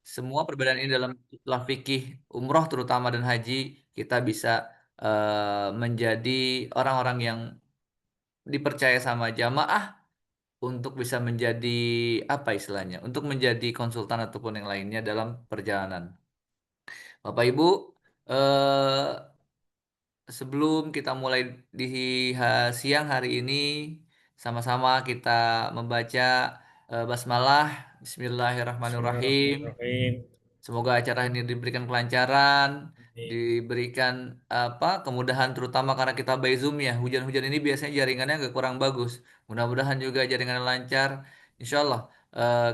semua perbedaan ini dalam istilah fikih umroh terutama dan haji kita bisa menjadi orang-orang yang dipercaya sama jamaah untuk bisa menjadi apa istilahnya? Untuk menjadi konsultan ataupun yang lainnya dalam perjalanan. Bapak Ibu, eh, sebelum kita mulai di siang hari ini, sama-sama kita membaca basmalah. Bismillahirrahmanirrahim. Bismillahirrahmanirrahim. Semoga acara ini diberikan kelancaran, Amin. diberikan apa kemudahan terutama karena kita by Zoom ya. Hujan-hujan ini biasanya jaringannya agak kurang bagus. Mudah-mudahan juga jaringannya lancar. Insya Allah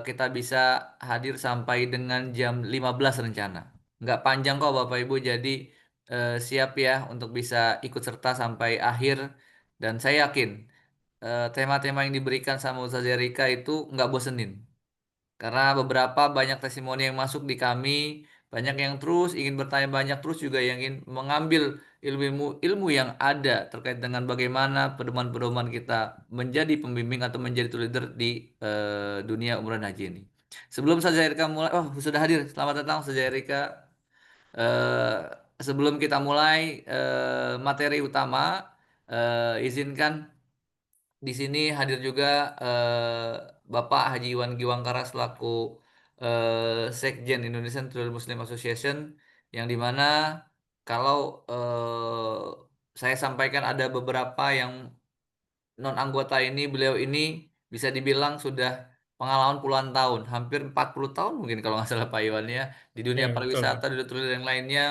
kita bisa hadir sampai dengan jam 15 rencana. Nggak panjang kok Bapak Ibu, jadi siap ya untuk bisa ikut serta sampai akhir. Dan saya yakin tema-tema yang diberikan sama Ustaz Erika itu nggak bosenin. Karena beberapa banyak testimoni yang masuk di kami, banyak yang terus ingin bertanya, banyak terus juga yang ingin mengambil ilmu yang ada terkait dengan bagaimana pedoman-pedoman kita menjadi pembimbing atau menjadi tour leader di dunia umrah dan haji ini. Sebelum saja Erika mulai, oh sudah hadir, selamat datang saja Erika. Sebelum kita mulai materi utama, izinkan di sini hadir juga Bapak Haji Iwan Giwangkara selaku Sekjen Indonesian Travel Muslim Association yang dimana kalau saya sampaikan ada beberapa yang non anggota ini beliau ini bisa dibilang sudah pengalaman puluhan tahun, hampir 40 tahun mungkin kalau nggak salah Pak Iwan ya di dunia Ya, betul, pariwisata, Pak. di dunia yang lainnya.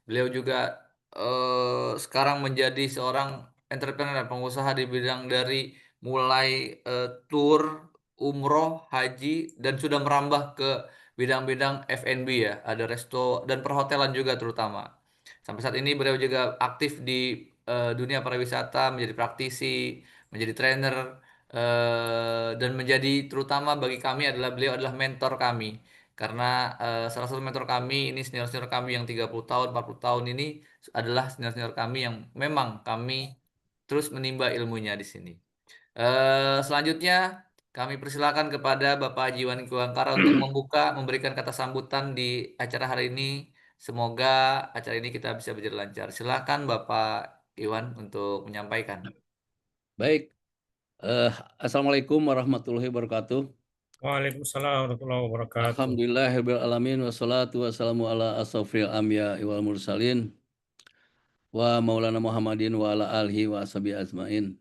Beliau juga sekarang menjadi seorang entrepreneur dan pengusaha di bidang dari mulai tour, umroh, haji dan sudah merambah ke bidang-bidang F&B ya, ada resto dan perhotelan juga terutama. Sampai saat ini beliau juga aktif di dunia pariwisata menjadi praktisi, menjadi trainer dan menjadi terutama bagi kami adalah beliau adalah mentor kami karena salah satu mentor kami ini senior-senior kami yang 30 tahun 40 tahun ini adalah senior-senior kami yang memang kami terus menimba ilmunya di sini. Selanjutnya kami persilakan kepada Bapak Jiwan Kuangkara untuk membuka memberikan kata sambutan di acara hari ini. Semoga acara ini kita bisa berjalan lancar. Silakan Bapak Iwan untuk menyampaikan. Baik, eh, Assalamualaikum warahmatullahi wabarakatuh. Waalaikumsalam warahmatullahi wabarakatuh. Alhamdulillahirabbil alamin wassalatu wassalamu ala asrofil anbiya wal mursalin wa maulana Muhammadin wa ala alihi wa ashabihi azmain.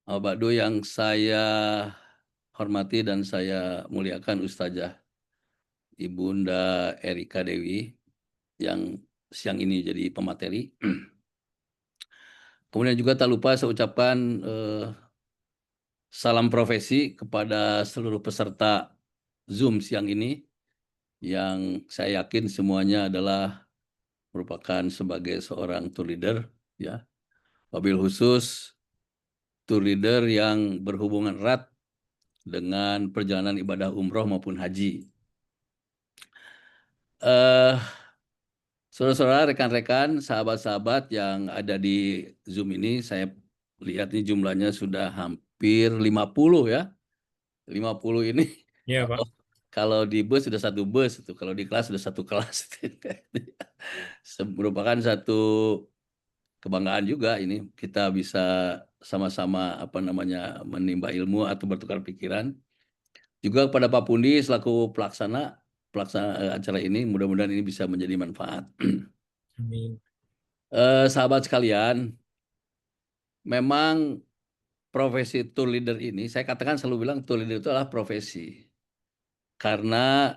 Ba'du yang saya hormati dan saya muliakan Ustazah Ibunda Erika Dewi yang siang ini jadi pemateri. Kemudian juga tak lupa saya ucapkan salam profesi kepada seluruh peserta Zoom siang ini yang saya yakin semuanya adalah merupakan sebagai seorang tour leader, ya, wabil khusus tour leader yang berhubungan erat dengan perjalanan ibadah umroh maupun haji. Eh, Saudara-saudara, rekan-rekan, sahabat-sahabat yang ada di Zoom ini, saya lihat ini jumlahnya sudah hampir 50 ya. 50 ini Ya, kalau Pak. kalau di bus sudah satu bus itu, kalau di kelas sudah satu kelas. Merupakan satu kebanggaan juga ini kita bisa sama-sama apa namanya menimba ilmu atau bertukar pikiran. Juga kepada Pak Pundi selaku pelaksana acara ini, mudah-mudahan ini bisa menjadi manfaat. Amin. Sahabat sekalian, memang profesi tour leader ini, saya katakan selalu bilang tour leader itu adalah profesi karena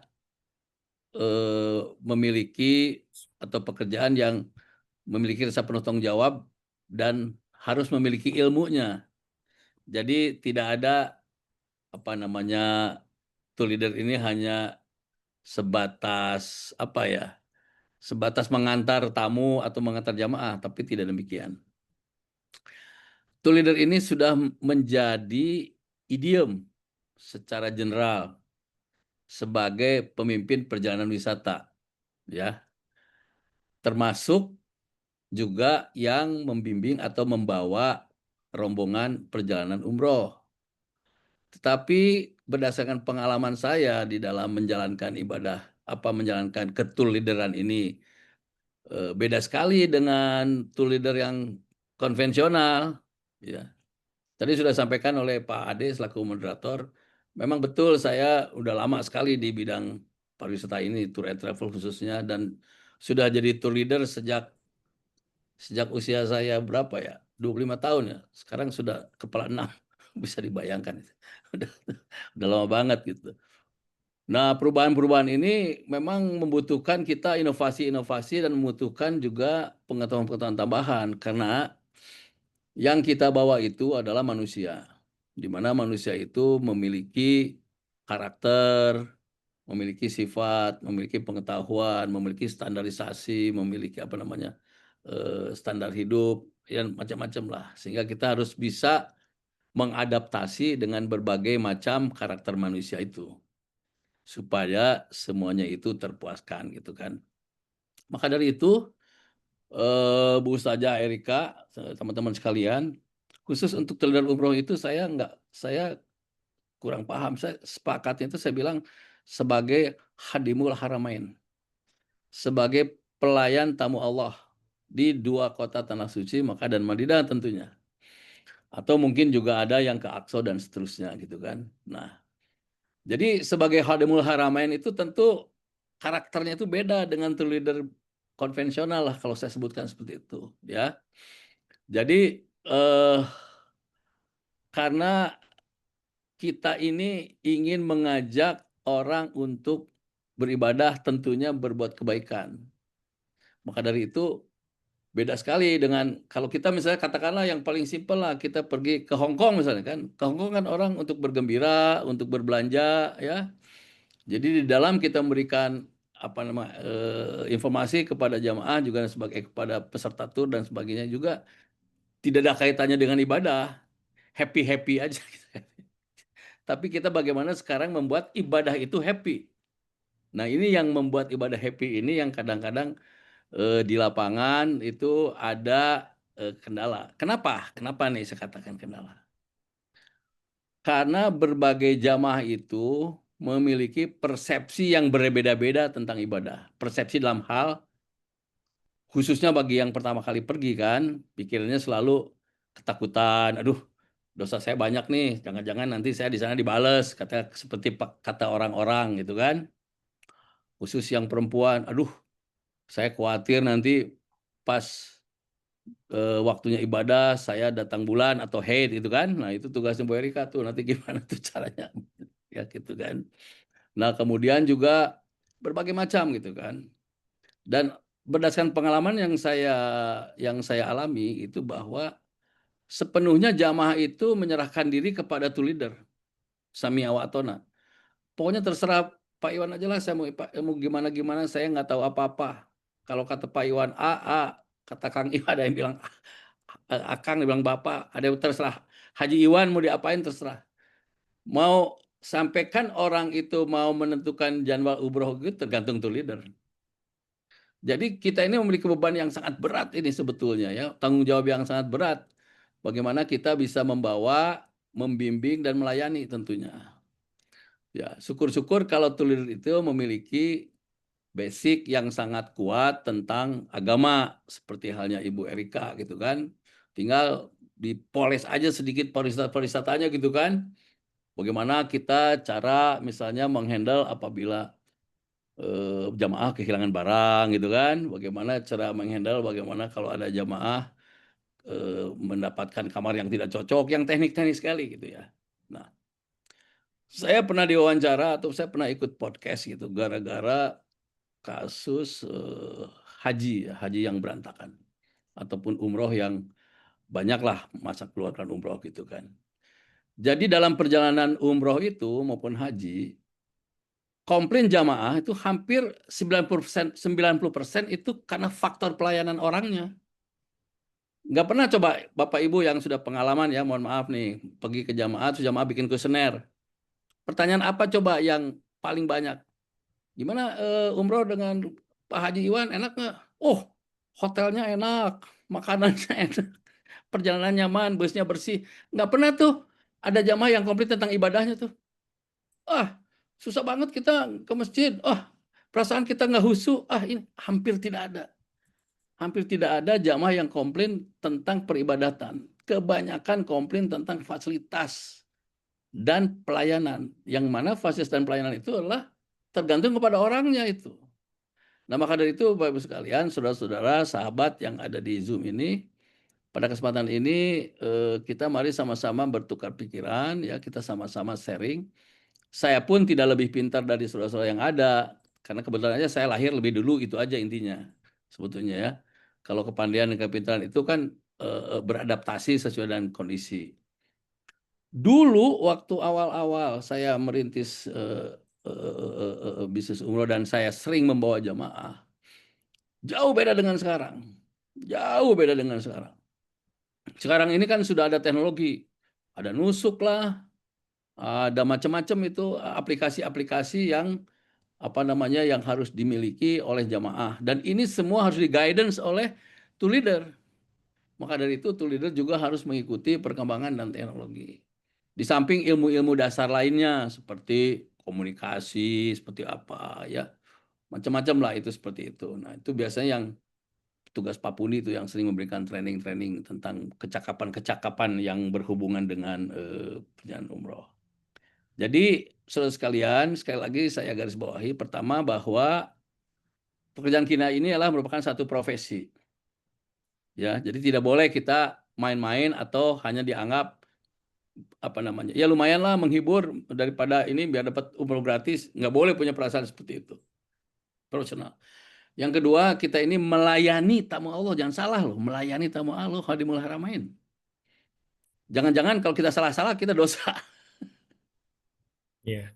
memiliki atau pekerjaan yang memiliki rasa penuh tanggung jawab dan harus memiliki ilmunya. Jadi tidak ada apa namanya tour leader ini hanya sebatas apa ya, sebatas mengantar tamu atau mengantar jamaah, tapi tidak demikian. Tour leader ini sudah menjadi idiom secara general sebagai pemimpin perjalanan wisata, ya, termasuk juga yang membimbing atau membawa rombongan perjalanan umroh. Tetapi berdasarkan pengalaman saya di dalam menjalankan ibadah, menjalankan tour leaderan ini, beda sekali dengan tour leader yang konvensional. Ya. Tadi sudah sampaikan oleh Pak Ade selaku moderator, memang betul saya udah lama sekali di bidang pariwisata ini, tour and travel khususnya, dan sudah jadi tour leader sejak usia saya berapa ya? 25 tahun ya. Sekarang sudah kepala 6. Bisa dibayangkan. Udah, udah lama banget gitu. Nah, perubahan-perubahan ini memang membutuhkan kita inovasi-inovasi dan membutuhkan juga pengetahuan-pengetahuan tambahan karena yang kita bawa itu adalah manusia. Di mana manusia itu memiliki karakter, memiliki sifat, memiliki pengetahuan, memiliki standarisasi, memiliki standar hidup, dan macam-macam lah. Sehingga kita harus bisa mengadaptasi dengan berbagai macam karakter manusia itu supaya semuanya itu terpuaskan gitu kan. Maka dari itu, Bu Ustazah Erika, teman-teman sekalian, khusus untuk teledar umroh itu saya kurang paham. Saya sepakatnya itu saya bilang sebagai Hadimul Haramain, sebagai pelayan tamu Allah di dua kota tanah suci Makkah dan Madinah tentunya. Atau mungkin juga ada yang ke Aqsa dan seterusnya gitu kan. Nah, jadi sebagai Hadimul Haramain itu tentu karakternya itu beda dengan tour leader konvensional lah kalau saya sebutkan seperti itu ya. Jadi karena kita ini ingin mengajak orang untuk beribadah tentunya berbuat kebaikan. Maka dari itu beda sekali dengan kalau kita misalnya katakanlah yang paling simpel lah kita pergi ke Hong Kong misalnya kan. Ke Hong Kong kan orang untuk bergembira, untuk berbelanja ya. Jadi di dalam kita memberikan informasi kepada jamaah juga sebagai kepada peserta tur dan sebagainya juga tidak ada kaitannya dengan ibadah, happy aja. Tapi kita bagaimana sekarang membuat ibadah itu happy. Nah ini yang membuat ibadah happy ini yang kadang-kadang di lapangan itu ada kendala. Kenapa? Kenapa nih saya katakan kendala? Karena berbagai jamaah itu memiliki persepsi yang berbeda-beda tentang ibadah. Persepsi dalam hal, khususnya bagi yang pertama kali pergi kan, pikirannya selalu ketakutan, aduh dosa saya banyak nih, jangan-jangan nanti saya di sana dibales, seperti kata orang-orang gitu kan. Khusus yang perempuan, aduh saya khawatir nanti pas waktunya ibadah saya datang bulan atau haid gitu kan. Nah itu tugasnya Bu Erika tuh, nanti gimana tuh caranya ya gitu kan. Nah kemudian juga berbagai macam gitu kan. Dan berdasarkan pengalaman yang saya alami itu bahwa sepenuhnya jamaah itu menyerahkan diri kepada tour leader. Sami awatona. Pokoknya terserah Pak Iwan aja lah, saya mau gimana-gimana, saya nggak tahu apa-apa. Kalau kata Pak Iwan A, kata Kang Iwan ada yang bilang Akang, dia bilang Bapak, ada yang terserah. Haji Iwan mau diapain terserah. Mau sampaikan orang itu mau menentukan jadwal umroh itu tergantung tour leader. Jadi kita ini memiliki beban yang sangat berat ini sebetulnya ya, tanggung jawab yang sangat berat. Bagaimana kita bisa membawa, membimbing dan melayani tentunya. Ya, syukur-syukur kalau tour leader itu memiliki basic yang sangat kuat tentang agama seperti halnya Ibu Erika gitu kan. Tinggal dipoles aja sedikit pariwisatanya gitu kan. Bagaimana kita cara misalnya menghandle apabila jamaah kehilangan barang gitu kan. Bagaimana cara menghandle bagaimana kalau ada jamaah mendapatkan kamar yang tidak cocok, yang teknik-teknik sekali gitu ya. Nah, saya pernah diwawancara atau saya pernah ikut podcast gitu gara-gara kasus haji yang berantakan ataupun umroh yang banyaklah masa keluarkan umroh gitu kan. Jadi dalam perjalanan umroh itu maupun haji, komplain jamaah itu hampir 90% itu karena faktor pelayanan orangnya. Nggak pernah coba Bapak Ibu yang sudah pengalaman ya, mohon maaf nih, pergi ke jamaah, terus jamaah bikin kuesioner. Pertanyaan apa coba yang paling banyak? Gimana umroh dengan Pak Haji Iwan, enak nggak? Oh, hotelnya enak, makanannya enak, perjalanan nyaman, busnya bersih. Nggak pernah tuh Ada jamaah yang komplit tentang ibadahnya tuh. Ah, susah banget kita ke masjid. Perasaan kita nggak husu. Ini hampir tidak ada. Hampir tidak ada jamaah yang komplain tentang peribadatan. Kebanyakan komplain tentang fasilitas dan pelayanan. Yang mana fasilitas dan pelayanan itu adalah tergantung kepada orangnya itu. Nah, maka dari itu Bapak Ibu sekalian, saudara-saudara, sahabat yang ada di Zoom ini, pada kesempatan ini kita mari sama-sama bertukar pikiran, ya, kita sama-sama sharing. Saya pun tidak lebih pintar dari saudara-saudara yang ada, karena kebetulan aja saya lahir lebih dulu, itu aja intinya sebetulnya ya. Kalau kepandaian dan kepintaran itu kan beradaptasi sesuai dengan kondisi. Dulu waktu awal-awal saya merintis bisnis umroh dan saya sering membawa jamaah, jauh beda dengan sekarang. Jauh beda dengan sekarang. Sekarang ini kan sudah ada teknologi, ada nusuk lah, ada macam-macam itu aplikasi-aplikasi yang yang harus dimiliki oleh jamaah, dan ini semua harus di guidance oleh tool leader. Maka dari itu tool leader juga harus mengikuti perkembangan dan teknologi. Di samping ilmu-ilmu dasar lainnya seperti komunikasi, seperti apa ya, macam-macam lah itu seperti itu. Nah, itu biasanya yang tugas Pak Puni itu yang sering memberikan training-training tentang kecakapan-kecakapan yang berhubungan dengan perjalanan umroh. Jadi, saudara sekalian, sekali lagi saya garis bawahi, pertama bahwa pekerjaan kita ini adalah merupakan satu profesi. Ya, jadi tidak boleh kita main-main atau hanya dianggap ya lumayan lah menghibur daripada ini biar dapat umroh gratis. Nggak boleh punya perasaan seperti itu. Profesional. Yang kedua, kita ini melayani tamu Allah. Jangan salah loh, melayani tamu Allah Khadimul Haramain. Jangan-jangan kalau kita salah-salah kita dosa. Iya.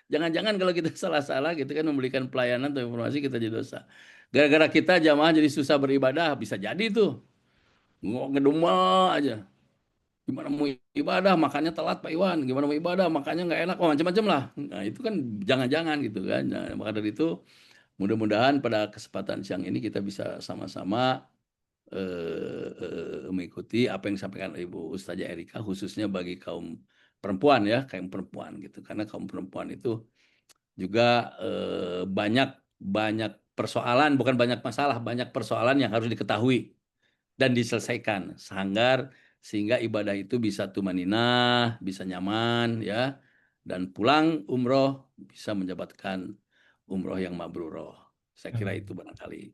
Jangan-jangan kalau kita salah-salah gitu kan memberikan pelayanan atau informasi kita jadi dosa. Gara-gara kita jamaah jadi susah beribadah, bisa jadi tuh. Ngedumel aja. Gimana mau ibadah makannya telat Pak Iwan, gimana mau ibadah makannya nggak enak, macam-macam lah. Nah, itu kan jangan-jangan gitu kan. Nah, maka dari itu mudah-mudahan pada kesempatan siang ini kita bisa sama-sama mengikuti apa yang disampaikan Ibu Ustazah Erika, khususnya bagi kaum perempuan ya, kaum perempuan gitu. Karena kaum perempuan itu juga banyak persoalan, bukan banyak masalah, banyak persoalan yang harus diketahui dan diselesaikan sehingga ibadah itu bisa tumaninah, bisa nyaman ya, dan pulang umroh bisa mendapatkan umroh yang mabruroh. Saya kira itu barangkali.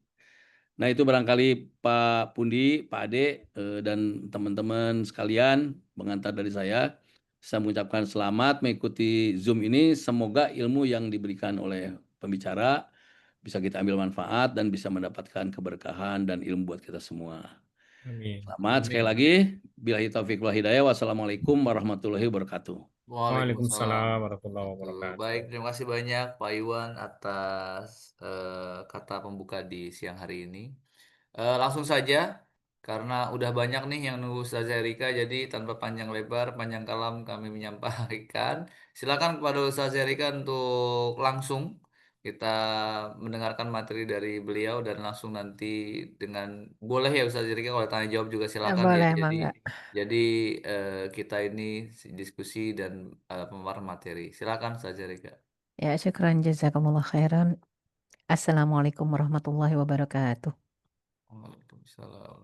Nah, itu barangkali Pak Pundi, Pak Ade, dan teman-teman sekalian, pengantar dari saya. Saya mengucapkan selamat mengikuti Zoom ini. Semoga ilmu yang diberikan oleh pembicara bisa kita ambil manfaat dan bisa mendapatkan keberkahan dan ilmu buat kita semua. Amin. Selamat sekali lagi. Billahi taufiq wal hidayah. Wassalamualaikum warahmatullahi wabarakatuh. Waalaikumsalam Waalaikumsalam. warahmatullahi Baik, wabarakatuh. terima kasih banyak Pak Iwan atas kata pembuka di siang hari ini. Langsung saja, karena udah banyak nih yang nunggu Ustazah Erika, jadi tanpa panjang lebar, panjang kalam kami menyampaikan. Silakan kepada Ustazah Erika untuk langsung kita mendengarkan materi dari beliau dan langsung nanti dengan boleh ya Ustazah Erika kalau tanya jawab juga silakan ya. Boleh, Jadi Mangga. jadi kita ini diskusi dan pemaparan materi. Silakan Ustazah Erika. Ya, syukran jazakumullah khairan. Assalamualaikum warahmatullahi wabarakatuh. Waalaikumsalam.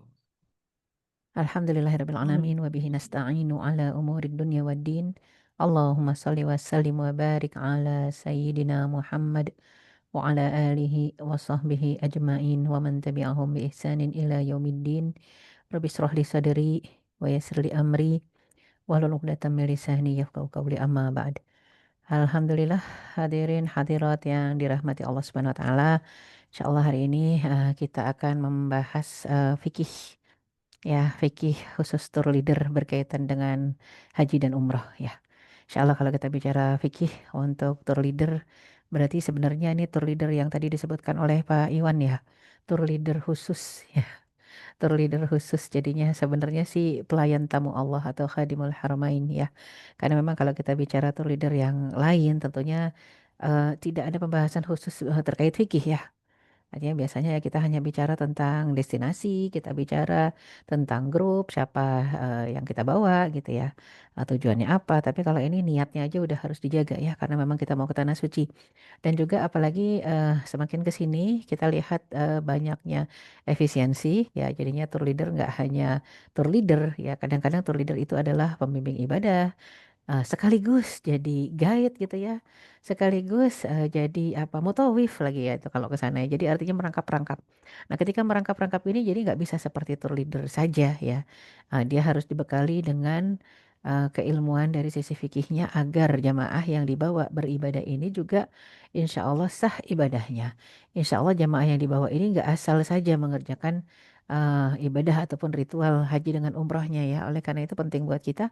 Alhamdulillahirabbil alamin wa bihi nasta'inu ala umurid dunya waddin. Allahumma salli wa sallim wa barik ala sayyidina Muhammad wa ala alihi wa sahbihi ajmain wa man tabi'ahum bi ihsanin ila yaumiddin. Rabbi israh li sadri wa yassir li amri wahlul 'uqdatam min lisani yafqahu qawli, amma ba'd. Alhamdulillah, hadirin hadirat yang dirahmati Allah Subhanahu wa taala. Insyaallah hari ini kita akan membahas fikih, ya, fikih khusus tour leader berkaitan dengan haji dan umroh ya. Insyaallah kalau kita bicara fikih untuk tour leader, berarti sebenarnya ini tour leader yang tadi disebutkan oleh Pak Iwan ya. Tour leader khusus ya. Tour leader khusus jadinya sebenarnya sih pelayan tamu Allah atau khadimul haramain ya. Karena memang kalau kita bicara tour leader yang lain tentunya tidak ada pembahasan khusus terkait fikih ya. Artinya biasanya ya kita hanya bicara tentang destinasi, kita bicara tentang grup, siapa yang kita bawa gitu ya, tujuannya apa. Tapi kalau ini niatnya aja udah harus dijaga ya, karena memang kita mau ke tanah suci. Dan juga apalagi semakin ke sini kita lihat banyaknya efisiensi ya, jadinya tour leader nggak hanya tour leader ya, kadang-kadang tour leader itu adalah pembimbing ibadah. Sekaligus jadi guide gitu ya, sekaligus, jadi apa, mutawif lagi ya itu kalau ke sana ya. Jadi artinya merangkap-rangkap. Nah, ketika merangkap-rangkap ini jadi nggak bisa seperti tour leader saja ya, dia harus dibekali dengan, keilmuan dari sisi fikihnya agar jamaah yang dibawa beribadah ini juga insya Allah sah ibadahnya. Insya Allah jamaah yang dibawa ini nggak asal saja mengerjakan, ibadah ataupun ritual haji dengan umrohnya ya. Oleh karena itu penting buat kita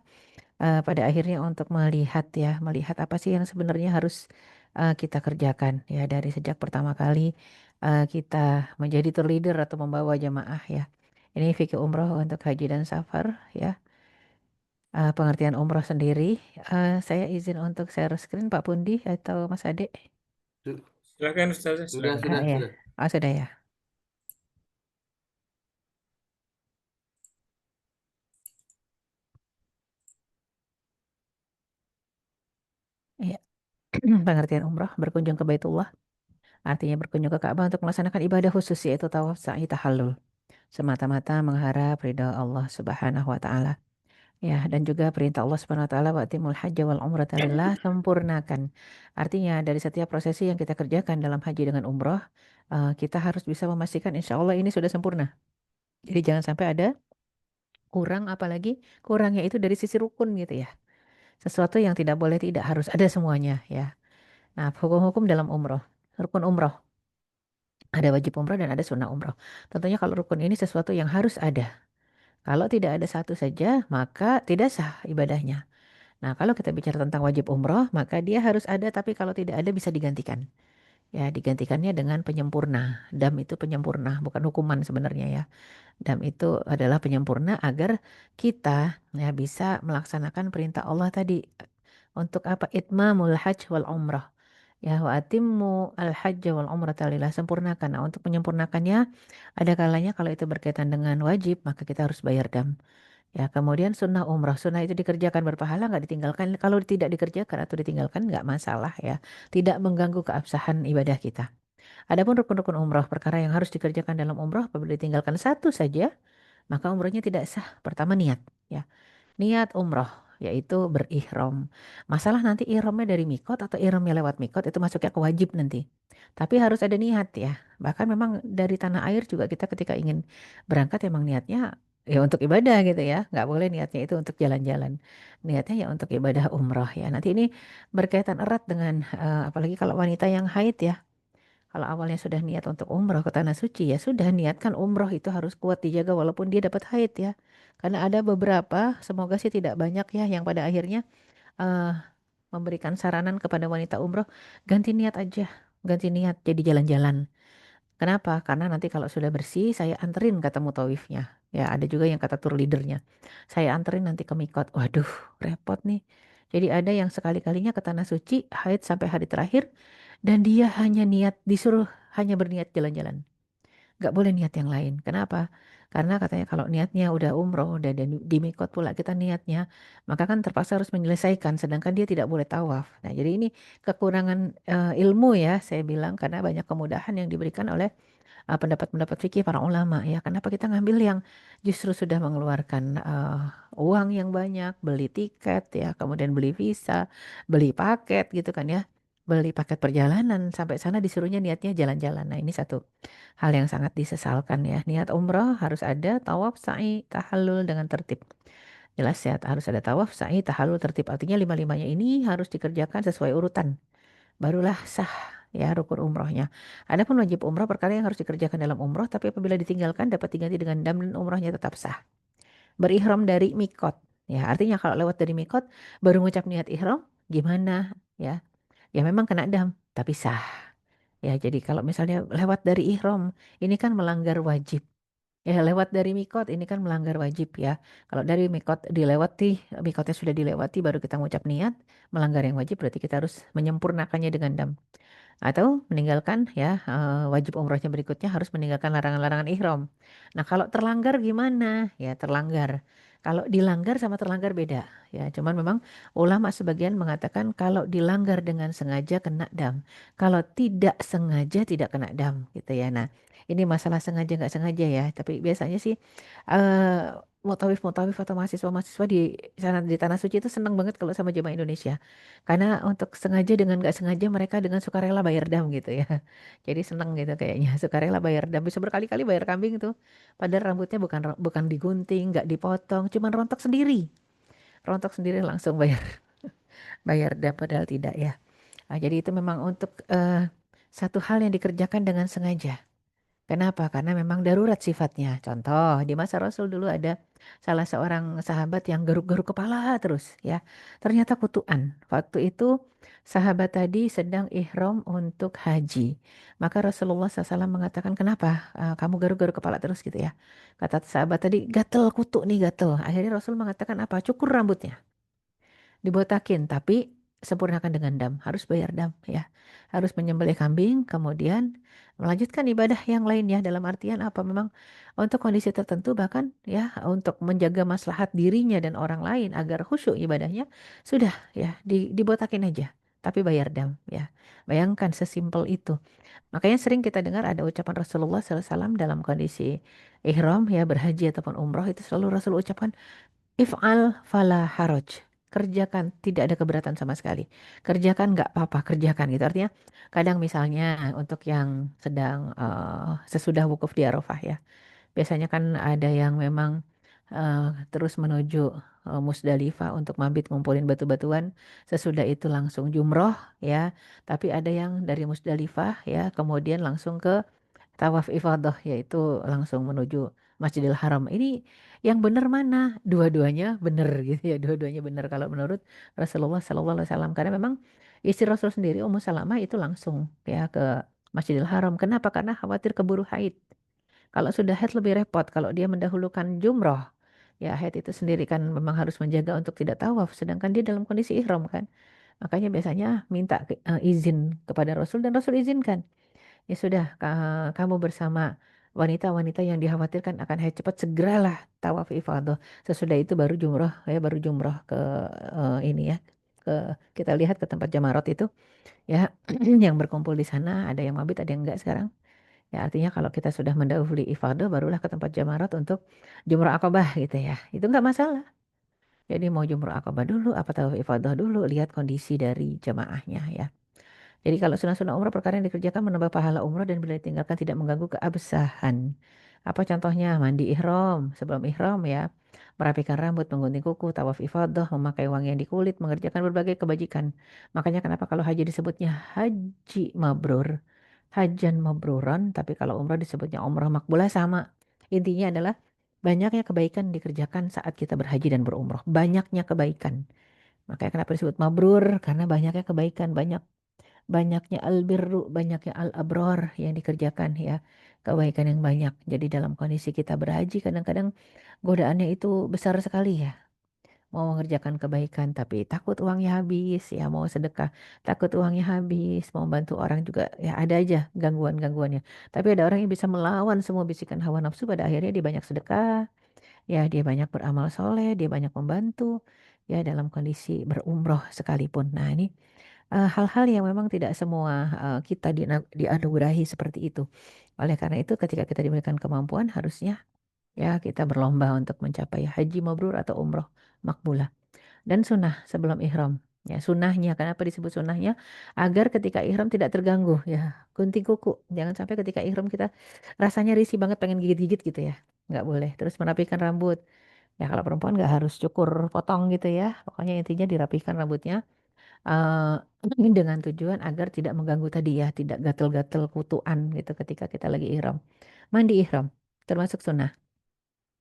pada akhirnya untuk melihat ya, melihat apa sih yang sebenarnya harus kita kerjakan ya dari sejak pertama kali kita menjadi tour leader atau membawa jamaah ya. Ini fikih umroh untuk haji dan safar ya. Pengertian umroh sendiri. Saya izin untuk share screen Pak Pundi atau Mas Ade. Su- Silakan Ustaz, Sudah, silakan. sudah, Ya, sudah. oh sudah ya. Iya. Pengertian umroh berkunjung ke Baitullah artinya berkunjung ke Ka'bah untuk melaksanakan ibadah khusus yaitu tawaf sa'i tahallul semata-mata mengharap ridha Allah Subhanahu wa taala. Ya, dan juga perintah Allah Subhanahu wa taala wa'timul hajja wal umrata lillah, sempurnakan. Artinya dari setiap prosesi yang kita kerjakan dalam haji dengan umroh, kita harus bisa memastikan insya Allah ini sudah sempurna. Jadi jangan sampai ada kurang, apalagi kurangnya itu dari sisi rukun gitu ya. Sesuatu yang tidak boleh tidak harus ada semuanya ya. Nah, hukum-hukum dalam umroh. Rukun umroh. Ada wajib umroh dan ada sunnah umroh. Tentunya kalau rukun ini sesuatu yang harus ada. Kalau tidak ada satu saja, maka tidak sah ibadahnya. Nah, kalau kita bicara tentang wajib umroh, maka dia harus ada, tapi kalau tidak ada bisa digantikan. Ya, digantikannya dengan penyempurna. Dam itu penyempurna, bukan hukuman sebenarnya ya. Dam itu adalah penyempurna agar kita ya bisa melaksanakan perintah Allah tadi. Untuk apa? Itmamul hajj wal umrah. Ya, wa atimmu al hajj wal umrata lillah, sempurnakan. Nah, untuk menyempurnakannya, ada kalanya kalau itu berkaitan dengan wajib, maka kita harus bayar dam. Ya, kemudian sunnah umrah. Sunnah itu dikerjakan berpahala, nggak ditinggalkan. Kalau tidak dikerjakan atau ditinggalkan, nggak masalah ya. Tidak mengganggu keabsahan ibadah kita. Adapun rukun-rukun umrah, perkara yang harus dikerjakan dalam umrah, apabila ditinggalkan satu saja, maka umrahnya tidak sah. Pertama niat, ya. Niat umroh yaitu berihram. Masalah nanti ihramnya dari mikot atau ihramnya lewat mikot itu masuknya ke wajib nanti. Tapi harus ada niat ya. Bahkan memang dari tanah air juga kita ketika ingin berangkat emang niatnya ya untuk ibadah gitu ya. Nggak boleh niatnya itu untuk jalan-jalan. Niatnya ya untuk ibadah umroh ya. Nanti ini berkaitan erat dengan apalagi kalau wanita yang haid ya. Kalau awalnya sudah niat untuk umroh ke tanah suci ya sudah niatkan umroh itu harus kuat dijaga walaupun dia dapat haid ya. Karena ada beberapa, semoga sih tidak banyak ya yang pada akhirnya eh, memberikan saranan kepada wanita umroh ganti niat aja, ganti niat jadi jalan-jalan. Kenapa? Karena nanti kalau sudah bersih saya anterin kata mutawifnya. Ya ada juga yang kata tour leadernya. Saya anterin nanti ke mikot. Waduh, repot nih. Jadi ada yang sekali-kalinya ke tanah suci haid sampai hari terakhir dan dia hanya niat disuruh hanya berniat jalan-jalan. Nggak boleh niat yang lain. Kenapa? Karena katanya kalau niatnya udah umroh dan di mikot pula kita niatnya, maka kan terpaksa harus menyelesaikan. Sedangkan dia tidak boleh tawaf. Nah, jadi ini kekurangan ilmu ya, saya bilang karena banyak kemudahan yang diberikan oleh pendapat-pendapat fikih para ulama ya. Kenapa kita ngambil yang justru sudah mengeluarkan uang yang banyak, beli tiket ya, kemudian beli visa, beli paket gitu kan ya. Beli paket perjalanan sampai sana disuruhnya niatnya jalan-jalan. Nah, ini satu hal yang sangat disesalkan ya. Niat umroh harus ada tawaf, sa'i, tahallul dengan tertib. Jelas ya, harus ada tawaf, sa'i, tahallul, tertib. Artinya lima-limanya ini harus dikerjakan sesuai urutan. Barulah sah ya rukun umrohnya. Adapun wajib umroh perkara yang harus dikerjakan dalam umroh tapi apabila ditinggalkan dapat diganti dengan dam dan umrohnya tetap sah. Berihram dari mikot. Ya, artinya kalau lewat dari mikot baru ngucap niat ihram gimana ya? Ya memang kena dam tapi sah. Ya, jadi kalau misalnya lewat dari ihram ini kan melanggar wajib. Ya, lewat dari mikot ini kan melanggar wajib ya. Kalau dari mikot dilewati, mikotnya sudah dilewati baru kita ngucap niat, melanggar yang wajib berarti kita harus menyempurnakannya dengan dam. Atau meninggalkan ya wajib umrohnya berikutnya harus meninggalkan larangan-larangan ihram. Nah, kalau terlanggar gimana? Ya terlanggar. Kalau dilanggar sama terlanggar beda. Ya, cuman memang ulama sebagian mengatakan kalau dilanggar dengan sengaja kena dam. Kalau tidak sengaja tidak kena dam gitu ya. Nah, ini masalah sengaja nggak sengaja ya. Tapi biasanya sih mutawif atau mahasiswa-mahasiswa di sana di tanah suci itu senang banget kalau sama jemaah Indonesia. Karena untuk sengaja dengan nggak sengaja mereka dengan sukarela bayar dam gitu ya. Jadi seneng gitu kayaknya sukarela bayar dam bisa berkali-kali bayar kambing tuh. Padahal rambutnya bukan digunting, nggak dipotong, cuman rontok sendiri. Rontok sendiri langsung bayar bayar dam padahal tidak ya. Nah, jadi itu memang untuk satu hal yang dikerjakan dengan sengaja. Kenapa? Karena memang darurat sifatnya. Contoh, di masa Rasul dulu ada salah seorang sahabat yang garuk-garuk kepala terus ya. Ternyata kutuan. Waktu itu sahabat tadi sedang ihram untuk haji. Maka Rasulullah SAW mengatakan, kenapa kamu garuk-garuk kepala terus gitu ya. Kata sahabat tadi, gatel kutu nih gatel. Akhirnya Rasul mengatakan apa? Cukur rambutnya. Dibotakin, tapi sempurnakan dengan dam. Harus bayar dam ya. Harus menyembelih kambing, kemudian melanjutkan ibadah yang lain ya. Dalam artian apa? Memang untuk kondisi tertentu bahkan ya untuk menjaga maslahat dirinya dan orang lain agar khusyuk ibadahnya sudah ya dibotakin aja. Tapi bayar dam ya. Bayangkan sesimpel itu. Makanya sering kita dengar ada ucapan Rasulullah SAW dalam kondisi ihram ya berhaji ataupun umroh itu selalu Rasul ucapkan if'al fala haraj. Kerjakan, tidak ada keberatan sama sekali. Kerjakan nggak apa-apa, kerjakan gitu. Artinya kadang misalnya untuk yang sedang sesudah wukuf di Arafah ya. Biasanya kan ada yang memang terus menuju Musdalifah untuk mabit ngumpulin batu-batuan. Sesudah itu langsung jumroh ya. Tapi ada yang dari Musdalifah ya kemudian langsung ke tawaf ifadah yaitu langsung menuju Masjidil Haram. Ini yang benar mana? Dua-duanya benar gitu ya. Dua-duanya benar kalau menurut Rasulullah Sallallahu Alaihi Wasallam. Karena memang istri Rasul sendiri Ummu Salamah itu langsung ya ke Masjidil Haram. Kenapa? Karena khawatir keburu haid. Kalau sudah haid lebih repot. Kalau dia mendahulukan jumroh, ya haid itu sendiri kan memang harus menjaga untuk tidak tawaf. Sedangkan dia dalam kondisi ihram kan. Makanya biasanya minta izin kepada Rasul dan Rasul izinkan. Ya sudah, kamu bersama wanita-wanita yang dikhawatirkan akan haid cepat segeralah tawaf ifadah. Sesudah itu baru jumroh, ya baru jumroh ke ini ya, ke kita lihat ke tempat Jamarot itu ya yang berkumpul di sana ada yang mabit ada yang enggak sekarang. Ya artinya kalau kita sudah mendahului ifadah barulah ke tempat Jamarot untuk jumroh akobah gitu ya. Itu enggak masalah. Jadi mau jumroh akobah dulu, apa tawaf ifadah dulu, lihat kondisi dari jemaahnya ya. Jadi kalau sunnah-sunnah umrah perkara yang dikerjakan menambah pahala umrah dan bila ditinggalkan tidak mengganggu keabsahan. Apa contohnya? Mandi ihram, sebelum ihram ya. Merapikan rambut, menggunting kuku, tawaf ifadah, memakai wangian di kulit, mengerjakan berbagai kebajikan. Makanya kenapa kalau haji disebutnya haji mabrur, hajan mabruran, tapi kalau umrah disebutnya umrah makbulah sama. Intinya adalah banyaknya kebaikan dikerjakan saat kita berhaji dan berumrah. Banyaknya kebaikan. Makanya kenapa disebut mabrur? Karena banyaknya kebaikan, banyaknya albirru, banyaknya al-abror yang dikerjakan ya. Kebaikan yang banyak. Jadi dalam kondisi kita berhaji kadang-kadang godaannya itu besar sekali ya. Mau mengerjakan kebaikan tapi takut uangnya habis ya, mau sedekah takut uangnya habis, mau bantu orang juga ya ada aja gangguan-gangguannya. Tapi ada orang yang bisa melawan semua bisikan hawa nafsu pada akhirnya dia banyak sedekah, ya dia banyak beramal soleh, dia banyak membantu ya dalam kondisi berumroh sekalipun. Nah ini hal-hal yang memang tidak semua kita dianugerahi seperti itu. Oleh karena itu ketika kita diberikan kemampuan harusnya ya kita berlomba untuk mencapai haji mabrur atau umroh makbulah. Dan sunnah sebelum ihram. Ya, sunnahnya, kenapa disebut sunnahnya? Agar ketika ihram tidak terganggu ya. Gunting kuku. Jangan sampai ketika ihram kita rasanya risih banget pengen gigit-gigit gitu ya. Nggak boleh. Terus merapikan rambut. Ya kalau perempuan nggak harus cukur potong gitu ya. Pokoknya intinya dirapikan rambutnya eh dengan tujuan agar tidak mengganggu tadi ya, tidak gatel-gatel kutuan gitu ketika kita lagi ihram. Mandi ihram termasuk sunnah.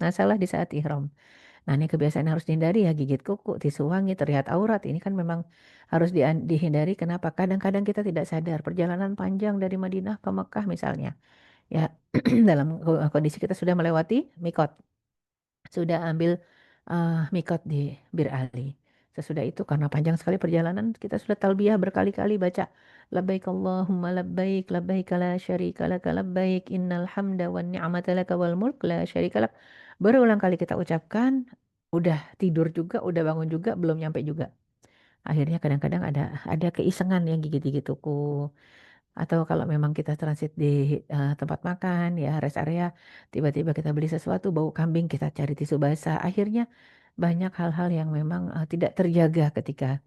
Nah, salah di saat ihram. Nah, ini kebiasaan yang harus dihindari ya, gigit kuku, tisu wangi, terlihat aurat. Ini kan memang harus dihindari. Kenapa? Kadang-kadang kita tidak sadar perjalanan panjang dari Madinah ke Mekah misalnya. Ya, dalam kondisi kita sudah melewati mikot, sudah ambil mikot di Bir Ali. Sesudah itu karena panjang sekali perjalanan, kita sudah talbiyah berkali-kali baca labbaik Allahumma labbaik labbaik la syarika laka labbaik innal hamda wan ni'mata laka wal mulk la syarika lak. Berulang kali kita ucapkan, udah tidur juga, udah bangun juga, belum nyampe juga. Akhirnya kadang-kadang ada keisengan yang gigit-gigit kuku, atau kalau memang kita transit di tempat makan ya rest area, tiba-tiba kita beli sesuatu bau kambing, kita cari tisu basah. Akhirnya banyak hal-hal yang memang tidak terjaga ketika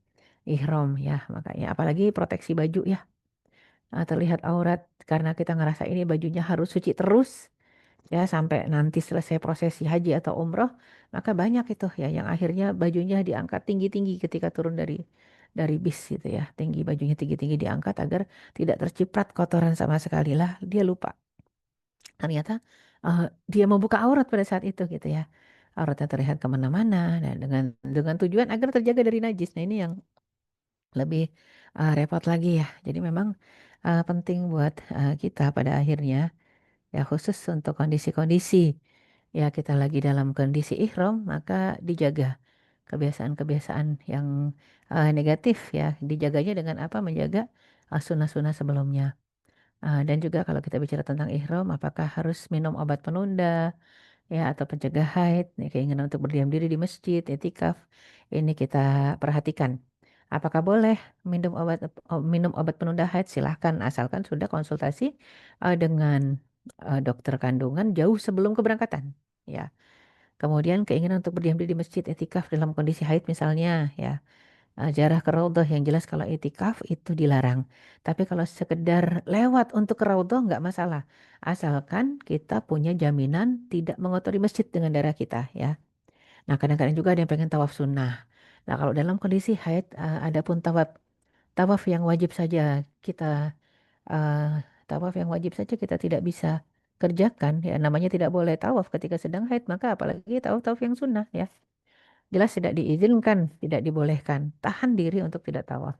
ihram ya, makanya apalagi proteksi baju ya, terlihat aurat karena kita ngerasa ini bajunya harus suci terus ya sampai nanti selesai prosesi haji atau umroh, maka banyak itu ya yang akhirnya bajunya diangkat tinggi-tinggi ketika turun dari bis gitu ya, tinggi bajunya tinggi-tinggi diangkat agar tidak terciprat kotoran sama sekali lah, dia lupa ternyata dia membuka aurat pada saat itu gitu ya, auratnya terlihat kemana-mana dan dengan tujuan agar terjaga dari najis. Nah ini yang lebih repot lagi ya. Jadi memang penting buat kita pada akhirnya ya khusus untuk kondisi-kondisi ya kita lagi dalam kondisi ihram, maka dijaga kebiasaan-kebiasaan yang negatif ya. Dijaganya dengan apa? Menjaga sunnah-sunnah sebelumnya. Dan juga kalau kita bicara tentang ihram, apakah harus minum obat penunda ya atau pencegah haid, ya, keinginan untuk berdiam diri di masjid, etikaf, ini kita perhatikan. Apakah boleh minum obat penunda haid? Silahkan, asalkan sudah konsultasi dengan dokter kandungan jauh sebelum keberangkatan. Ya, kemudian keinginan untuk berdiam diri di masjid, etikaf dalam kondisi haid misalnya, ya. Ziarah ke raudhah yang jelas kalau itikaf itu dilarang. Tapi kalau sekedar lewat untuk ke raudhah nggak masalah. Asalkan kita punya jaminan tidak mengotori masjid dengan darah kita ya. Nah kadang-kadang juga ada yang pengen tawaf sunnah. Nah kalau dalam kondisi haid ada pun tawaf yang wajib saja kita tidak bisa kerjakan ya, namanya tidak boleh tawaf ketika sedang haid, maka apalagi tawaf-tawaf yang sunnah ya. Jelas tidak diizinkan, tidak dibolehkan. Tahan diri untuk tidak tawaf.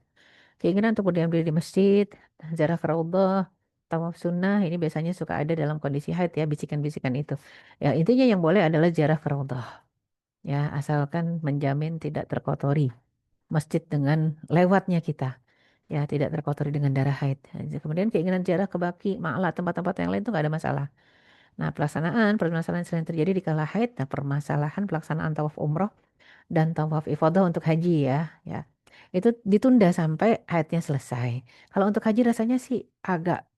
Keinginan untuk berdiam diri di masjid, ziarah ke raudhah, tawaf sunnah, ini biasanya suka ada dalam kondisi haid ya, bisikan-bisikan itu. Ya, intinya yang boleh adalah ziarah ke raudhah. Ya, asalkan menjamin tidak terkotori masjid dengan lewatnya kita. Ya, tidak terkotori dengan darah haid. Kemudian keinginan ziarah ke Baqi, Ma'la, tempat-tempat yang lain itu nggak ada masalah. Nah, permasalahan sering terjadi di kala haid, nah permasalahan pelaksanaan tawaf umroh dan tawaf ifadah untuk haji ya. Itu ditunda sampai haidnya selesai. Kalau untuk haji rasanya sih agak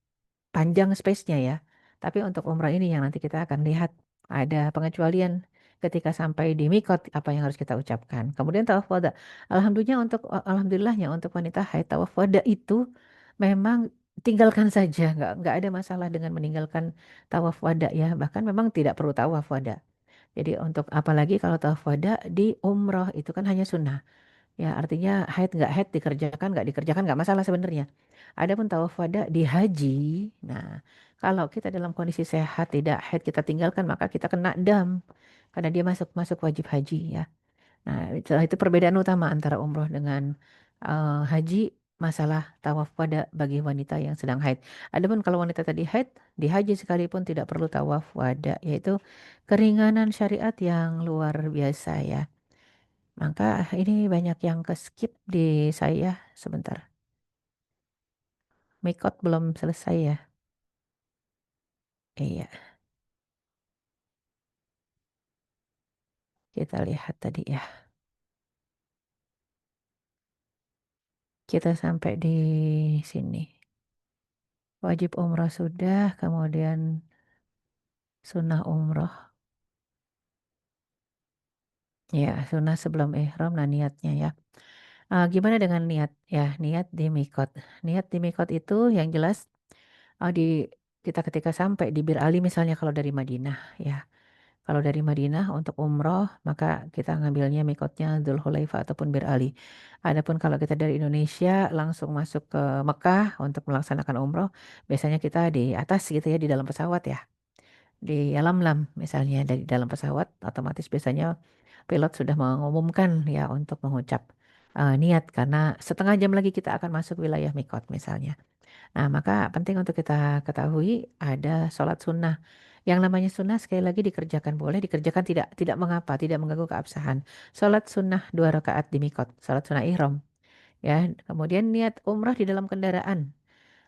panjang space-nya ya. Tapi untuk umrah ini yang nanti kita akan lihat ada pengecualian ketika sampai di mikot apa yang harus kita ucapkan. Kemudian tawaf wada. Alhamdulillahnya untuk wanita haid tawaf wada itu memang tinggalkan saja, nggak ada masalah dengan meninggalkan tawaf wada ya. Bahkan memang tidak perlu tawaf wada. Jadi untuk apalagi kalau tawaf wada di umroh itu kan hanya sunnah. Ya artinya haid nggak haid dikerjakan nggak masalah sebenarnya. Adapun tawaf wada di haji, nah kalau kita dalam kondisi sehat tidak haid kita tinggalkan maka kita kena dam karena dia masuk wajib haji ya. Nah itu perbedaan utama antara umroh dengan haji, masalah tawaf wada bagi wanita yang sedang haid. Adapun kalau wanita tadi haid di haji sekalipun tidak perlu tawaf wada, yaitu keringanan syariat yang luar biasa ya. Maka ini banyak yang ke skip di saya sebentar. Mikot belum selesai ya. Iya, kita lihat tadi ya. Kita sampai di sini. Wajib umroh sudah, kemudian sunnah umroh. Ya, sunnah sebelum ihram, nah niatnya ya. Gimana dengan niat? Ya, niat di mikot. Niat di mikot itu yang jelas di kita ketika sampai di Bir Ali misalnya kalau dari Madinah ya. Kalau dari Madinah untuk umroh, maka kita ngambilnya mikotnya Dzulhulaifah ataupun Bir Ali. Adapun kalau kita dari Indonesia langsung masuk ke Mekah untuk melaksanakan umroh, biasanya kita di atas gitu ya, di dalam pesawat ya. Di Yalamlam misalnya dari dalam pesawat, otomatis biasanya pilot sudah mengumumkan ya untuk mengucap niat karena setengah jam lagi kita akan masuk wilayah mikot misalnya. Nah, maka penting untuk kita ketahui ada sholat sunnah. Yang namanya sunnah sekali lagi dikerjakan boleh, dikerjakan tidak mengapa, tidak mengganggu keabsahan. Sholat sunnah 2 rakaat di mikot, sholat sunnah ihram. Ya, kemudian niat umrah di dalam kendaraan.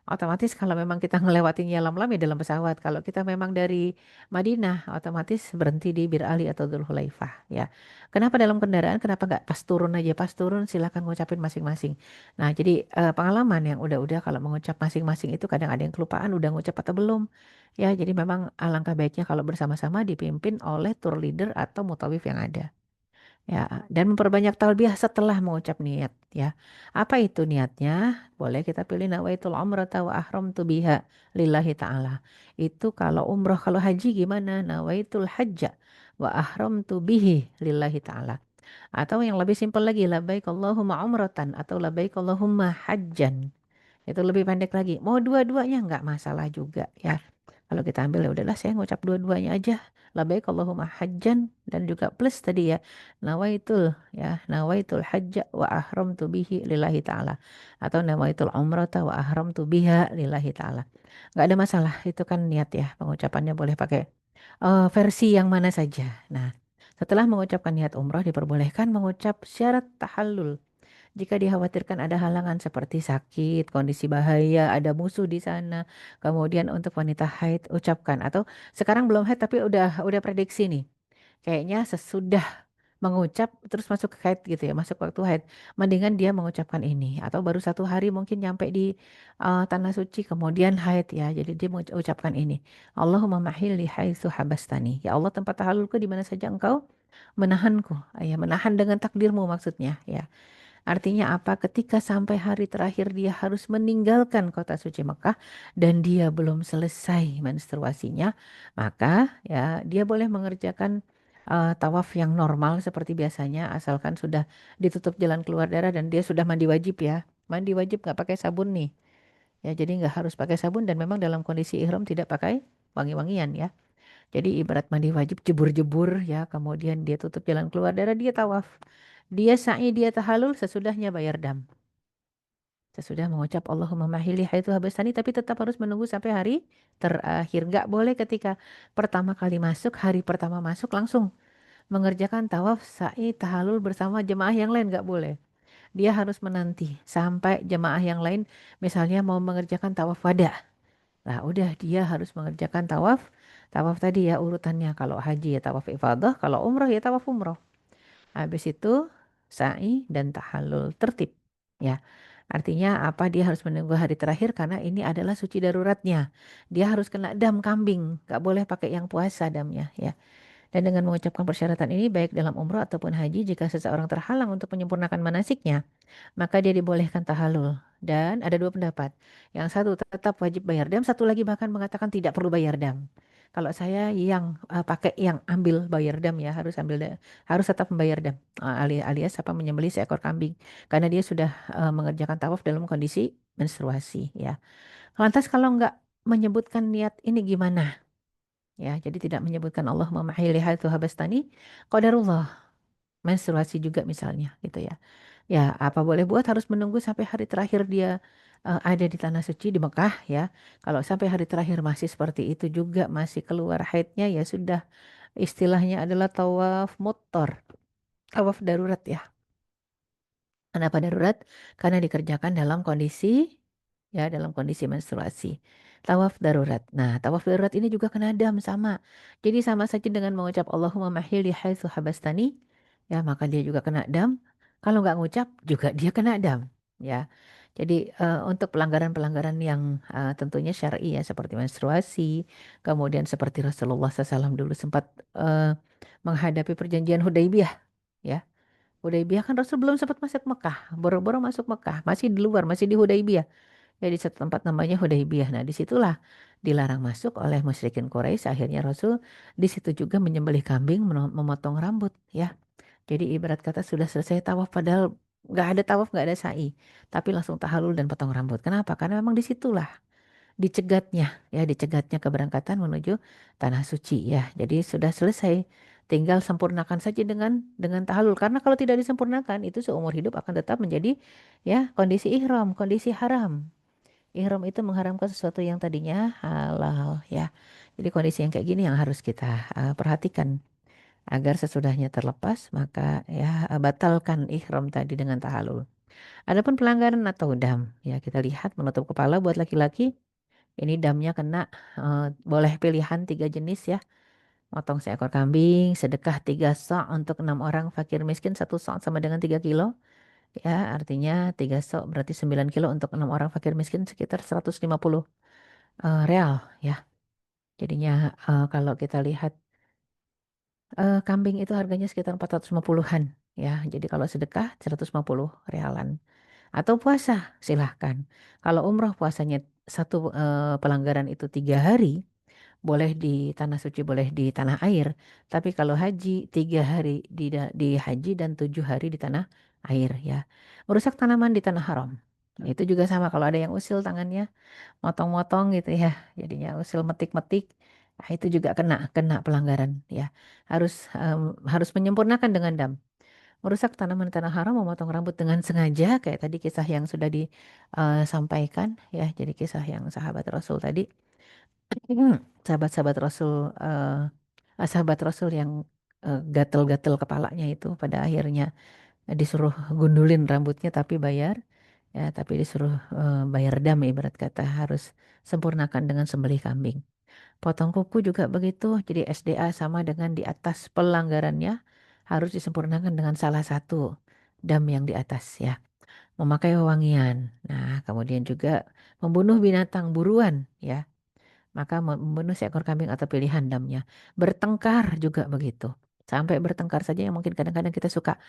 Otomatis kalau memang kita ngelewatin Yalamlam ya dalam pesawat. Kalau kita memang dari Madinah, otomatis berhenti di Bir Ali atau Dzulhulaifah. Ya, kenapa dalam kendaraan? Kenapa nggak pas turun aja? Pas turun silakan ngucapin masing-masing. Nah, jadi pengalaman yang udah kalau mengucap masing-masing itu kadang ada yang kelupaan udah ngucap atau belum. Ya, jadi memang alangkah baiknya kalau bersama-sama dipimpin oleh tour leader atau mutawif yang ada. Ya, dan memperbanyak talbiyah setelah mengucap niat ya. Apa itu niatnya? Boleh kita pilih nawaitul umrata wa ahramtu biha lillahi ta'ala. Itu kalau umroh, kalau haji gimana? Nawaitul hajja wa ahramtu bihi lillahi ta'ala. Atau yang lebih simpel lagi, labbaik Allahumma umratan atau labbaik Allahumma hajjan. Itu lebih pendek lagi. Mau dua-duanya nggak masalah juga ya. Kalau kita ambil ya udahlah saya ngucap dua-duanya aja. Labbaik Allahumma hajjan dan juga plus tadi ya. Nawaitul hajja wa ahramtu bihi lillahi ta'ala. Atau nawaitul umrata wa ahramtu biha lillahi ta'ala. Nggak ada masalah. Itu kan niat ya. Pengucapannya boleh pakai versi yang mana saja. Nah, setelah mengucapkan niat umroh diperbolehkan mengucap syarat tahallul. Jika dikhawatirkan ada halangan seperti sakit, kondisi bahaya, ada musuh di sana, kemudian untuk wanita haid ucapkan atau sekarang belum haid tapi udah prediksi nih. Kayaknya sesudah mengucap terus masuk ke haid gitu ya, masuk waktu haid. Mendingan dia mengucapkan ini atau baru 1 hari mungkin nyampe di tanah suci kemudian haid ya. Jadi dia mengucapkan ini. Allahumma mahilli haitsu habastani. Ya Allah tempat tahallulku di mana saja engkau menahanku. Ya, menahan dengan takdirmu maksudnya ya. Artinya apa? Ketika sampai hari terakhir dia harus meninggalkan kota suci Mekah dan dia belum selesai menstruasinya, maka ya dia boleh mengerjakan tawaf yang normal seperti biasanya asalkan sudah ditutup jalan keluar darah dan dia sudah mandi wajib ya. Mandi wajib nggak pakai sabun nih. Ya, jadi nggak harus pakai sabun dan memang dalam kondisi ihram tidak pakai wangi-wangian ya. Jadi ibarat mandi wajib jebur-jebur ya, kemudian dia tutup jalan keluar darah, dia tawaf. Dia sa'i, dia tahalul, sesudahnya bayar dam. Sesudah mengucap Allahumma mahili haitsu habastani tapi tetap harus menunggu sampai hari terakhir. Nggak boleh ketika pertama kali masuk, hari pertama masuk langsung mengerjakan tawaf, sa'i, tahalul bersama jemaah yang lain nggak boleh. Dia harus menanti sampai jemaah yang lain misalnya mau mengerjakan tawaf wada. Nah, udah dia harus mengerjakan tawaf. Tawaf tadi ya urutannya. Kalau haji ya tawaf ifadah, kalau umroh ya tawaf umroh. Habis itu sa'i dan tahallul tertib. Ya. Artinya apa? Dia harus menunggu hari terakhir karena ini adalah suci daruratnya. Dia harus kena dam kambing. Gak boleh pakai yang puasa damnya ya. Dan dengan mengucapkan persyaratan ini baik dalam umroh ataupun haji jika seseorang terhalang untuk menyempurnakan manasiknya maka dia dibolehkan tahalul. Dan ada 2 pendapat. Yang satu tetap wajib bayar dam, satu lagi bahkan mengatakan tidak perlu bayar dam. Kalau saya yang pakai yang ambil bayar dam ya harus tetap membayar dam alias apa menyembelih seekor kambing karena dia sudah mengerjakan tawaf dalam kondisi menstruasi ya. Lantas kalau nggak menyebutkan niat ini gimana? Ya, jadi tidak menyebutkan Allah memahili hal habastani qadarullah menstruasi juga misalnya gitu ya. Ya, apa boleh buat harus menunggu sampai hari terakhir dia ada di tanah suci di Mekah ya. Kalau sampai hari terakhir masih seperti itu juga masih keluar haidnya ya sudah istilahnya adalah tawaf muttar, tawaf darurat ya. Kenapa darurat? Karena dikerjakan dalam kondisi menstruasi. Tawaf darurat. Nah, tawaf darurat ini juga kena dam sama. Jadi sama saja dengan mengucap Allahumma mahili haitsu habastani, ya maka dia juga kena dam. Kalau nggak ngucap juga dia kena dam, ya. Jadi untuk pelanggaran-pelanggaran yang tentunya syar'i ya seperti menstruasi, kemudian seperti Rasulullah SAW dulu sempat menghadapi perjanjian Hudaibiyah, ya. Hudaibiyah kan Rasul belum sempat masuk Mekah, boro-boro masuk Mekah, masih di luar, masih di Hudaibiyah. Ya di satu tempat namanya Hudaibiyah. Nah, disitulah dilarang masuk oleh musyrikin Quraisy. Akhirnya Rasul di situ juga menyembelih kambing, memotong rambut, ya. Jadi ibarat kata sudah selesai tawaf padahal nggak ada tawaf, nggak ada sa'i, tapi langsung tahalul dan potong rambut. Kenapa? Karena memang disitulah dicegatnya keberangkatan menuju tanah suci ya. Jadi sudah selesai, tinggal sempurnakan saja dengan tahalul. Karena kalau tidak disempurnakan itu seumur hidup akan tetap menjadi ya kondisi ihram, kondisi haram. Ihram itu mengharamkan sesuatu yang tadinya halal ya. Jadi kondisi yang kayak gini yang harus kita perhatikan agar sesudahnya terlepas maka ya batalkan ihram tadi dengan tahallul. Adapun pelanggaran atau dam ya kita lihat menutup kepala buat laki-laki ini damnya kena boleh pilihan 3 jenis ya. Motong seekor kambing, sedekah 3 sok untuk 6 orang fakir miskin, 1 sok sama dengan 3 kilo. Ya, artinya 3 sok berarti 9 kilo untuk 6 orang fakir miskin sekitar 150 real ya. Jadinya kalau kita lihat kambing itu harganya sekitar 450-an ya. Jadi kalau sedekah 150 realan. Atau puasa silahkan. Kalau umroh puasanya satu pelanggaran itu 3 hari. Boleh di tanah suci, boleh di tanah air. Tapi kalau haji, 3 hari di haji dan 7 hari di tanah air ya. Merusak tanaman di tanah haram. Itu juga sama kalau ada yang usil tangannya, motong-motong gitu ya. Jadinya usil metik-metik. Nah, itu juga kena kena pelanggaran ya. Harus menyempurnakan dengan dam. Merusak tanaman di tanah haram, memotong rambut dengan sengaja, kayak tadi kisah yang sudah disampaikan ya. Jadi kisah yang sahabat Rasul tadi. Sahabat-sahabat Rasul, sahabat Rasul yang gatel-gatel kepalanya itu pada akhirnya disuruh gundulin rambutnya tapi bayar, ya tapi disuruh bayar dam ibarat kata harus sempurnakan dengan sembelih kambing. Potong kuku juga begitu, jadi SDA sama dengan di atas pelanggarannya harus disempurnakan dengan salah satu dam yang di atas ya. Memakai wewangian. Nah, kemudian juga membunuh binatang buruan ya. Maka membunuh seekor kambing atau pilihan damnya. Bertengkar juga begitu. Sampai bertengkar saja yang mungkin kadang-kadang kita suka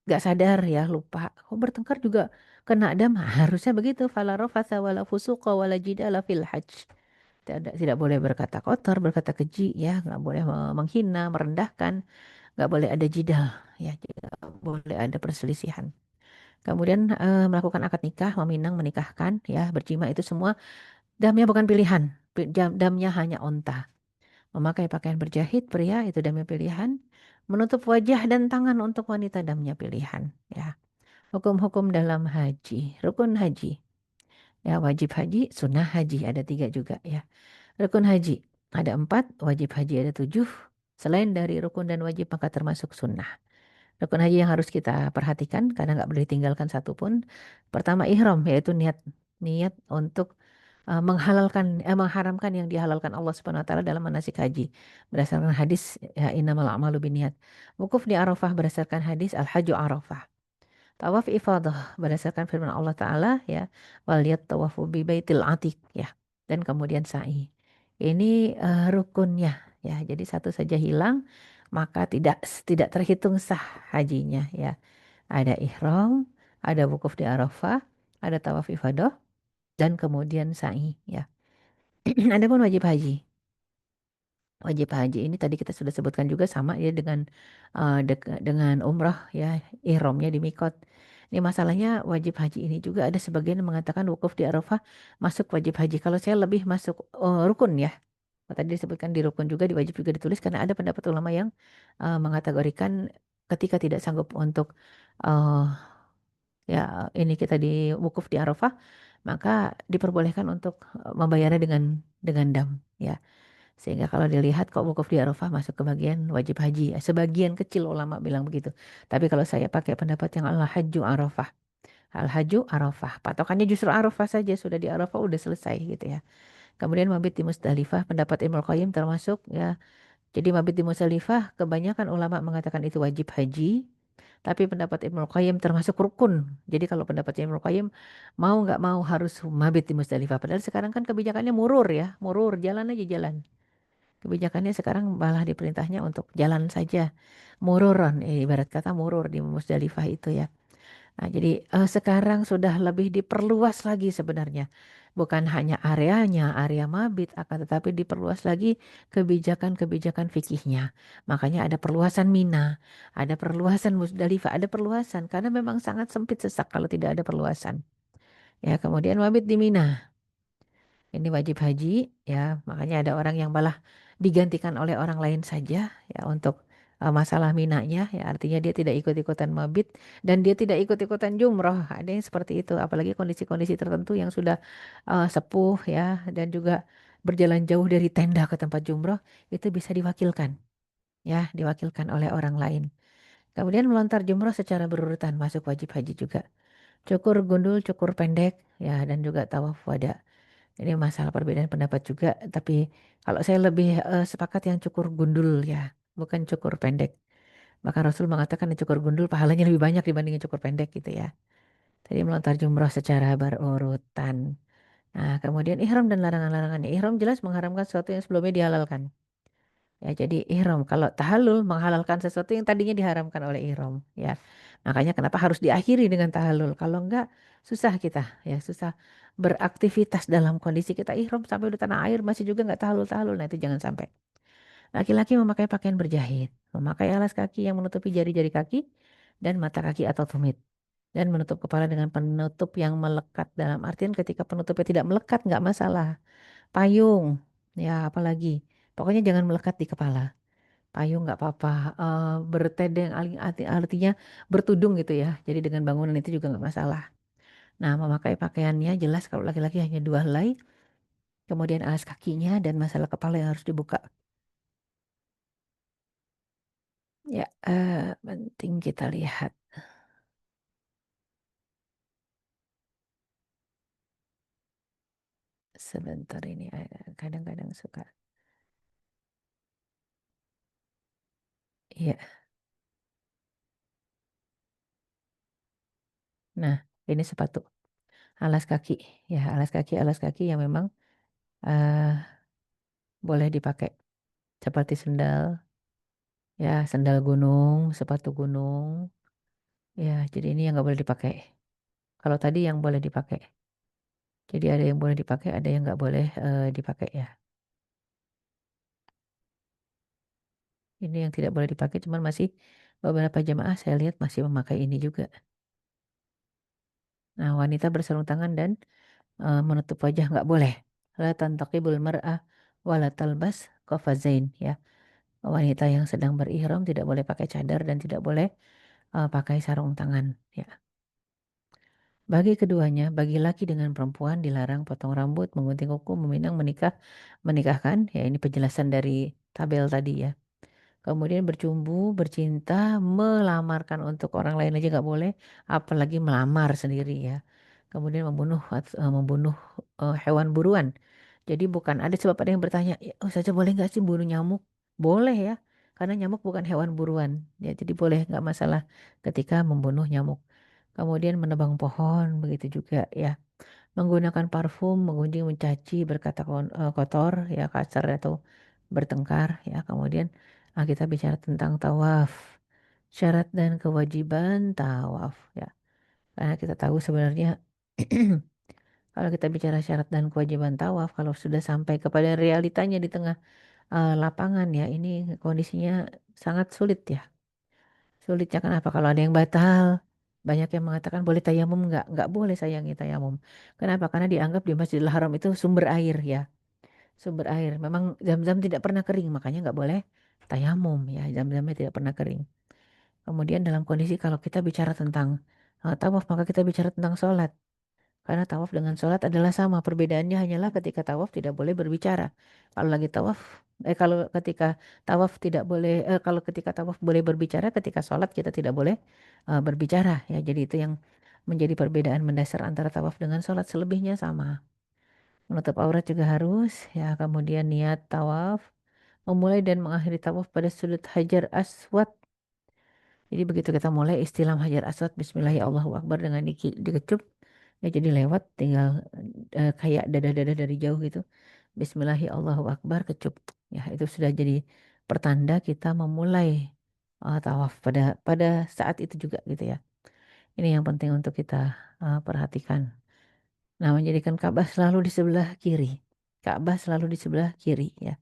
gak sadar ya lupa. Oh bertengkar juga kena dam. Harusnya begitu. Fala rafatha wala fusuqa wala jidala fil hajj. Tidak boleh berkata kotor, berkata keji ya, nggak boleh menghina, merendahkan, nggak boleh ada jidal ya, tidak boleh ada perselisihan. Kemudian melakukan akad nikah, meminang, menikahkan ya, berjima itu semua damnya bukan pilihan, damnya hanya onta. Memakai pakaian berjahit pria itu damnya pilihan. Menutup wajah dan tangan untuk wanita damnya pilihan. Ya, hukum-hukum dalam haji, rukun haji. Ya, wajib haji, sunnah haji ada 3 juga ya. Rukun haji ada 4, wajib haji ada 7. Selain dari rukun dan wajib maka termasuk sunnah. Rukun haji yang harus kita perhatikan karena nggak boleh ditinggalkan satupun. Pertama ihram yaitu niat untuk mengharamkan yang dihalalkan Allah Subhanahu wa taala dalam manasik haji berdasarkan hadis ya innamal a'malu binniyat. Wukuf di Arafah berdasarkan hadis al-hajju Arafah. Tawaf ifadah berdasarkan firman Allah taala ya wal tawafu bi baitil atiq ya. Dan kemudian sa'i. Ini rukunnya ya. Jadi satu saja hilang maka tidak terhitung sah hajinya ya. Ada ihram, ada wukuf di Arafah, ada tawaf ifadah dan kemudian sa'i ya. Adapun wajib haji. Wajib haji ini tadi kita sudah sebutkan juga sama ya dengan dengan umrah ya, ihramnya di mikot. Ini masalahnya wajib haji ini juga ada sebagian yang mengatakan wukuf di Arafah masuk wajib haji. Kalau saya lebih masuk rukun ya. Tadi disebutkan di rukun juga, di wajib juga ditulis karena ada pendapat ulama yang mengategorikan ketika tidak sanggup untuk uh, ya ini kita di wukuf di Arafah, maka diperbolehkan untuk membayarnya dengan dam ya. Sehingga kalau dilihat kok wukuf di Arafah masuk ke bagian wajib haji. Sebagian kecil ulama bilang begitu. Tapi kalau saya pakai pendapat yang al-hajju Arafah. Al-hajju Arafah. Patokannya justru Arafah saja. Sudah di Arafah udah selesai gitu ya. Kemudian mabit di Musdalifah. Pendapat Ibnu Qayyim termasuk ya. Jadi mabit di Musdalifah kebanyakan ulama mengatakan itu wajib haji. Tapi pendapat Ibnu Qayyim termasuk rukun. Jadi kalau pendapat Ibnu Qayyim mau nggak mau harus mabit di Musdalifah. Padahal sekarang kan kebijakannya murur ya. Murur, jalan aja jalan. Kebijakannya sekarang malah diperintahnya untuk jalan saja. Mururon, ibarat kata murur di Musdalifah itu ya. Nah, jadi sekarang sudah lebih diperluas lagi sebenarnya. Bukan hanya areanya, area mabit, akan tetapi diperluas lagi kebijakan-kebijakan fikihnya. Makanya ada perluasan Mina, ada perluasan Musdalifah, ada perluasan. Karena memang sangat sempit sesak kalau tidak ada perluasan. Ya, kemudian mabit di Mina. Ini wajib haji ya, makanya ada orang yang malah digantikan oleh orang lain saja ya untuk masalah minanya, ya artinya dia tidak ikut-ikutan mabit dan dia tidak ikut-ikutan jumroh. Ada yang seperti itu, apalagi kondisi-kondisi tertentu yang sudah sepuh ya dan juga berjalan jauh dari tenda ke tempat jumroh itu bisa diwakilkan, ya diwakilkan oleh orang lain. Kemudian melontar jumroh secara berurutan masuk wajib haji juga. Cukur gundul, cukur pendek, ya dan juga tawaf wada. Ini masalah perbedaan pendapat juga, tapi kalau saya lebih sepakat yang cukur gundul ya, bukan cukur pendek. Maka Rasul mengatakan yang cukur gundul pahalanya lebih banyak dibandingin cukur pendek gitu ya. Tadi melontar jumroh secara berurutan. Nah, kemudian ihram dan larangan-larangannya. Ihram jelas mengharamkan sesuatu yang sebelumnya dihalalkan. Ya, jadi ihram kalau tahallul menghalalkan sesuatu yang tadinya diharamkan oleh ihram, ya. Makanya kenapa harus diakhiri dengan tahallul? Kalau enggak susah kita, ya susah beraktivitas dalam kondisi kita ihram sampai di tanah air masih juga enggak tahallul-tahallul. Nah, itu jangan sampai. Laki-laki memakai pakaian berjahit, memakai alas kaki yang menutupi jari-jari kaki dan mata kaki atau tumit. Dan menutup kepala dengan penutup yang melekat. Dalam artian ketika penutupnya tidak melekat enggak masalah. Payung, ya apalagi. Pokoknya jangan melekat di kepala. Payung nggak apa-apa, bertedeng artinya bertudung gitu ya. Jadi dengan bangunan itu juga nggak masalah. Nah, memakai pakaiannya jelas kalau laki-laki hanya 2 helai, kemudian alas kakinya dan masalah kepala yang harus dibuka. Ya, penting kita lihat. Sebentar ini kadang-kadang suka. Iya. Nah, ini sepatu. Alas kaki. Ya, alas kaki yang memang boleh dipakai seperti sendal, ya sendal gunung, sepatu gunung. Ya, jadi ini yang nggak boleh dipakai. Kalau tadi yang boleh dipakai. Jadi ada yang boleh dipakai, ada yang nggak boleh dipakai ya. Ini yang tidak boleh dipakai, cuman masih beberapa jamaah saya lihat masih memakai ini juga. Nah, wanita bersarung tangan dan menutup wajah nggak boleh. La tantaqibul mar'ah wala talbas qafazain ya. Wanita yang sedang berihram tidak boleh pakai cadar dan tidak boleh pakai sarung tangan ya. Bagi keduanya, bagi laki dengan perempuan dilarang potong rambut, menggunting kuku, meminang, menikahkan. Ya, ini penjelasan dari tabel tadi ya. Kemudian bercumbu, bercinta, melamarkan untuk orang lain aja nggak boleh, apalagi melamar sendiri ya. Kemudian membunuh hewan buruan. Jadi bukan ada sebab ada yang bertanya, ya, oh saja boleh nggak sih bunuh nyamuk? Boleh ya, karena nyamuk bukan hewan buruan. Ya, jadi boleh nggak masalah ketika membunuh nyamuk. Kemudian menebang pohon, begitu juga ya. Menggunakan parfum, mengunjing, mencaci, berkata kotor, ya kasar atau bertengkar, ya. Kemudian kita bicara tentang tawaf, syarat dan kewajiban tawaf, ya. Karena kita tahu sebenarnya kalau kita bicara syarat dan kewajiban tawaf, kalau sudah sampai kepada realitanya di tengah lapangan, ya, ini kondisinya sangat sulit ya. Sulitnya kenapa? Kalau ada yang batal, banyak yang mengatakan boleh tayamum nggak? Nggak boleh sayangi tayamum. Kenapa? Karena dianggap di Masjidil Haram itu sumber air ya. Sumber air. Memang zam-zam tidak pernah kering, makanya nggak boleh tayamum ya. Zam-zamnya tidak pernah kering. Kemudian dalam kondisi kalau kita bicara tentang tawaf, maka kita bicara tentang sholat. Karena tawaf dengan sholat adalah sama. Perbedaannya hanyalah ketika tawaf tidak boleh berbicara. Kalau lagi tawaf, kalau ketika tawaf tidak boleh, kalau ketika tawaf boleh berbicara, ketika sholat kita tidak boleh berbicara. Ya, jadi itu yang menjadi perbedaan mendasar antara tawaf dengan sholat. Selebihnya sama. Menutup aurat juga harus. Ya, kemudian niat tawaf, memulai dan mengakhiri tawaf pada sudut Hajar Aswad. Jadi begitu kita mulai istilah Hajar Aswad, Bismillahirrahmanirrahim dengan dikecup. Ya, jadi lewat tinggal kayak dada-dada dari jauh gitu. Bismillahirrahmanirrahim kecup. Ya, itu sudah jadi pertanda kita memulai tawaf pada saat itu juga gitu ya. Ini yang penting untuk kita perhatikan. Nah, menjadikan Ka'bah selalu di sebelah kiri. Ka'bah selalu di sebelah kiri ya.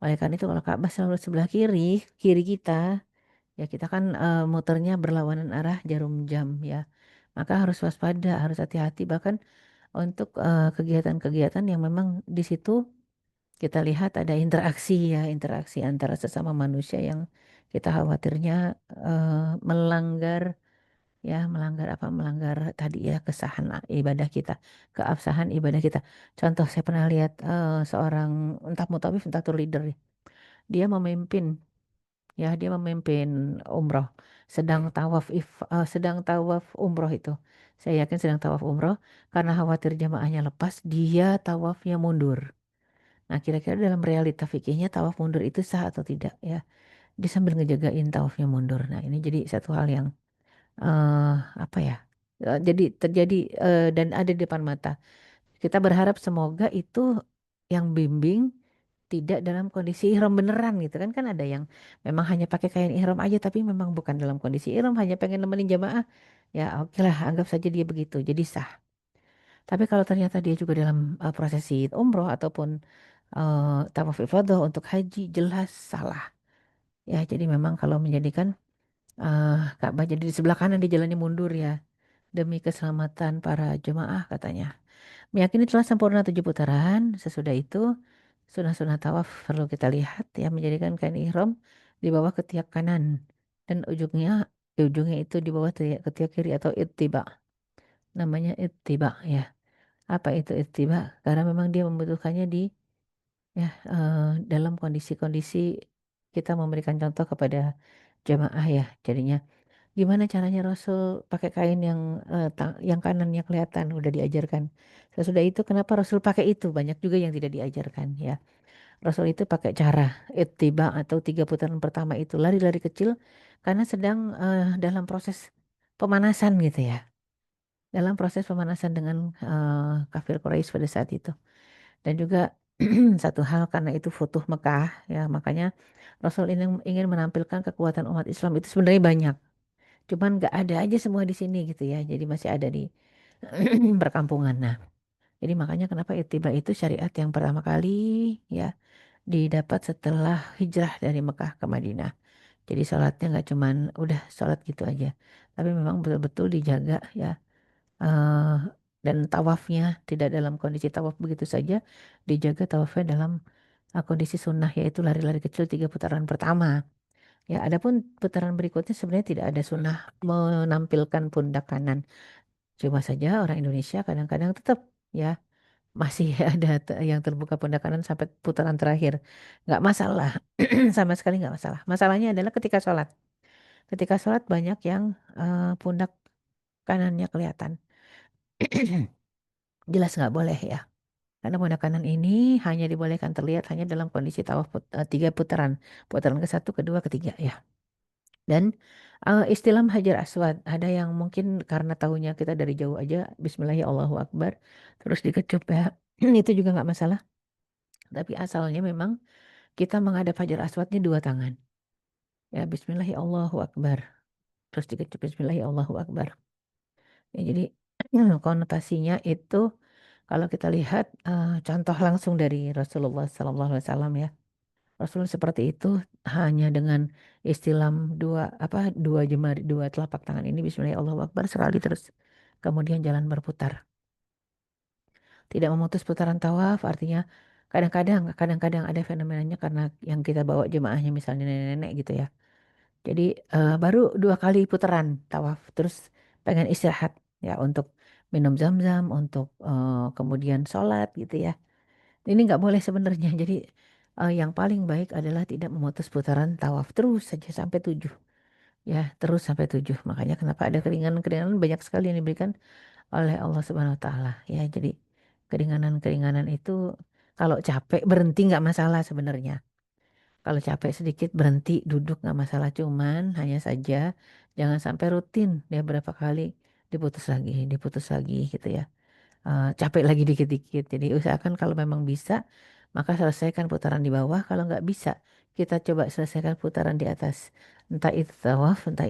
Oleh karena itu kalau Ka'bah selalu di sebelah kiri, kiri kita, ya kita kan muternya berlawanan arah jarum jam ya. Maka harus waspada, harus hati-hati bahkan untuk kegiatan-kegiatan yang memang di situ kita lihat ada interaksi ya, interaksi antara sesama manusia yang Kita khawatirnya melanggar melanggar tadi ya kesahan ibadah kita, keabsahan ibadah kita. Contoh saya pernah lihat seorang entah mutawif entah tour leader ya. Dia memimpin dia memimpin umroh sedang tawaf umroh itu. Saya yakin sedang tawaf umroh karena khawatir jamaahnya lepas, dia tawafnya mundur. Nah, kira-kira dalam realita fikihnya tawaf mundur itu sah atau tidak ya? Dia sambil ngejagain tawafnya mundur. Nah, ini jadi satu hal yang eh apa ya? Jadi terjadi dan ada di depan mata. Kita berharap semoga itu yang bimbing tidak dalam kondisi ihram beneran gitu kan, kan ada yang memang hanya pakai kain ihram aja tapi memang bukan dalam kondisi ihram, hanya pengen nemenin jamaah. Ya oke lah, anggap saja dia begitu. Jadi sah. Tapi kalau ternyata dia juga dalam prosesi umroh ataupun tawaf ifadah untuk haji, jelas salah. Ya, jadi memang kalau menjadikan Ka'bah jadi di sebelah kanan dijalani mundur ya demi keselamatan para jemaah katanya. Meyakini telah sempurna 7 putaran. Sesudah itu sunah-sunah tawaf perlu kita lihat ya, menjadikan kain ihram di bawah ketiak kanan dan ujungnya itu di bawah ketiak kiri atau ittiba. Namanya ittiba ya. Apa itu ittiba? Karena memang dia membutuhkannya di dalam kondisi-kondisi kita memberikan contoh kepada jemaah ya. Jadinya gimana caranya Rasul pakai kain yang yang kanannya kelihatan udah diajarkan. Sesudah itu kenapa Rasul pakai itu? Banyak juga yang tidak diajarkan ya. Rasul itu pakai cara ittiba atau 3 putaran pertama itu lari-lari kecil karena sedang dalam proses pemanasan gitu ya. Dalam proses pemanasan dengan kafir Quraisy pada saat itu. Dan juga satu hal karena itu Futuh Mekah ya, makanya Rasul ingin menampilkan kekuatan umat Islam itu sebenarnya banyak. Cuman nggak ada aja semua di sini gitu ya. Jadi masih ada di perkampungan. Nah, jadi makanya kenapa ittiba itu syariat yang pertama kali ya didapat setelah hijrah dari Mekah ke Madinah. Jadi sholatnya nggak cuman udah sholat gitu aja, tapi memang betul-betul dijaga ya. eh dan tawafnya tidak dalam kondisi tawaf begitu saja, dijaga tawafnya dalam kondisi sunnah yaitu lari-lari kecil 3 putaran pertama. Ya, adapun putaran berikutnya sebenarnya tidak ada sunnah menampilkan pundak kanan. Cuma saja orang Indonesia kadang-kadang tetap ya masih ada yang terbuka pundak kanan sampai putaran terakhir. Nggak masalah, sama sekali nggak masalah. Masalahnya adalah ketika sholat. Ketika sholat banyak yang pundak kanannya kelihatan. Jelas nggak boleh ya. Karena pundak kanan ini hanya dibolehkan terlihat hanya dalam kondisi tawaf 3 putaran. Putaran ke-1, kedua, ketiga ya. Dan istilah Hajar Aswad ada yang mungkin karena tahunya kita dari jauh aja Bismillahirrahmanirrahim Allahu Akbar terus dikecup ya. Itu juga nggak masalah. Tapi asalnya memang kita menghadap Hajar Aswadnya 2 tangan. Ya Bismillahirrahmanirrahim Allahu Akbar. Terus dikecup Bismillahirrahmanirrahim Allahu Akbar. Ya, jadi konotasinya itu kalau kita lihat contoh langsung dari Rasulullah SAW ya. Rasul seperti itu hanya dengan istilah dua jemari, 2 telapak tangan ini Bismillahirrahmanirrahim Allahu Akbar sekali terus kemudian jalan berputar. Tidak memutus putaran tawaf artinya kadang-kadang ada fenomenanya karena yang kita bawa jemaahnya misalnya nenek-nenek gitu ya. Jadi baru 2 kali putaran tawaf terus pengen istirahat ya untuk minum zam-zam untuk kemudian sholat gitu ya. Ini nggak boleh sebenarnya. Jadi yang paling baik adalah tidak memutus putaran tawaf terus saja sampai 7. Ya, terus sampai 7. Makanya kenapa ada keringanan-keringanan banyak sekali yang diberikan oleh Allah Subhanahu wa taala. Ya, jadi keringanan-keringanan itu kalau capek berhenti nggak masalah sebenarnya. Kalau capek sedikit berhenti duduk nggak masalah. Cuman hanya saja jangan sampai rutin ya berapa kali diputus lagi gitu ya. Capek lagi dikit-dikit. Jadi usahakan kalau memang bisa, maka selesaikan putaran di bawah. Kalau nggak bisa, kita coba selesaikan putaran di atas. Entah itu tawaf, entah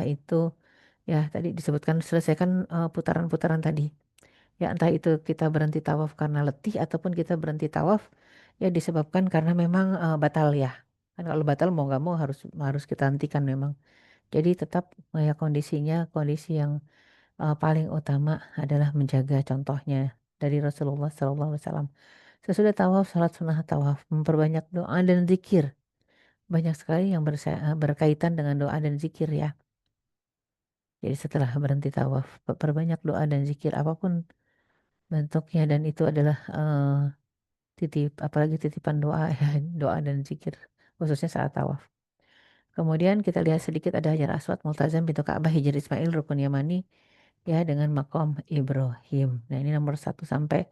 itu ya tadi disebutkan selesaikan putaran-putaran tadi. Ya entah itu kita berhenti tawaf karena letih ataupun kita berhenti tawaf ya disebabkan karena memang batal ya. Kan kalau batal mau nggak mau harus harus kita hentikan memang. Jadi tetap ya kondisinya kondisi yang paling utama adalah menjaga contohnya dari Rasulullah SAW. Sesudah tawaf, salat sunnah tawaf, memperbanyak doa dan zikir. banyak sekali yang berkaitan dengan doa dan zikir ya. Jadi setelah berhenti tawaf, perbanyak doa dan zikir apapun bentuknya, dan itu adalah apalagi titipan doa ya, doa dan zikir khususnya saat tawaf. Kemudian kita lihat sedikit ada Hajar Aswad, Multazam, pintu Ka'bah, Hijr Ismail, Rukun Yamani ya dengan Makom Ibrahim. Nah ini nomor 1 sampai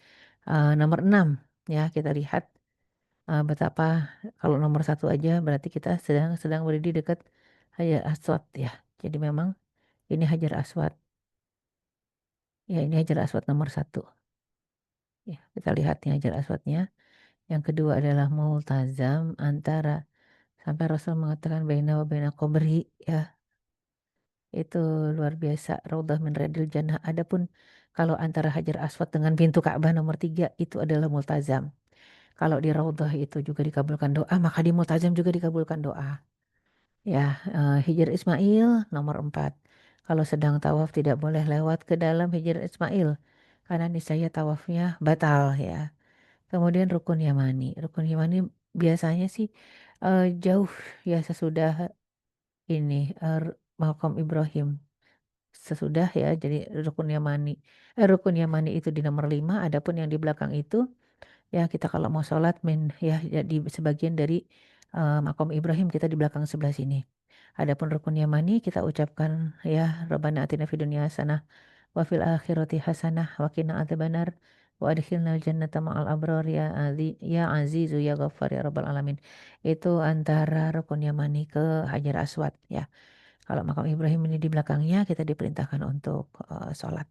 nomor 6 ya, kita lihat betapa kalau nomor 1 aja berarti kita sedang berdiri dekat Hajar Aswad ya. Jadi memang ini Hajar Aswad. Ya ini Hajar Aswad nomor 1. Ya, kita lihat nih Hajar Aswadnya. Yang kedua adalah Multazam, antara sampai Rasul mengatakan baina wa baina qabri ya. Itu luar biasa, Raudhah min Riyadil Jannah. Adapun kalau antara Hajar Aswad dengan pintu Ka'bah nomor 3 itu adalah Multazam. Kalau di Raudhah itu juga dikabulkan doa, maka di Multazam juga dikabulkan doa. Ya, Hijr Ismail nomor 4. Kalau sedang tawaf tidak boleh lewat ke dalam Hijr Ismail karena niscaya tawafnya batal ya. Kemudian Rukun Yamani. Rukun Yamani biasanya sih jauh ya sesudah ini Makom Ibrahim. Sesudah ya, jadi Rukun Yamani itu di nomor 5. Adapun yang di belakang itu ya kita kalau mau sholat ya di sebagian dari Makom Ibrahim, kita di belakang sebelah sini. Adapun Rukun Yamani kita ucapkan ya Rabbana atina fid dunya hasanah wa fil akhirati hasanah wa qina adzabannar wa adkhilnal jannata ma'al abrar ya azizu ya ghaffar ya rabbal alamin. Itu antara Rukun Yamani ke Hajar Aswad ya. Kalau makam Ibrahim ini di belakangnya, kita diperintahkan untuk sholat.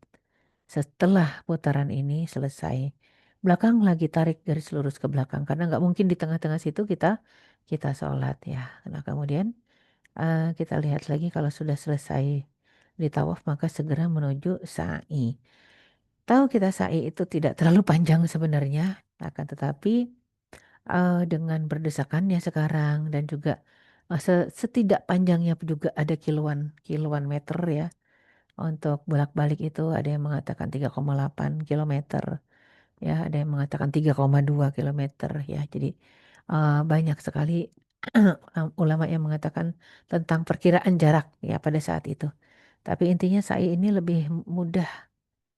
Setelah putaran ini selesai, belakang lagi tarik garis lurus ke belakang karena nggak mungkin di tengah-tengah situ kita sholat ya. Nah kemudian kita lihat lagi kalau sudah selesai di tawaf maka segera menuju sa'i. Tahu kita sa'i itu tidak terlalu panjang sebenarnya, akan tetapi dengan berdesakannya sekarang dan juga setidak panjangnya juga ada kiloan meter ya. Untuk bolak-balik itu ada yang mengatakan 3,8 kilometer ya, ada yang mengatakan 3,2 kilometer ya. Jadi banyak sekali ulama yang mengatakan tentang perkiraan jarak ya pada saat itu. Tapi intinya sa'i ini lebih mudah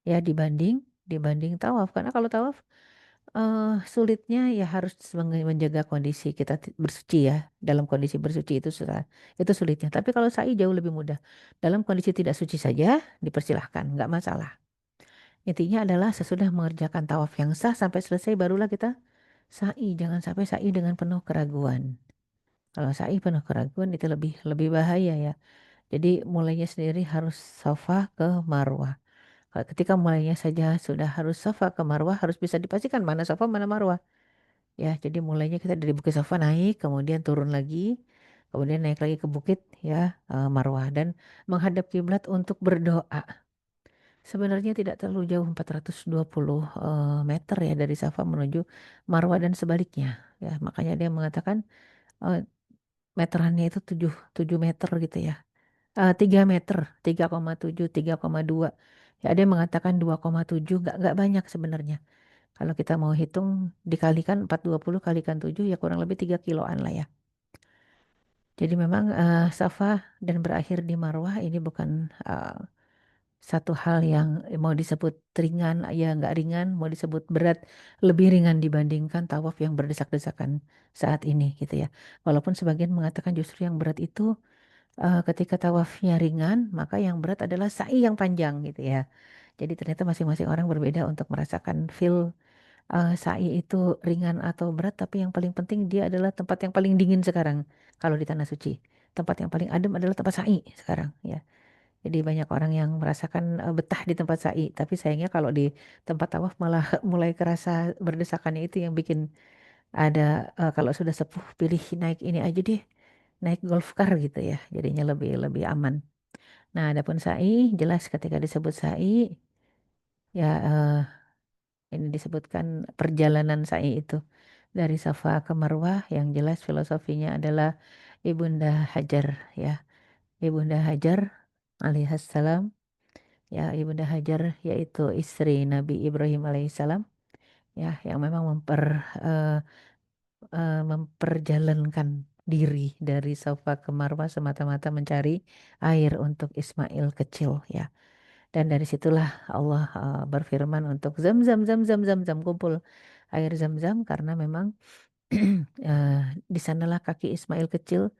ya dibanding tawaf, karena kalau tawaf sulitnya ya harus menjaga kondisi kita bersuci ya. Dalam kondisi bersuci itu susah, itu sulitnya. Tapi kalau sa'i jauh lebih mudah. Dalam kondisi tidak suci saja dipersilahkan, nggak masalah. Intinya adalah sesudah mengerjakan tawaf yang sah sampai selesai barulah kita sa'i. Jangan sampai sa'i dengan penuh keraguan. Kalau sa'i penuh keraguan itu lebih lebih bahaya ya. Jadi mulainya sendiri harus Safa ke Marwah. Ketika mulainya saja sudah harus Safa ke Marwah, harus bisa dipastikan mana Safa mana Marwah. Ya, jadi mulainya kita dari Bukit Safa naik, kemudian turun lagi, kemudian naik lagi ke bukit ya Marwah, dan menghadap kiblat untuk berdoa. Sebenarnya tidak terlalu jauh, 420 meter ya dari Safa menuju Marwah dan sebaliknya. Ya, makanya dia mengatakan eh, meterannya itu 7 meter gitu ya. 3 meter, 3,7, 3,2. Ya, ada yang mengatakan 2,7, nggak banyak sebenarnya. Kalau kita mau hitung dikalikan 420 kalikan 7 ya kurang lebih 3 kiloan lah ya. Jadi memang Safa dan berakhir di Marwah ini bukan satu hal yang mau disebut ringan, ya nggak ringan, mau disebut berat, lebih ringan dibandingkan tawaf yang berdesak-desakan saat ini gitu ya. Walaupun sebagian mengatakan justru yang berat itu ketika tawafnya ringan, maka yang berat adalah sa'i yang panjang gitu ya. Jadi ternyata masing-masing orang berbeda untuk merasakan feel sa'i itu ringan atau berat, tapi yang paling penting dia adalah tempat yang paling dingin sekarang kalau di Tanah Suci. Tempat yang paling adem adalah tempat sa'i sekarang ya. Jadi banyak orang yang merasakan betah di tempat sa'i, tapi sayangnya kalau di tempat tawaf malah mulai kerasa berdesakannya, itu yang bikin ada kalau sudah sepuh pilih naik ini aja deh, naik golf car gitu ya. Jadinya lebih lebih aman. Nah, adapun sa'i jelas ketika disebut sa'i ya ini disebutkan perjalanan sa'i itu dari Safa ke Marwah, yang jelas filosofinya adalah Ibunda Hajar ya. Ibunda Hajar alaihissalam ya, Ibunda Hajar yaitu istri Nabi Ibrahim alaihissalam ya, yang memang memperjalankan diri dari Safa ke Marwah semata-mata mencari air untuk Ismail kecil ya. Dan dari situlah Allah berfirman untuk zam-zam, zam-zam, zam-zam, kumpul air zam-zam karena memang di sanalah kaki Ismail kecil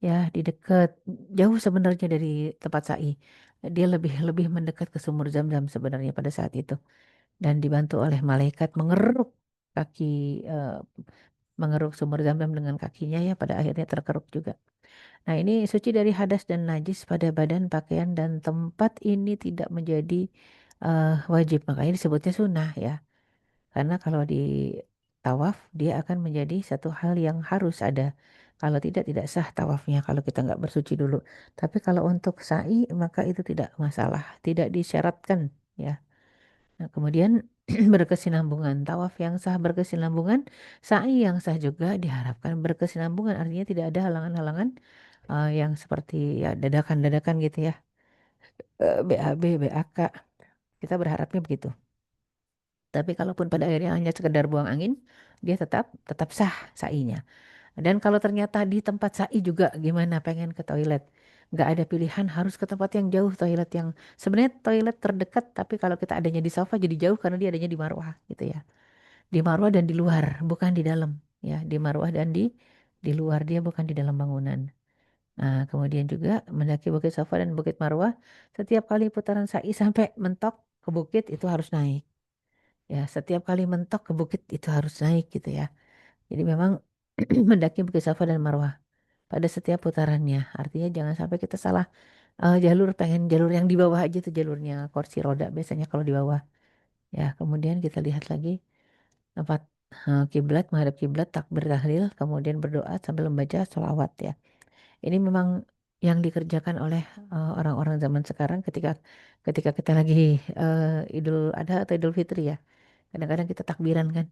ya di dekat jauh sebenarnya dari tempat sa'i. Dia lebih lebih mendekat ke sumur zam-zam sebenarnya pada saat itu dan dibantu oleh malaikat mengeruk kaki mengeruk sumur zam-zam dengan kakinya ya pada akhirnya terkeruk juga. Nah, ini suci dari hadas dan najis pada badan, pakaian dan tempat ini tidak menjadi wajib, makanya disebutnya sunnah ya. Karena kalau di tawaf dia akan menjadi satu hal yang harus ada. Kalau tidak sah tawafnya kalau kita nggak bersuci dulu. Tapi kalau untuk sa'i maka itu tidak masalah, tidak disyaratkan ya. Nah, kemudian berkesinambungan. Tawaf yang sah berkesinambungan, sa'i yang sah juga diharapkan berkesinambungan. Artinya tidak ada halangan-halangan yang seperti ya dadakan-dadakan gitu ya. BAB, BAK. Kita berharapnya begitu. Tapi kalaupun pada akhirnya hanya sekedar buang angin, dia tetap sah sa'inya. Dan kalau ternyata di tempat sa'i juga gimana pengen ke toilet, nggak ada pilihan harus ke tempat yang jauh toilet yang sebenarnya toilet terdekat tapi kalau kita adanya di sofa jadi jauh karena dia adanya di Marwah gitu ya. Di Marwah dan di luar, bukan di dalam ya. Di Marwah dan di luar dia bukan di dalam bangunan. Nah, kemudian juga mendaki Bukit Safa dan Bukit Marwah, setiap kali putaran sa'i sampai mentok ke bukit itu harus naik. Ya, setiap kali mentok ke bukit itu harus naik gitu ya. Jadi memang mendaki Bukit Safa dan Marwah pada setiap putarannya. Artinya jangan sampai kita salah jalur, pengen jalur yang di bawah aja tuh jalurnya kursi roda biasanya kalau di bawah. Ya, kemudian kita lihat lagi tempat kiblat, menghadap kiblat, takbir tahlil, kemudian berdoa sambil membaca sholawat ya. Ini memang yang dikerjakan oleh orang-orang zaman sekarang ketika ketika kita lagi Idul Adha atau Idul Fitri ya. Kadang-kadang kita takbiran kan.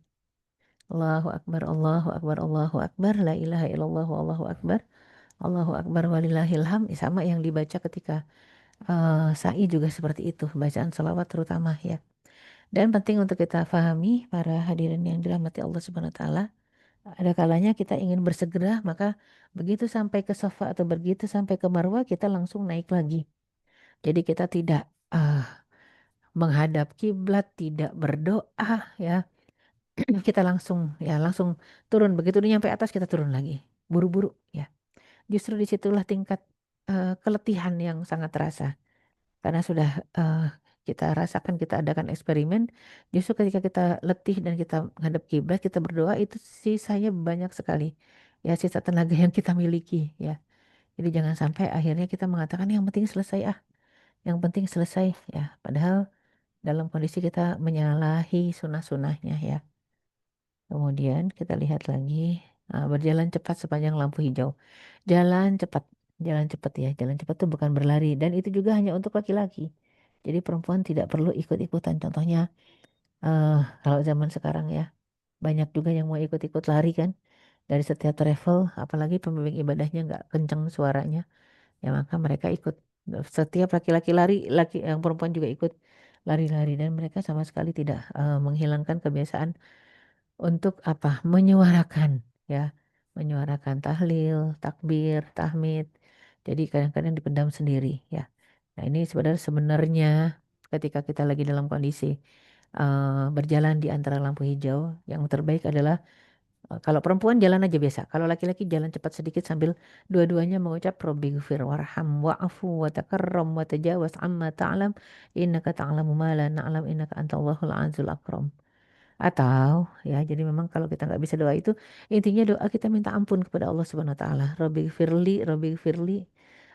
Allahu Akbar, Allahu Akbar, Allahu Akbar, la ilaha illallah, Allahu Akbar, Allahu Akbar walillahil hamd. Sama yang dibaca ketika sa'i juga seperti itu, bacaan salawat terutama ya. Dan penting untuk kita pahami para hadirin yang dirahmati Allah Subhanahu wa taala, ada kalanya kita ingin bersegera, maka begitu sampai ke Safa atau begitu sampai ke Marwah kita langsung naik lagi. Jadi kita tidak menghadap kiblat, tidak berdoa ya. Kita langsung turun. Begitu udah nyampe atas kita turun lagi. Buru-buru ya. Justru disitulah tingkat keletihan yang sangat terasa. Karena sudah kita rasakan, kita adakan eksperimen. Justru ketika kita letih dan kita menghadap kiblat, kita berdoa itu sisanya banyak sekali. Ya sisa tenaga yang kita miliki ya. Jadi jangan sampai akhirnya kita mengatakan yang penting selesai yang penting selesai ya. Padahal dalam kondisi kita menyalahi sunnah-sunnahnya ya. Kemudian kita lihat lagi berjalan cepat sepanjang lampu hijau. Jalan cepat, jalan cepat ya. Jalan cepat itu bukan berlari dan itu juga hanya untuk laki-laki. Jadi perempuan tidak perlu ikut-ikutan. Contohnya kalau zaman sekarang ya banyak juga yang mau ikut-ikut lari kan dari setiap travel, apalagi pembimbing ibadahnya nggak kenceng suaranya, ya maka mereka ikut. Setiap laki-laki lari, laki yang perempuan juga ikut lari-lari dan mereka sama sekali tidak menghilangkan kebiasaan untuk apa? Menyuarakan ya, menyuarakan tahlil, takbir, tahmid. Jadi kadang-kadang dipendam sendiri ya. Nah, ini sebenarnya ketika kita lagi dalam kondisi berjalan di antara lampu hijau, yang terbaik adalah kalau perempuan jalan aja biasa. Kalau laki-laki jalan cepat sedikit sambil dua-duanya mengucap Rabbighfir warham wa'fu wa takarram wa tajawaz amma ta'lam innaka ta'lamu ma la na'lam innaka antallahul azizul akram. Atau ya jadi memang kalau kita nggak bisa doa itu intinya doa kita minta ampun kepada Allah Subhanahu wa taala. Rabbighfirli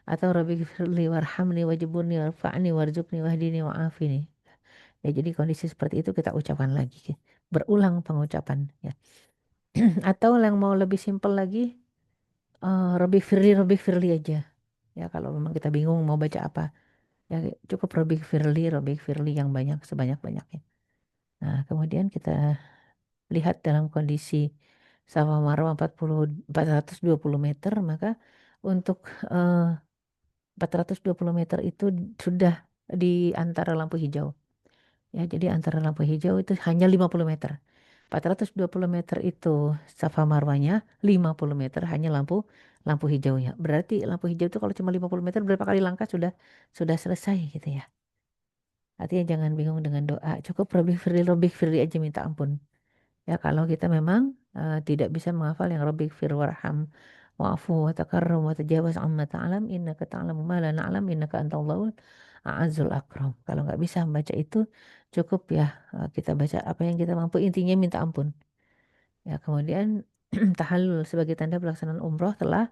atau Rabbighfirli warhamni wajburni warfa'ni warzuqni wahdini wa'afini. Ya jadi kondisi seperti itu kita ucapkan lagi. Berulang pengucapan ya. Atau yang mau lebih simpel lagi Rabbighfirli aja. Ya kalau memang kita bingung mau baca apa ya cukup Rabbighfirli yang banyak sebanyak-banyaknya. Nah, kemudian kita lihat dalam kondisi Safa Marwah 420 meter, maka untuk 420 meter itu sudah di antara lampu hijau. Ya, jadi antara lampu hijau itu hanya 50 meter. 420 meter itu Safa Marwanya, 50 meter hanya lampu lampu hijaunya. Berarti lampu hijau itu kalau cuma 50 meter berapa kali langkah sudah selesai gitu ya. Artinya jangan bingung dengan doa. Cukup Robik Firli aja minta ampun. Ya kalau kita memang tidak bisa menghafal yang Robik Fir warham wa'fu wa takarrum wa tajawaz amma ta'lam innaka ta'lamu ma la na'lam innaka antallahul a'azzul akram. Kalau nggak bisa membaca itu cukup ya kita baca apa yang kita mampu, intinya minta ampun. Ya kemudian tahallul sebagai tanda pelaksanaan umroh telah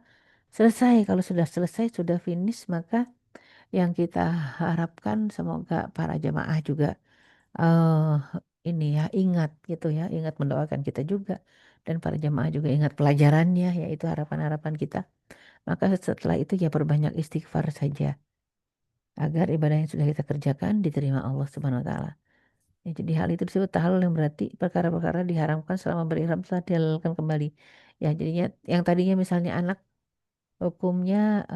selesai. Kalau sudah selesai, sudah finish, maka yang kita harapkan semoga para jamaah juga eh ini ya ingat gitu ya, ingat mendoakan kita juga, dan para jamaah juga ingat pelajarannya, yaitu harapan-harapan kita. Maka setelah itu ya perbanyak istighfar saja agar ibadah yang sudah kita kerjakan diterima Allah Subhanahu wa taala. Ya, jadi hal itu disebut tahalul, yang berarti perkara-perkara diharamkan selama berihram telah dihalalkan kembali. Ya, jadinya yang tadinya misalnya anak, hukumnya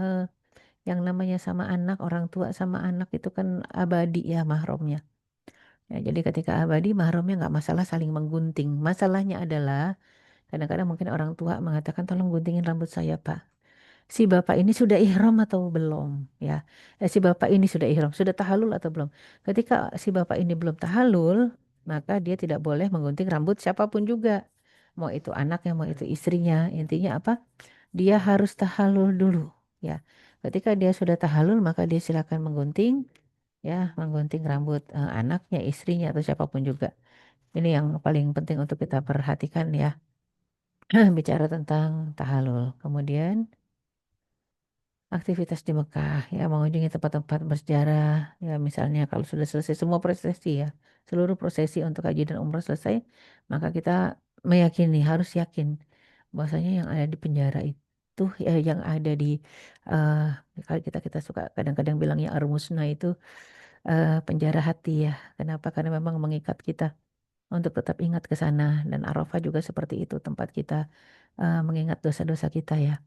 yang namanya sama anak, orang tua sama anak itu kan abadi ya mahramnya. Ya, jadi ketika abadi mahramnya nggak masalah saling menggunting. Masalahnya adalah kadang-kadang mungkin orang tua mengatakan tolong guntingin rambut saya Pak. Si bapak ini sudah ihram atau belum? Ya, si bapak ini sudah ihram, sudah tahalul atau belum? Ketika si bapak ini belum tahalul, maka dia tidak boleh menggunting rambut siapapun juga. Mau itu anaknya, mau itu istrinya. Intinya apa? Dia harus tahalul dulu. Ya, ketika dia sudah tahalul, maka dia silakan menggunting, ya, menggunting rambut anaknya, istrinya atau siapapun juga. Ini yang paling penting untuk kita perhatikan ya. Bicara tentang tahalul. Kemudian aktivitas di Mekah ya, mengunjungi tempat-tempat bersejarah ya, misalnya kalau sudah selesai semua prosesi ya, seluruh prosesi untuk haji dan umrah selesai, maka kita meyakini, harus yakin bahwasanya yang ada di penjara itu ya, yang ada di kalau kita suka kadang-kadang bilangnya armusna itu penjara hati ya. Kenapa? Karena memang mengikat kita untuk tetap ingat ke sana, dan Arafah juga seperti itu, tempat kita mengingat dosa-dosa kita ya.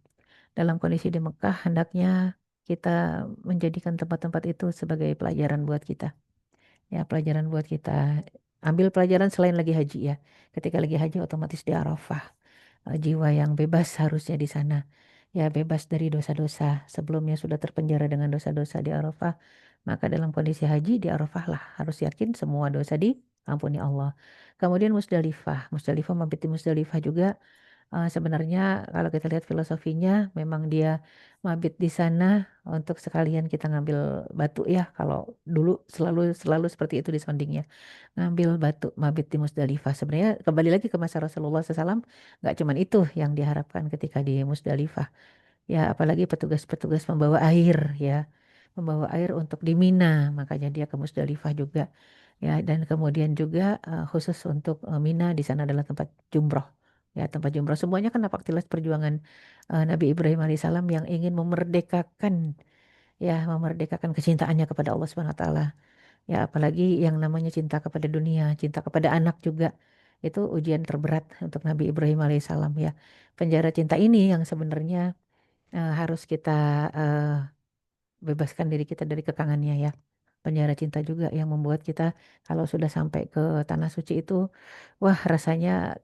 Dalam kondisi di Mekah, hendaknya kita menjadikan tempat-tempat itu sebagai pelajaran buat kita. Ya, pelajaran buat kita. Ambil pelajaran selain lagi haji ya. Ketika lagi haji otomatis di Arafah. Jiwa yang bebas harusnya di sana. Ya, bebas dari dosa-dosa. Sebelumnya sudah terpenjara dengan dosa-dosa di Arafah. Maka dalam kondisi haji di Arafah lah harus yakin semua dosa diampuni Allah. Kemudian Musdalifah. Musdalifah, mabit di Musdalifah juga. Sebenarnya kalau kita lihat filosofinya, memang dia mabit di sana untuk sekalian kita ngambil batu ya. Kalau dulu selalu selalu seperti itu disondingnya, ngambil batu mabit di Musdalifah. Sebenarnya kembali lagi ke masa Rasulullah SAW, nggak cuman itu yang diharapkan ketika di Musdalifah. Ya, apalagi petugas-petugas membawa air ya, membawa air untuk di Mina, makanya dia ke Musdalifah juga. Ya, dan kemudian juga khusus untuk Mina, di sana adalah tempat jumroh. Ya, tempat jumroh semuanya kan napak tilas perjuangan Nabi Ibrahim alaihissalam yang ingin memerdekakan, ya, memerdekakan kecintaannya kepada Allah Subhanahu wa taala. Ya, apalagi yang namanya cinta kepada dunia, cinta kepada anak juga. Itu ujian terberat untuk Nabi Ibrahim alaihissalam ya. Penjara cinta ini yang sebenarnya harus kita eh, bebaskan diri kita dari kekangannya ya. Penjara cinta juga yang membuat kita kalau sudah sampai ke tanah suci itu, wah rasanya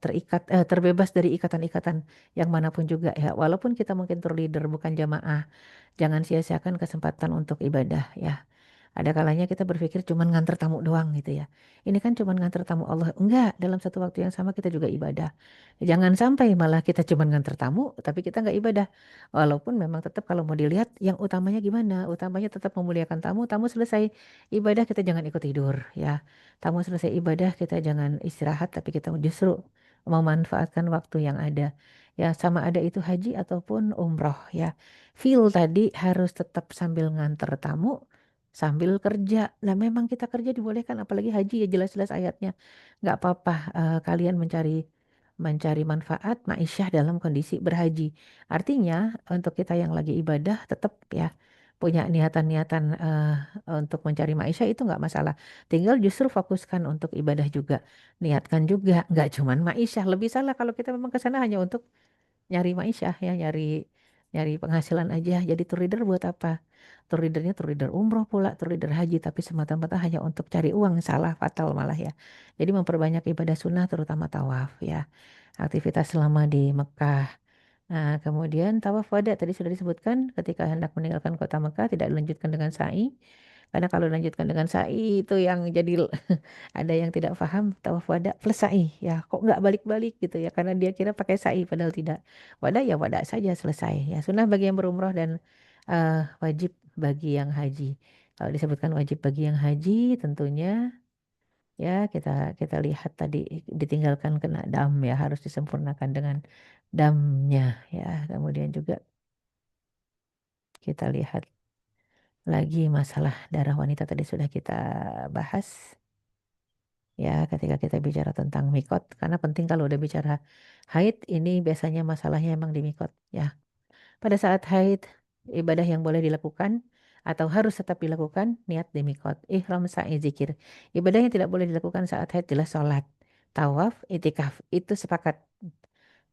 terbebas dari ikatan-ikatan yang manapun juga ya. Walaupun kita mungkin tour leader bukan jamaah, jangan sia-siakan kesempatan untuk ibadah ya. Ada kalanya kita berpikir cuman nganter tamu doang gitu ya. Ini kan cuman nganter tamu Allah. Enggak, dalam satu waktu yang sama kita juga ibadah. Jangan sampai malah kita cuman nganter tamu tapi kita nggak ibadah. Walaupun memang tetap kalau mau dilihat yang utamanya gimana? Utamanya tetap memuliakan tamu. Tamu selesai ibadah kita jangan ikut tidur ya. Tamu selesai ibadah kita jangan istirahat tapi kita justru memanfaatkan waktu yang ada. Ya sama ada itu haji ataupun umroh ya. Feel tadi harus tetap sambil nganter tamu sambil kerja. Nah, memang kita kerja dibolehkan, apalagi haji ya jelas-jelas ayatnya. Nggak apa-apa kalian mencari mencari manfaat ma'isyah dalam kondisi berhaji. Artinya untuk kita yang lagi ibadah tetap ya punya niatan-niatan untuk mencari ma'isyah itu nggak masalah. Tinggal justru fokuskan untuk ibadah juga. Niatkan juga, nggak cuman ma'isyah. Lebih salah kalau kita memang ke sana hanya untuk nyari ma'isyah ya, nyari nyari penghasilan aja. Jadi tour leader buat apa? Tour leadernya tour leader umroh pula, tour leader haji, tapi semata-mata hanya untuk cari uang, salah fatal malah ya. Jadi memperbanyak ibadah sunnah terutama tawaf ya. Aktivitas selama di Mekah. Nah, kemudian tawaf wada tadi sudah disebutkan ketika hendak meninggalkan kota Mekah tidak dilanjutkan dengan sa'i. Karena kalau dilanjutkan dengan sa'i itu yang jadi ada yang tidak paham tawaf wada plus sa'i ya kok nggak balik-balik gitu ya karena dia kira pakai sa'i padahal tidak. Wada ya wada saja selesai ya. Sunnah bagi yang berumrah dan wajib bagi yang haji. Kalau disebutkan wajib bagi yang haji tentunya ya kita kita lihat tadi ditinggalkan kena dam ya harus disempurnakan dengan damnya ya. Kemudian juga kita lihat lagi masalah darah wanita tadi sudah kita bahas ya ketika kita bicara tentang mikot karena penting kalau udah bicara haid ini biasanya masalahnya emang di mikot ya. Pada saat haid ibadah yang boleh dilakukan atau harus tetap dilakukan niat di mikot, ihram, sa'i, zikir. Ibadah yang tidak boleh dilakukan saat haid jelas sholat, tawaf, itikaf. Itu sepakat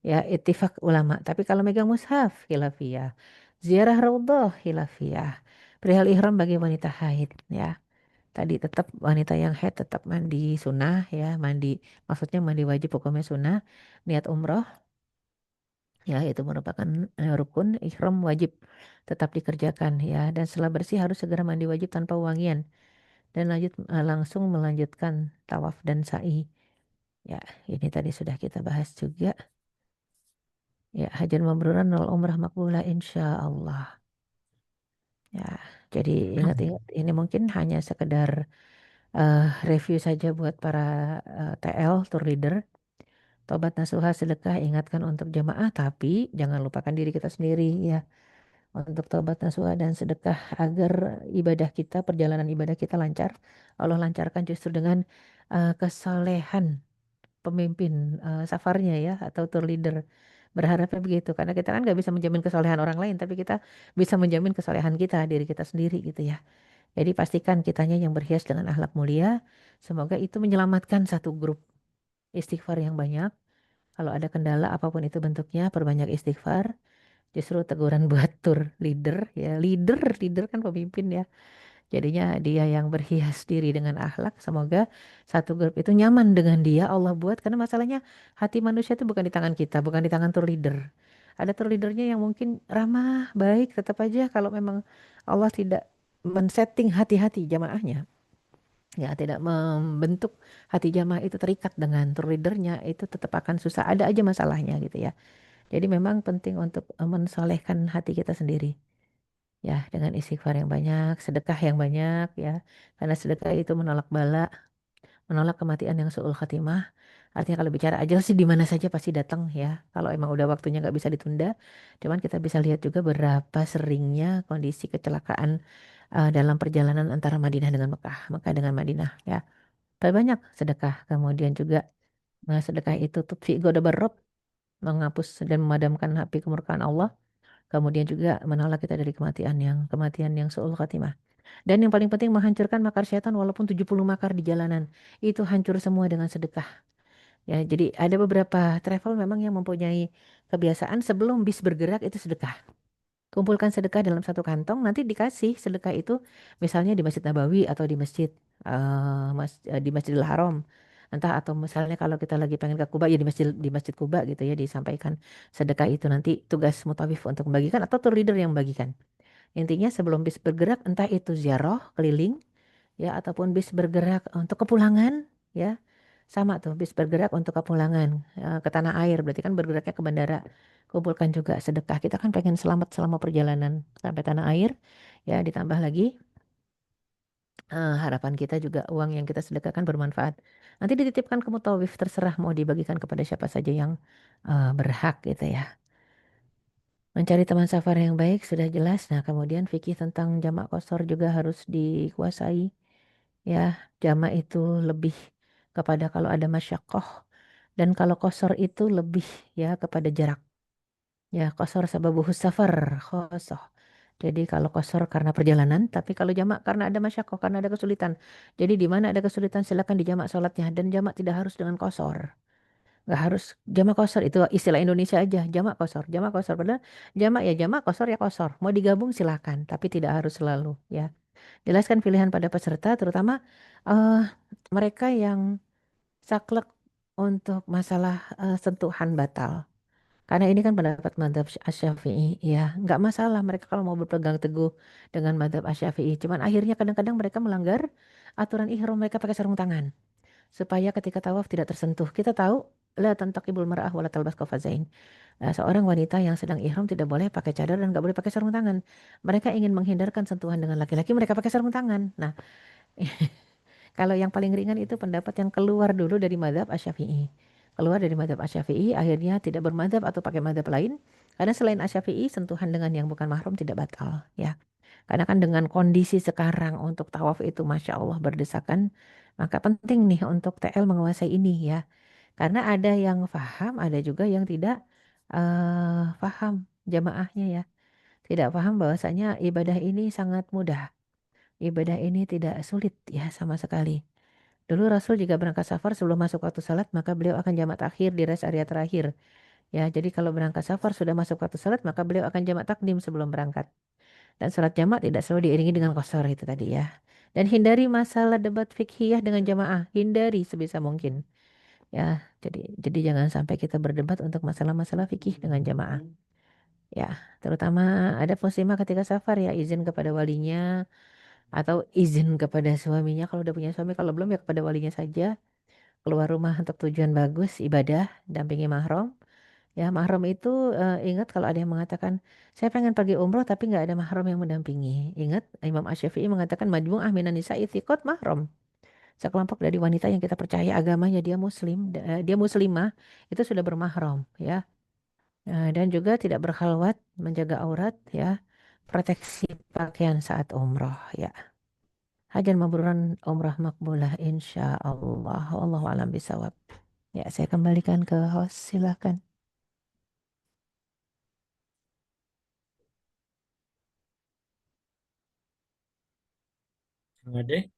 ya ittifaq ulama. Tapi kalau megang mushaf khilafiyah. Ziarah raudhah khilafiyah. Perihal ihram bagi wanita haid ya. Tadi tetap wanita yang haid tetap mandi sunnah ya, mandi maksudnya mandi wajib hukumnya sunnah, niat umroh ya itu merupakan rukun ihram wajib tetap dikerjakan ya dan setelah bersih harus segera mandi wajib tanpa wangian dan langsung melanjutkan tawaf dan sa'i. Ya, ini tadi sudah kita bahas juga. Ya, hajjun mabruran wal umrah makbulah insya Allah. Ya, jadi ingat-ingat ini mungkin hanya sekedar review saja buat para TL tour leader. Tobat nasuha sedekah ingatkan untuk jamaah tapi jangan lupakan diri kita sendiri ya. Untuk tobat nasuha dan sedekah agar ibadah kita, perjalanan ibadah kita lancar. Allah lancarkan justru dengan kesolehan pemimpin safarnya ya atau tour leader. Berharapnya begitu karena kita kan nggak bisa menjamin kesolehan orang lain tapi kita bisa menjamin kesolehan kita diri kita sendiri gitu ya. Jadi pastikan kitanya yang berhias dengan akhlak mulia. Semoga itu menyelamatkan satu grup. Istighfar yang banyak. Kalau ada kendala apapun itu bentuknya, perbanyak istighfar. Justru teguran buat tour leader ya. Leader kan pemimpin ya. Jadinya dia yang berhias diri dengan akhlak. Semoga satu grup itu nyaman dengan dia. Allah buat karena masalahnya hati manusia itu bukan di tangan kita, bukan di tangan tour leader. Ada tour leadernya yang mungkin ramah, baik, tetap aja kalau memang Allah tidak men-setting hati-hati jamaahnya. Ya, tidak membentuk hati jamaah itu terikat dengan tour leadernya, itu tetap akan susah. Ada aja masalahnya gitu ya. Jadi memang penting untuk mensolehkan hati kita sendiri. Ya, dengan istighfar yang banyak, sedekah yang banyak ya. Karena sedekah itu menolak bala, menolak kematian yang su'ul khatimah. Artinya kalau bicara ajal sih di mana saja pasti datang ya. Kalau emang udah waktunya nggak bisa ditunda. Cuman kita bisa lihat juga berapa seringnya kondisi kecelakaan dalam perjalanan antara Madinah dengan Mekah, Mekah dengan Madinah ya. Banyak sedekah. Kemudian juga sedekah itu tutfi godabarrob, menghapus dan memadamkan api kemurkaan Allah. Kemudian juga menolak kita dari kematian yang su'ul khatimah. Dan yang paling penting menghancurkan makar setan walaupun 70 makar di jalanan. Itu hancur semua dengan sedekah. Ya, jadi ada beberapa travel memang yang mempunyai kebiasaan sebelum bis bergerak itu sedekah. Kumpulkan sedekah dalam satu kantong, nanti dikasih sedekah itu misalnya di Masjid Nabawi atau di di Masjidil Haram. Entah atau misalnya kalau kita lagi pengen ke Kuba ya di Masjid Kuba gitu ya disampaikan sedekah itu nanti tugas mutawif untuk membagikan atau tour leader yang membagikan. Intinya sebelum bis bergerak entah itu ziarah keliling ya ataupun bis bergerak untuk kepulangan ya. Sama tuh bis bergerak untuk kepulangan ke tanah air berarti kan bergeraknya ke bandara. Kumpulkan juga sedekah. Kita kan pengen selamat selama perjalanan sampai tanah air ya ditambah lagi harapan kita juga uang yang kita sedekahkan bermanfaat. Nanti dititipkan ke mutawif terserah mau dibagikan kepada siapa saja yang berhak gitu ya. Mencari teman safar yang baik sudah jelas. Nah, kemudian fikih tentang jamak qasar juga harus dikuasai. Ya, jamak itu lebih kepada kalau ada masyakoh dan kalau qasar itu lebih ya kepada jarak. Ya, qasar sababuhus safar khosoh. Jadi kalau qasar karena perjalanan, tapi kalau jamak karena ada masyakoh, karena ada kesulitan. Jadi di mana ada kesulitan silakan dijamak sholatnya dan jamak tidak harus dengan qasar. Nggak harus jamak qasar, itu istilah Indonesia aja, jamak qasar, jamak qasar. Padahal jamak ya jamak, qasar ya qasar. Mau digabung silakan, tapi tidak harus selalu ya. Jelaskan pilihan pada peserta, terutama eh, mereka yang saklek untuk masalah sentuhan batal. Karena ini kan pendapat madhab Asy-Syafi'i, ya nggak masalah mereka kalau mau berpegang teguh dengan madhab Asy-Syafi'i. Cuman akhirnya kadang-kadang mereka melanggar aturan ihram, mereka pakai sarung tangan supaya ketika tawaf tidak tersentuh. Kita tahu la tantaqibul mar'ah wala talbas qafazain. Seorang wanita yang sedang ihram tidak boleh pakai cadar dan nggak boleh pakai sarung tangan. Mereka ingin menghindarkan sentuhan dengan laki-laki, mereka pakai sarung tangan. Nah, kalau yang paling ringan itu pendapat yang keluar dulu dari madhab Asy-Syafi'i. Keluar dari madhab Asy-Syafi'i, akhirnya tidak bermadhab atau pakai madhab lain. Karena selain Asy-Syafi'i, sentuhan dengan yang bukan mahram tidak batal. Ya, karena kan dengan kondisi sekarang untuk tawaf itu Masya Allah berdesakan. Maka penting nih untuk TL menguasai ini ya. Karena ada yang paham, ada juga yang tidak paham jamaahnya ya. Tidak paham bahwasanya ibadah ini sangat mudah. Ibadah ini tidak sulit ya sama sekali. Dulu Rasul jika berangkat safar sebelum masuk waktu salat, maka beliau akan jamak takhir di rest area terakhir. Ya, jadi kalau berangkat safar sudah masuk waktu salat, maka beliau akan jamak takdim sebelum berangkat. Dan salat jamak tidak selalu diiringi dengan qasar itu tadi ya. Dan hindari masalah debat fikhiyah dengan jamaah, hindari sebisa mungkin. Ya, jadi jangan sampai kita berdebat untuk masalah-masalah fikih dengan jamaah. Ya, terutama ada muslimah ketika safar ya izin kepada walinya atau izin kepada suaminya kalau udah punya suami, kalau belum ya kepada walinya saja. Keluar rumah untuk tujuan bagus, ibadah, dampingi mahram. Ya, mahram itu ingat kalau ada yang mengatakan, saya pengen pergi umroh tapi nggak ada mahram yang mendampingi. Ingat, Imam Asy-Syafi'i mengatakan, majmu'ah minan nisa'i thiqat mahram. Sekelompok dari wanita yang kita percaya agamanya, dia muslim, dia muslimah, itu sudah bermahram. Ya. Dan juga tidak berkhalwat, menjaga aurat, ya. Proteksi pakaian saat umroh, ya. Hajan mabruran umrah makbulah insya Allah. Wallahu alam bisawab. Ya, saya kembalikan ke host. Silakan. Kang Ade.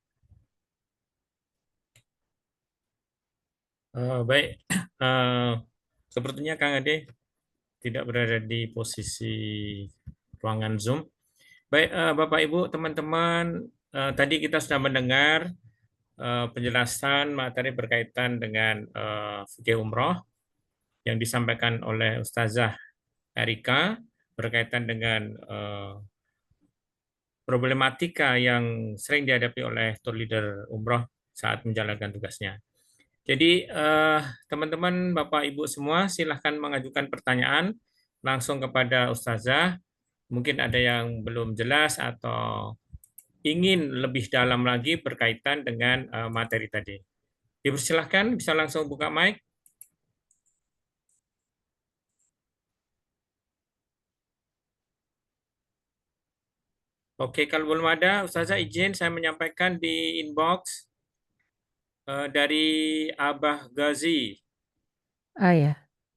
Baik, Eh, sepertinya Kang Ade tidak berada di posisi ruangan Zoom. Baik, Bapak Ibu, teman-teman, tadi kita sudah mendengar penjelasan materi berkaitan dengan fikih umroh yang disampaikan oleh Ustazah Erika berkaitan dengan problematika yang sering dihadapi oleh tour leader umroh saat menjalankan tugasnya. Jadi teman-teman, Bapak Ibu semua silahkan mengajukan pertanyaan langsung kepada Ustazah. Mungkin ada yang belum jelas atau ingin lebih dalam lagi berkaitan dengan materi tadi. Dipersilahkan, bisa langsung buka mic. Oke, kalau belum ada, Ustazah izin saya menyampaikan di inbox dari Abah Gazi. Ah ya,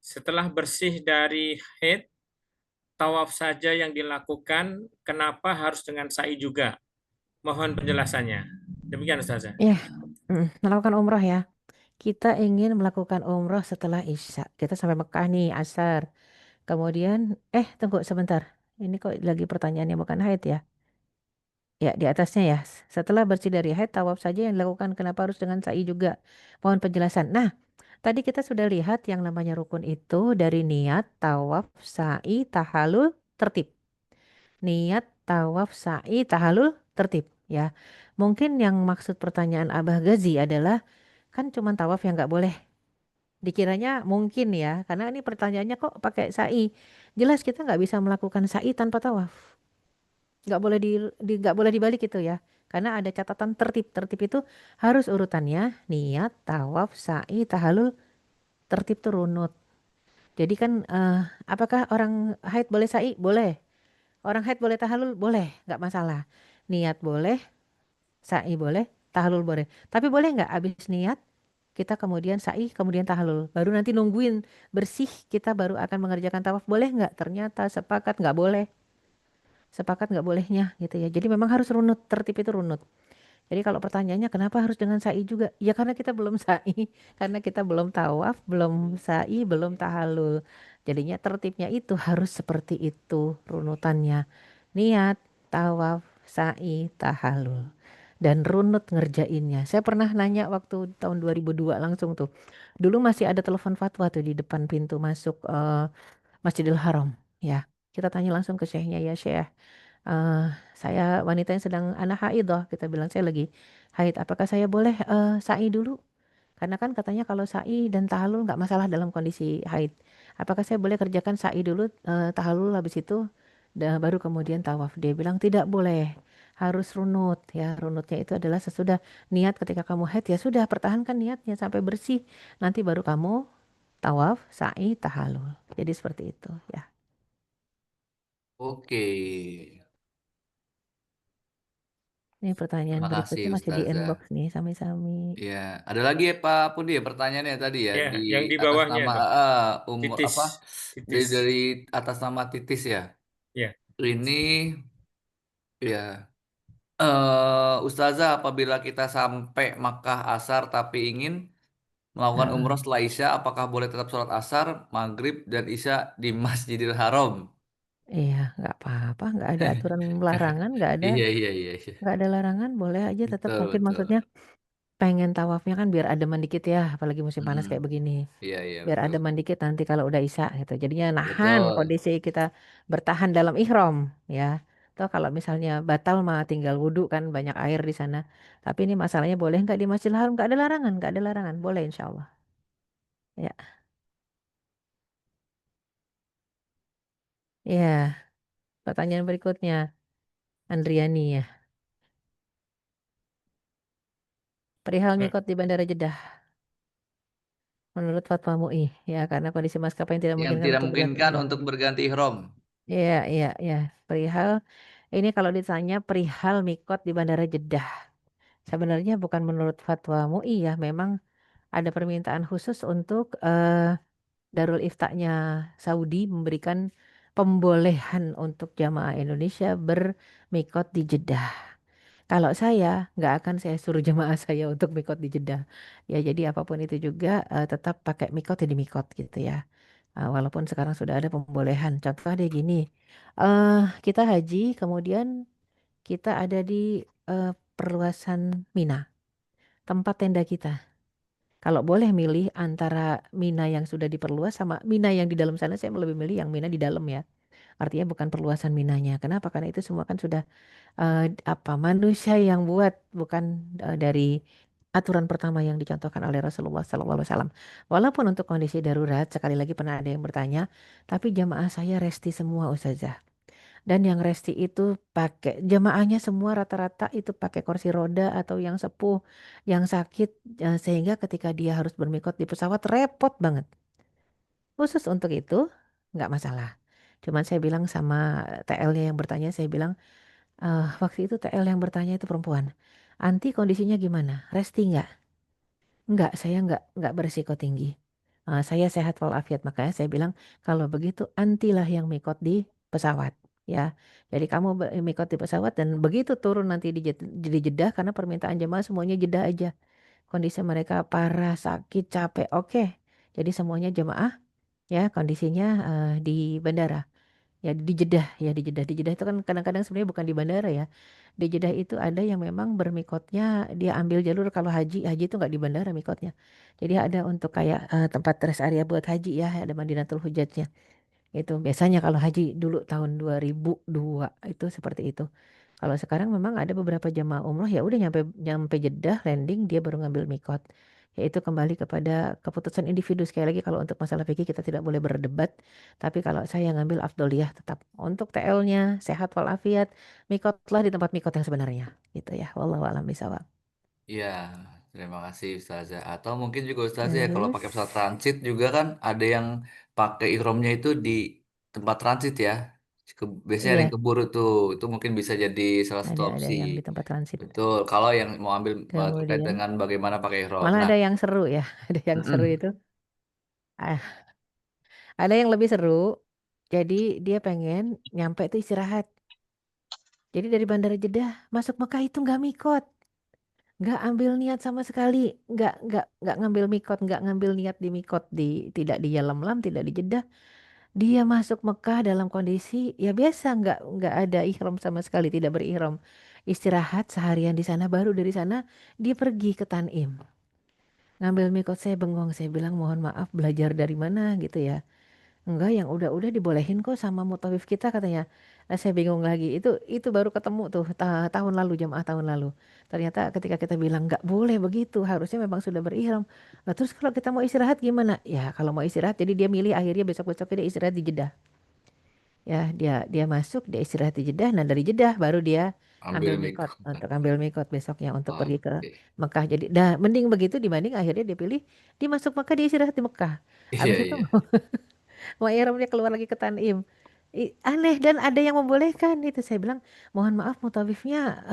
Setelah bersih dari haid, tawaf saja yang dilakukan, kenapa harus dengan sa'i juga? Mohon penjelasannya. Demikian Ustazah. ya, melakukan umroh ya. Kita ingin melakukan umroh setelah Isya. Kita sampai Mekah nih, asar. Kemudian, tunggu sebentar. Ini kok lagi pertanyaannya bukan haid ya? Ya, di atasnya ya. Setelah bersih dari haid, tawaf saja yang dilakukan. Kenapa harus dengan sa'i juga? Mohon penjelasan. Nah, tadi kita sudah lihat yang namanya rukun itu dari niat, tawaf, sa'i, tahalul, tertib. Niat, tawaf, sa'i, tahalul, tertib. Ya, mungkin yang maksud pertanyaan Abah Gazi adalah kan cuma tawaf yang nggak boleh. Dikiranya mungkin ya, karena ini pertanyaannya kok pakai sa'i. Jelas kita nggak bisa melakukan sa'i tanpa tawaf. Nggak boleh nggak boleh dibalik itu ya. Karena ada catatan tertib. Tertib itu harus urutannya niat, tawaf, sa'i, tahalul, tertib tuh runut. Jadi kan apakah orang haid boleh sa'i? Boleh. Orang haid boleh tahalul? Boleh, nggak masalah. Niat boleh, sa'i boleh, tahalul boleh. Tapi boleh nggak abis niat kita kemudian sa'i, kemudian tahalul. Baru nanti nungguin bersih kita baru akan mengerjakan tawaf. Boleh nggak? Ternyata sepakat nggak boleh. Sepakat nggak bolehnya gitu ya. Jadi memang harus runut, tertib itu runut. Jadi kalau pertanyaannya kenapa harus dengan sa'i juga? Ya karena kita belum sa'i, karena kita belum tawaf, belum sa'i, belum tahallul. Jadinya tertibnya itu harus seperti itu runutannya. Niat, tawaf, sa'i, tahallul. Dan runut ngerjainnya. Saya pernah nanya waktu tahun 2002 langsung tuh. Dulu masih ada telepon fatwa tuh di depan pintu masuk Masjidil Haram. Ya, kita tanya langsung ke syekhnya, ya syekh. eh, saya wanita yang sedang anak haidah, kita bilang saya lagi haid. Apakah saya boleh sa'i dulu? Karena kan katanya kalau sa'i dan tahallul nggak masalah dalam kondisi haid. Apakah saya boleh kerjakan sa'i dulu, tahallul habis itu baru kemudian tawaf? Dia bilang tidak boleh. Harus runut ya. Runutnya itu adalah sesudah niat ketika kamu haid ya sudah pertahankan niatnya sampai bersih. Nanti baru kamu tawaf, sa'i, tahallul. Jadi seperti itu ya. Oke. Ini pertanyaan Terima kasih berikutnya masih di Ustazah. inbox nih, sami-sami. Ya, ada lagi ya Pak Pundi ya pertanyaannya tadi ya Ya, di yang di atas bawahnya nama tuh, umur titis, apa titis. dari atas nama Titis ya. Ya, Ini ya Ustazah apabila kita sampai Makkah asar tapi ingin melakukan Heeh. umroh setelah Isya, apakah boleh tetap sholat asar, maghrib dan Isya di Masjidil Haram? Iya, nggak apa-apa, nggak ada aturan larangan, Iya iya iya iya. nggak ada larangan, boleh aja tetap Betul mungkin betul. maksudnya pengen tawafnya kan biar ademan dikit ya, apalagi musim panas Mm-mm. kayak begini. Iya iya Biar betul ademan dikit nanti kalau udah isya gitu. Jadinya nahan betul. kondisi kita bertahan dalam ihram ya. Atau kalau misalnya batal mah tinggal wudhu kan banyak air di sana. Tapi ini masalahnya boleh nggak di Masjidil Haram? Nggak ada larangan, nggak ada larangan, boleh insya Allah. Ya, ya. Pertanyaan berikutnya, Andriani ya. Perihal eh, mikot di Bandara Jeddah menurut fatwa MUI ya karena kondisi maskapai yang tidak Yang memungkinkan tidak untuk berganti memungkinkan ya. untuk berganti ihram. Iya, iya, iya. Perihal ini kalau ditanya perihal mikot di Bandara Jeddah. Sebenarnya bukan menurut fatwa MUI ya, memang ada permintaan khusus untuk Darul Iftaknya Saudi memberikan pembolehan untuk jamaah Indonesia bermikot di Jeddah. Kalau saya nggak akan saya suruh jemaah saya untuk mikot di Jeddah. Ya jadi apapun itu juga tetap pakai mikot ya di mikot gitu ya. Walaupun sekarang sudah ada pembolehan. Contoh deh gini, kita haji kemudian kita ada di perluasan Mina, tempat tenda kita. Kalau boleh milih antara Mina yang sudah diperluas sama Mina yang di dalam sana, saya lebih milih yang Mina di dalam ya. Artinya bukan perluasan Minanya. Kenapa? Karena itu semua kan sudah apa manusia yang buat bukan dari aturan pertama yang dicontohkan oleh Rasulullah SAW. Walaupun untuk kondisi darurat sekali lagi pernah ada yang bertanya, tapi jamaah saya resti semua Ustazah. Dan yang resti itu pakai jamaahnya semua rata-rata itu pakai kursi roda atau yang sepuh, yang sakit sehingga ketika dia harus bermikot di pesawat repot banget. Khusus untuk itu nggak masalah. Cuman saya bilang sama TL-nya yang bertanya, saya bilang waktu itu TL yang bertanya itu perempuan. Anti kondisinya gimana? Resti nggak? Enggak, saya nggak berisiko tinggi. Saya sehat walafiat. Makanya saya bilang kalau begitu antilah yang mikot di pesawat. Ya, jadi kamu mikot di pesawat dan begitu turun nanti di Jeddah karena permintaan jemaah semuanya Jeddah aja. Kondisi mereka parah, sakit, capek. Oke, jadi semuanya jemaah ya kondisinya di bandara. Ya di Jeddah, ya di Jeddah. Di Jeddah itu kan kadang-kadang sebenarnya bukan di bandara ya. Di Jeddah itu ada yang memang bermikotnya dia ambil jalur kalau haji, haji itu nggak di bandara mikotnya. Jadi ada untuk kayak tempat rest area buat haji ya, ada Madinatul Hujajnya. Itu biasanya kalau haji dulu tahun 2002 itu seperti itu. Kalau sekarang memang ada beberapa jamaah umroh ya udah nyampe nyampe Jeddah landing dia baru ngambil mikot. Yaitu kembali kepada keputusan individu sekali lagi kalau untuk masalah fikih kita tidak boleh berdebat. Tapi kalau saya ngambil afdoliyah tetap untuk TL-nya sehat walafiat mikotlah di tempat mikot yang sebenarnya gitu ya. Wallahu a'lam bishawab. Iya, terima kasih Ustazah. Atau mungkin juga Ustazah ya kalau Terus pakai pesawat transit juga kan ada yang pakai ihramnya itu di tempat transit ya. Biasanya ada yang iya keburu tuh. Itu mungkin bisa jadi salah satu ada opsi. yang di tempat transit. Betul. Kalau yang mau ambil terkait Kemudian dengan bagaimana pakai ihram. malah Nah, ada yang seru ya. Ada yang seru mm-mm. itu. Ah, ada yang lebih seru. Jadi dia pengen nyampe itu istirahat. Jadi dari Bandara Jeddah masuk Mekah itu nggak mikot. nggak ambil niat sama sekali, nggak ngambil mikot, nggak ngambil niat di mikot, tidak di Yalamlam, tidak di Jeddah. Dia masuk Mekah dalam kondisi ya biasa, nggak ada ihram sama sekali, tidak berihram. Istirahat seharian di sana, baru dari sana dia pergi ke Tanim. Ngambil mikot, saya bengong, saya bilang mohon maaf, belajar dari mana gitu ya. Enggak, yang udah dibolehin kok sama mutawif kita katanya. Nah, saya bingung lagi. Itu baru ketemu tuh tahun lalu, jamaah tahun lalu. Ternyata ketika kita bilang nggak boleh begitu, harusnya memang sudah berihram. Nah, terus kalau kita mau istirahat gimana? Ya kalau mau istirahat, jadi dia milih akhirnya besok-besoknya dia istirahat di Jeddah. Ya dia dia masuk, dia istirahat di Jeddah. Nah dari Jeddah baru dia Ambil ambil mikot mikro. untuk ambil mikot besoknya untuk pergi ke Oke. Mekah. Jadi dah mending begitu dibanding akhirnya dia pilih dia masuk Mekah, dia istirahat di Mekah. Iya, Habis itu iya. mau ihram dia keluar lagi ke Tanim. Aneh, dan ada yang membolehkan itu. Saya bilang, mohon maaf mutawifnya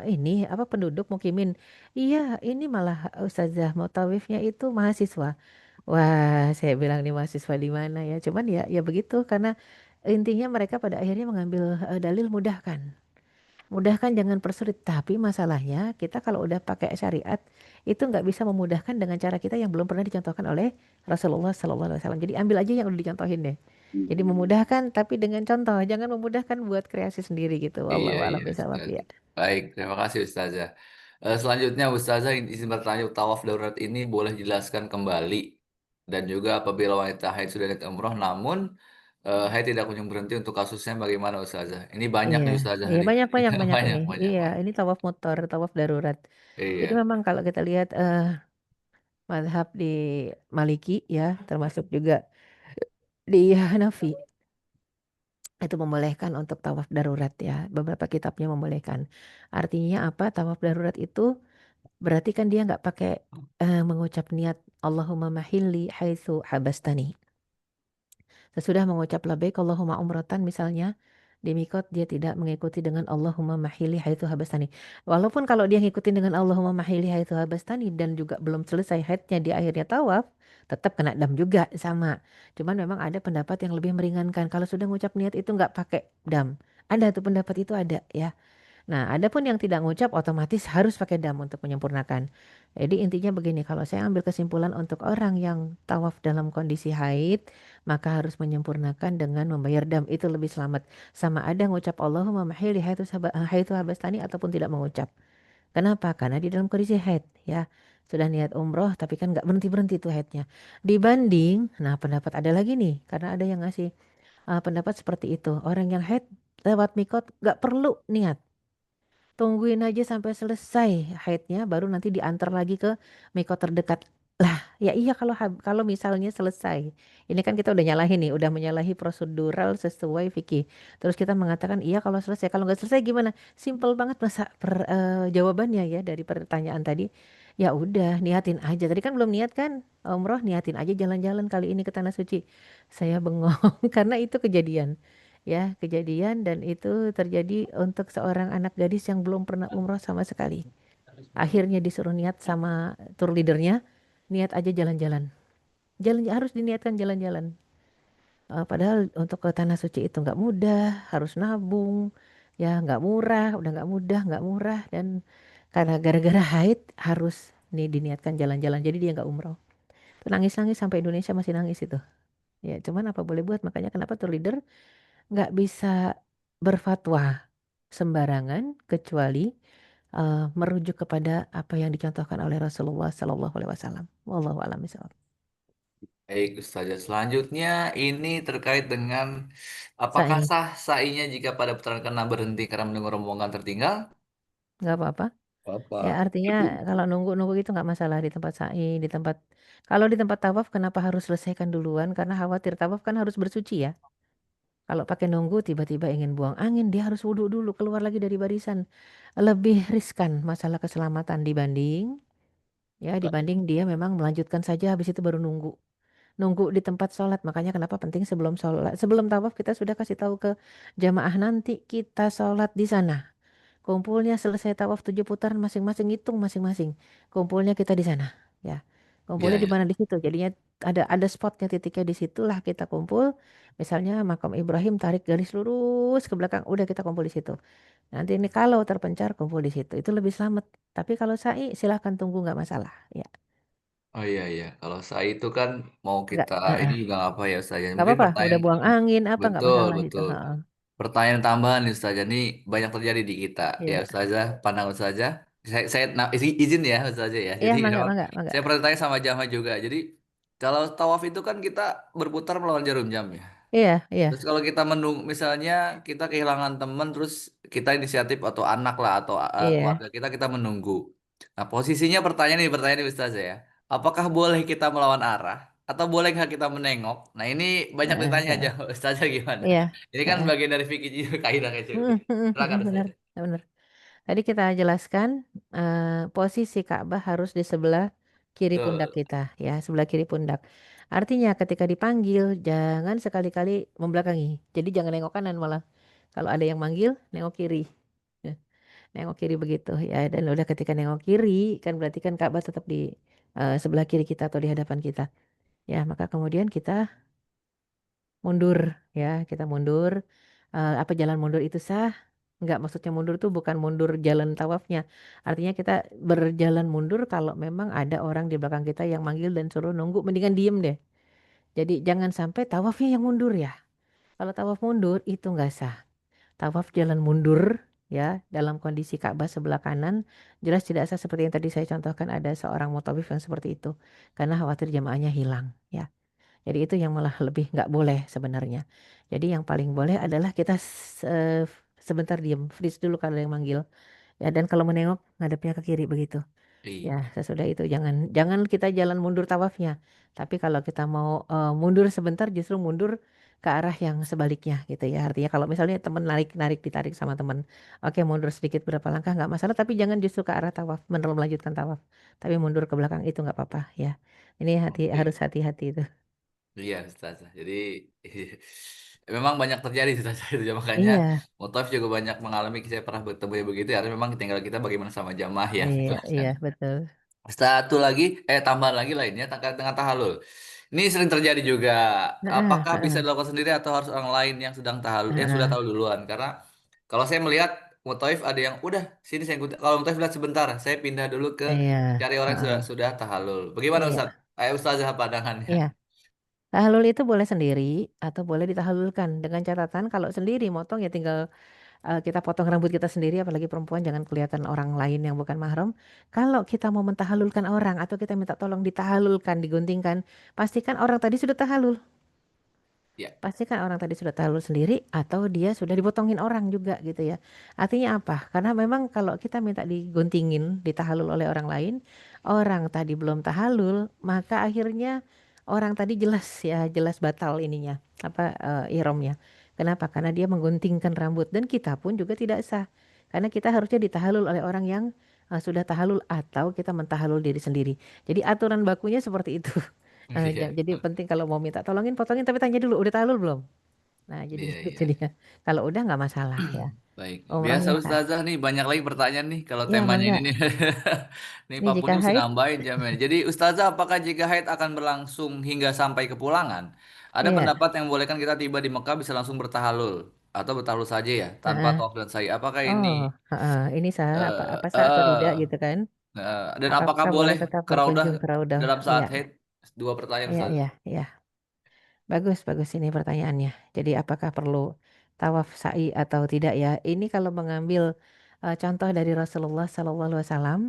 ini apa penduduk mukimin. Iya, ini malah ustazah mutawifnya itu mahasiswa. Wah, saya bilang nih mahasiswa di mana ya? Cuman ya ya begitu karena intinya mereka pada akhirnya mengambil dalil mudahkan. Mudahkan, jangan persulit. Tapi masalahnya kita kalau udah pakai syariat itu nggak bisa memudahkan dengan cara kita yang belum pernah dicontohkan oleh Rasulullah Sallallahu Alaihi Wasallam. Jadi ambil aja yang udah dicontohin deh. Jadi memudahkan tapi dengan contoh, jangan memudahkan buat kreasi sendiri gitu. Iya, Wallahu a'lam iya, bishawab Ustaz. ya. Baik, terima kasih Ustazah. Selanjutnya Ustazah izin bertanya, tawaf darurat ini boleh jelaskan kembali, dan juga apabila wanita haid sudah niat umroh namun haid tidak kunjung berhenti, untuk kasusnya bagaimana Ustazah? Ini banyak Iya, nih Ustazah iya nih. banyak banyak banyak Banyak, ini. banyak, Iya, banyak. ini tawaf mutor, tawaf darurat. Jadi Iya. memang kalau kita lihat mazhab di Maliki ya, termasuk juga di Hanafi itu membolehkan untuk tawaf darurat ya. Beberapa kitabnya membolehkan. Artinya apa? Tawaf darurat itu berarti kan dia nggak pakai mengucap niat Allahumma mahilli haitsu habastani. Sesudah mengucap labbaik Allahumma umratan misalnya, di mikot dia tidak mengikuti dengan Allahumma mahili haitsu habastani. Walaupun kalau dia ngikutin dengan Allahumma mahili haitsu habastani dan juga belum selesai haidnya di akhirnya tawaf, tetap kena dam juga sama. Cuman memang ada pendapat yang lebih meringankan. Kalau sudah ngucap niat itu nggak pakai dam. Ada tuh pendapat itu ada ya. Nah, adapun yang tidak ngucap otomatis harus pakai dam untuk menyempurnakan. Jadi intinya begini, kalau saya ambil kesimpulan untuk orang yang tawaf dalam kondisi haid, maka harus menyempurnakan dengan membayar dam. Itu lebih selamat. Sama ada ngucap Allahumma mahili haitu habastani ataupun tidak mengucap. Kenapa? Karena di dalam kondisi haid ya. Sudah niat umroh tapi kan nggak berhenti-berhenti tuh haidnya. Dibanding, nah pendapat ada lagi nih, karena ada yang ngasih pendapat seperti itu. Orang yang haid lewat mikot nggak perlu niat. Tungguin aja sampai selesai haidnya baru nanti diantar lagi ke miko terdekat. Lah, ya iya kalau misalnya selesai. Ini kan kita udah nyalahin nih, udah menyalahi prosedural sesuai fikih. Terus kita mengatakan iya kalau selesai. Kalau nggak selesai gimana? Simpel banget masa jawabannya ya dari pertanyaan tadi. Ya udah, niatin aja. Tadi kan belum niat kan? Umroh niatin aja jalan-jalan kali ini ke tanah suci. Saya bengong karena itu kejadian ya, kejadian dan itu terjadi untuk seorang anak gadis yang belum pernah umroh sama sekali. Akhirnya disuruh niat sama tour leadernya, niat aja jalan-jalan. Jalan harus diniatkan jalan-jalan. Padahal untuk ke tanah suci itu nggak mudah, harus nabung, ya nggak murah, udah nggak mudah, nggak murah dan karena gara-gara haid harus nih diniatkan jalan-jalan. Jadi dia nggak umroh. Tuh nangis-nangis sampai Indonesia masih nangis itu. Ya cuman apa boleh buat, makanya kenapa tour leader nggak bisa berfatwa sembarangan kecuali merujuk kepada apa yang dicontohkan oleh Rasulullah Sallallahu Alaihi Wasallam. Wallahu a'lam bishawab. Baik, Ustazah. Selanjutnya ini terkait dengan apakah Sa'i, sah sa'inya jika pada putaran keenam berhenti karena mendengar rombongan tertinggal? nggak apa-apa. Ya Apa? artinya kalau nunggu-nunggu itu nggak masalah di tempat sa'i, di tempat kalau di tempat tawaf kenapa harus selesaikan duluan? Karena khawatir tawaf kan harus bersuci ya. Kalau pakai nunggu tiba-tiba ingin buang angin, dia harus wudhu dulu keluar lagi dari barisan. Lebih riskan masalah keselamatan dibanding dia memang melanjutkan saja habis itu baru nunggu di tempat sholat. Makanya kenapa penting sebelum sholat, sebelum tawaf kita sudah kasih tahu ke jamaah nanti kita sholat di sana. Kumpulnya selesai tawaf 7 putaran masing-masing, hitung masing-masing. Kumpulnya kita di sana, ya. Ya, Kumpulnya di ya. mana di situ. Jadinya ada spotnya, titiknya di situlah kita kumpul. Misalnya makam Ibrahim, tarik garis lurus ke belakang, udah kita kumpul di situ. Nanti ini kalau terpencar kumpul di situ, itu lebih selamat. Tapi kalau sa'i silahkan tunggu, nggak masalah. Ya, Oh iya iya, kalau saya itu kan mau nggak, kita ini juga nggak apa ya Ustaz ya. nggak Mungkin apa-apa. Udah pertanyaan buang angin apa nggak betul masalah itu. betul. Heeh. Pertanyaan tambahan nih Ustazah, ini banyak terjadi di kita. Ya Iya, Ustazah, pandangan Ustazah. Saya izin ya Ustazah ya. iya, Jadi mangga, memang mangga, mangga. saya pernah tanya sama jamaah juga. Jadi kalau tawaf itu kan kita berputar melawan jarum jam ya. Iya, iya, Terus kalau kita menung, misalnya kita kehilangan teman, terus kita inisiatif atau anak lah atau iya. keluarga kita menunggu. Nah posisinya pertanyaan nih Ustazah ya. Apakah boleh kita melawan arah atau boleh nggak kita menengok? Nah ini banyak Heeh, ditanya aja heeh. Ustazah gimana? Iya, Ini kan heeh. bagian dari fikih juga kaidah kecil. Silakan Benar, Ustazah. benar. Tadi kita jelaskan posisi Ka'bah harus di sebelah kiri pundak Betul. kita, ya, sebelah kiri pundak. Artinya ketika dipanggil jangan sekali-kali membelakangi. Jadi jangan nengok kanan malah. Kalau ada yang manggil, nengok kiri. Ya, nengok kiri begitu ya. Dan udah ketika nengok kiri kan berarti kan Ka'bah tetap di sebelah kiri kita atau di hadapan kita. Ya, maka kemudian kita mundur, ya, kita mundur. Apa jalan mundur itu sah? Enggak, maksudnya mundur tuh bukan mundur jalan tawafnya. Artinya kita berjalan mundur kalau memang ada orang di belakang kita yang manggil dan suruh nunggu, mendingan diem deh. Jadi jangan sampai tawafnya yang mundur ya. Kalau tawaf mundur itu nggak sah. Tawaf jalan mundur ya dalam kondisi Ka'bah sebelah kanan jelas tidak sah, seperti yang tadi saya contohkan ada seorang mutawif yang seperti itu karena khawatir jamaahnya hilang ya. Jadi itu yang malah lebih nggak boleh sebenarnya. Jadi yang paling boleh adalah kita sebentar diem, freeze dulu kalau yang manggil. Ya, dan kalau menengok ngadepnya ke kiri begitu. Ya, Iya. sesudah itu jangan jangan kita jalan mundur tawafnya. Tapi kalau kita mau mundur sebentar justru mundur ke arah yang sebaliknya gitu ya. Artinya kalau misalnya teman narik ditarik sama teman, oke mundur sedikit berapa langkah nggak masalah. Tapi jangan justru ke arah tawaf, melanjutkan tawaf. Tapi mundur ke belakang itu nggak apa-apa ya. Ini harus Oke. hati-hati itu. Iya Ustazah. Jadi memang banyak terjadi Ustazah itu ya, makanya Iya, motif juga banyak mengalami, saya pernah bertemu ya begitu ya. Memang tinggal kita bagaimana sama jamaah ya. iya, iya betul. Satu lagi, tambahan lagi lainnya terkait dengan tahalul. Ini sering terjadi juga. Heeh, Apakah bisa heeh, dilakukan sendiri atau harus orang lain yang sedang tahalul, yang sudah heeh. tahu duluan? Karena kalau saya melihat mutaif ada yang udah sini saya ikut. Kalau mutaif lihat sebentar, saya pindah dulu ke Iya, cari orang yang sudah heeh, sudah tahalul. Bagaimana Ustaz? iya, Ayo Ustazah pandangannya. iya. Tahalul itu boleh sendiri atau boleh ditahalulkan dengan catatan kalau sendiri motong ya tinggal kita potong rambut kita sendiri, apalagi perempuan jangan kelihatan orang lain yang bukan mahram. Kalau kita mau mentahalulkan orang atau kita minta tolong ditahalulkan, diguntingkan, pastikan orang tadi sudah tahalul. Ya, Pastikan orang tadi sudah tahalul sendiri atau dia sudah dipotongin orang juga gitu ya. Artinya apa? Karena memang kalau kita minta diguntingin, ditahalul oleh orang lain, orang tadi belum tahalul, maka akhirnya orang tadi jelas ya, jelas batal ininya, apa ihramnya. Kenapa? Karena dia mengguntingkan rambut dan kita pun juga tidak sah. Karena kita harusnya ditahalul oleh orang yang sudah tahalul atau kita mentahalul diri sendiri. Jadi aturan bakunya seperti itu. iya, Jadi penting kalau mau minta tolongin potongin tapi tanya dulu udah tahlul belum? Nah jadi iya, gitu iya. jadinya. Kalau udah nggak masalah ya. Baik, biasa Umrohnya sah. Ustazah nih banyak lagi pertanyaan nih kalau Ya temanya ini mangga. nih. Nih Ini Pak Puni jika mesti haid, nambahin jamnya. Jadi Ustazah apakah jika haid akan berlangsung hingga sampai kepulangan? Ada iya. pendapat yang bolehkan kita tiba di Mekah bisa langsung bertahalul atau bertahalul saja ya tanpa Heeh. tawaf dan sa'i. Apakah ini Oh, heeh. Ini sah apa eh apa sah atau tidak eh gitu kan? dan apakah Apakah boleh boleh tetap ke Raudah berkunjung ke Raudhah? dalam saat Iya, haid? Dua pertanyaan iya, Ustazah. iya, iya. Bagus, bagus ini pertanyaannya. Jadi apakah perlu tawaf sa'i atau tidak ya? Ini kalau mengambil contoh dari Rasulullah SAW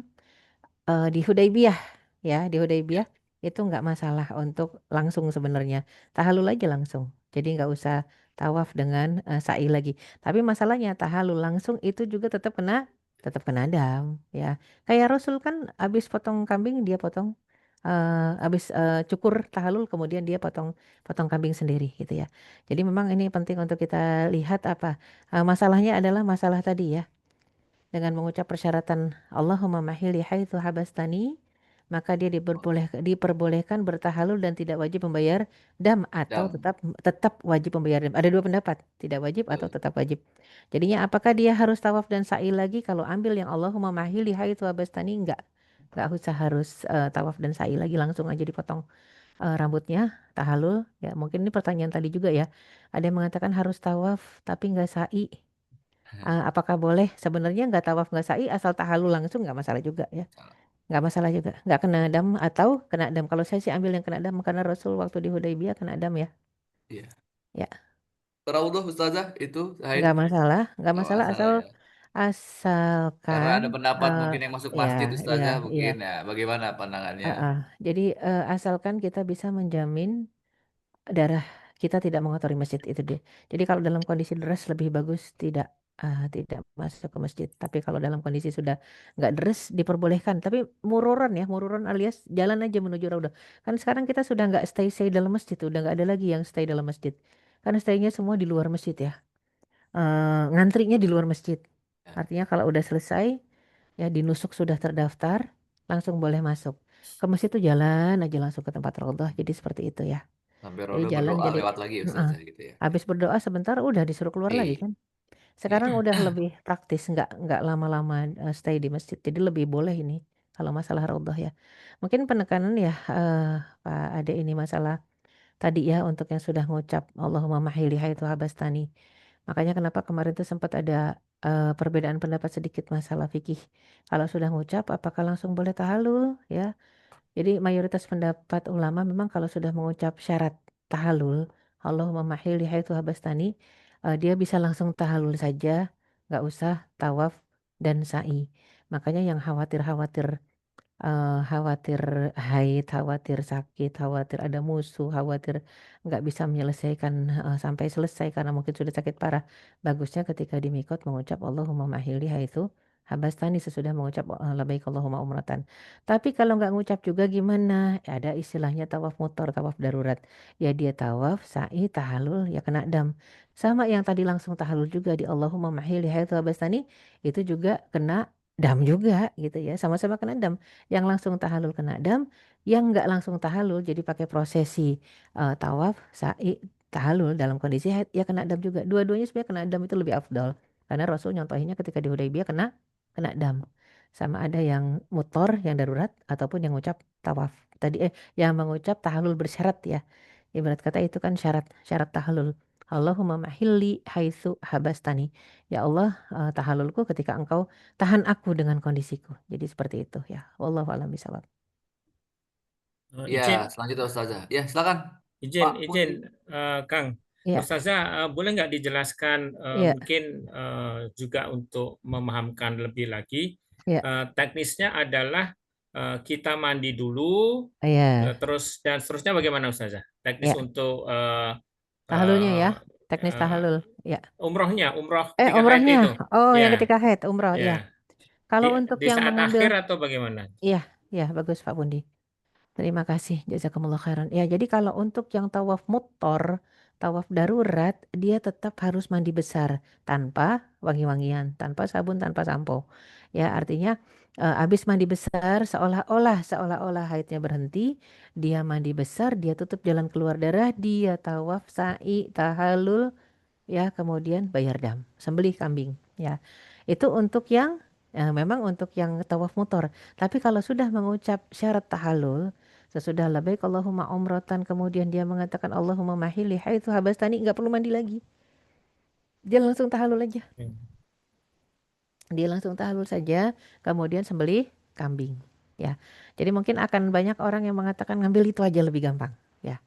di Hudaybiyah ya, di Ya, Hudaybiyah itu nggak masalah untuk langsung sebenarnya tahalul aja langsung, jadi nggak usah tawaf dengan sa'i lagi. Tapi masalahnya tahalul langsung itu juga tetap kena dam ya, kayak Rasul kan habis potong kambing dia potong habis cukur tahalul kemudian dia potong potong kambing sendiri gitu ya. Jadi memang ini penting untuk kita lihat apa masalahnya adalah masalah tadi ya, dengan mengucap persyaratan Allahumma mahili haitsu habastani, maka dia diperbolehkan bertahalul dan tidak wajib membayar dam atau dam. tetap tetap wajib membayar dam. Ada dua pendapat, tidak wajib atau Betul. tetap wajib. Jadinya apakah dia harus tawaf dan sa'i lagi kalau ambil yang Allahumma mahili haitsu habastani? Enggak usah harus tawaf dan sa'i lagi, langsung aja dipotong. rambutnya tahallul. Ya, mungkin ini pertanyaan tadi juga ya. Ada yang mengatakan harus tawaf tapi nggak sa'i. Apakah boleh? Sebenarnya nggak tawaf nggak sa'i asal tahallul langsung nggak masalah juga ya. Nggak masalah juga. Nggak kena dam atau kena dam. Kalau saya sih ambil yang kena dam karena Rasul waktu di Hudaybiyah kena dam ya. Iya. Ya, Tarawuh Ustazah itu Haid nggak masalah, nggak nggak masalah masalah asal ya. Karena asalkan ada pendapat eh mungkin yang masuk ya masjid ya Ustazah ya. mungkin ya. Bagaimana pandangannya? Jadi asalkan kita bisa menjamin darah kita tidak mengotori masjid itu deh. Jadi kalau dalam kondisi deres lebih bagus tidak masuk ke masjid. Tapi kalau dalam kondisi sudah nggak deres diperbolehkan. Tapi mururan alias jalan aja menuju raudhah. Kan sekarang kita sudah nggak stay dalam masjid, udah nggak ada lagi yang stay dalam masjid. Karena staynya semua di luar masjid ya. Ngantrinya di luar masjid. Ya, Artinya kalau udah selesai ya di nusuk sudah terdaftar langsung boleh masuk. Ke masjid itu jalan aja langsung ke tempat raudhah. Jadi seperti itu ya. sampai Jadi Rodo jalan berdoa jadi lewat lagi ya heeh. Ustazah gitu ya. Habis berdoa sebentar udah disuruh keluar lagi Iya, kan. iya. Sekarang udah lebih praktis, nggak lama-lama stay di masjid. Jadi lebih boleh ini kalau masalah raudhah ya. Mungkin penekanan ya Pak Ade ini masalah tadi ya untuk yang sudah ngucap Allahumma mahili haitsu habastani. Makanya kenapa kemarin tuh sempat ada perbedaan pendapat sedikit masalah fikih. Kalau sudah ngucap apakah langsung boleh tahallul ya? Jadi mayoritas pendapat ulama memang kalau sudah mengucap syarat tahallul, Allahumma mahili haitsu habastani, dia bisa langsung tahallul saja, nggak usah tawaf dan sa'i. Makanya yang khawatir haid, khawatir sakit, khawatir ada musuh, khawatir nggak bisa menyelesaikan sampai selesai karena mungkin sudah sakit parah. Bagusnya ketika di mikot mengucap Allahumma mahili haitsu habastani sesudah mengucap labbaik Allahumma umratan. Tapi kalau nggak ngucap juga gimana? Ada istilahnya tawaf mutor, tawaf darurat. Ya dia tawaf, sa'i, tahallul, ya kena dam. Sama yang tadi langsung tahallul juga di Allahumma mahili haitsu habastani itu juga kena dam juga gitu ya. Sama-sama kena dam. Yang langsung tahallul kena dam, yang nggak langsung tahallul jadi pakai prosesi tawaf, sa'i, tahallul dalam kondisi haid ya kena dam juga. Dua-duanya sebenarnya kena dam itu lebih afdol. Karena Rasul nyontohinnya ketika di Hudaybiyah kena dam. Sama ada yang mutor, yang darurat ataupun yang ngucap tawaf. Yang mengucap tahallul bersyarat ya. Ibarat kata itu kan syarat tahallul. Allahumma mahilli haitsu habastani. Ya Allah, tahallulku ketika engkau tahan aku dengan kondisiku. Jadi seperti itu ya. Wallahu a'lam bishawab. Ya, Izin, selanjutnya Ustazah. Ya, silakan izin, Pak izin, Pundi. Kang. Iya, Ustazah, boleh nggak dijelaskan iya, mungkin juga untuk memahamkan lebih lagi, iya, teknisnya adalah kita mandi dulu, iya, terus dan seterusnya bagaimana Ustazah? Teknis iya. untuk Tahallulnya ya, eh, teknis eh, tahallul. Ya. umroh ketika haid Umrahnya. itu. Oh, Ya, yang ketika haid, umrah, ya. ya. Kalau untuk Di yang saat mengambil, akhir atau bagaimana? iya, ya bagus Pak Pundi. Terima kasih, jazakumullah khairan. Ya, jadi kalau untuk yang tawaf mutor, tawaf darurat, dia tetap harus mandi besar tanpa wangi-wangian, tanpa sabun, tanpa sampo. Ya, artinya habis mandi besar seolah-olah haidnya berhenti, dia mandi besar, dia tutup jalan keluar darah, dia tawaf, sa'i, tahallul, ya kemudian bayar dam, sembelih kambing, ya. Itu untuk yang memang untuk yang tawaf mutor. Tapi kalau sudah mengucap syarat tahallul, sesudah labbaik Allahumma umratan kemudian dia mengatakan Allahumma mahili haitsu habastani nggak perlu mandi lagi. Dia langsung tahallul aja. Dia langsung tahallul saja, kemudian sembelih kambing, ya. Jadi mungkin akan banyak orang yang mengatakan ngambil itu aja lebih gampang, ya.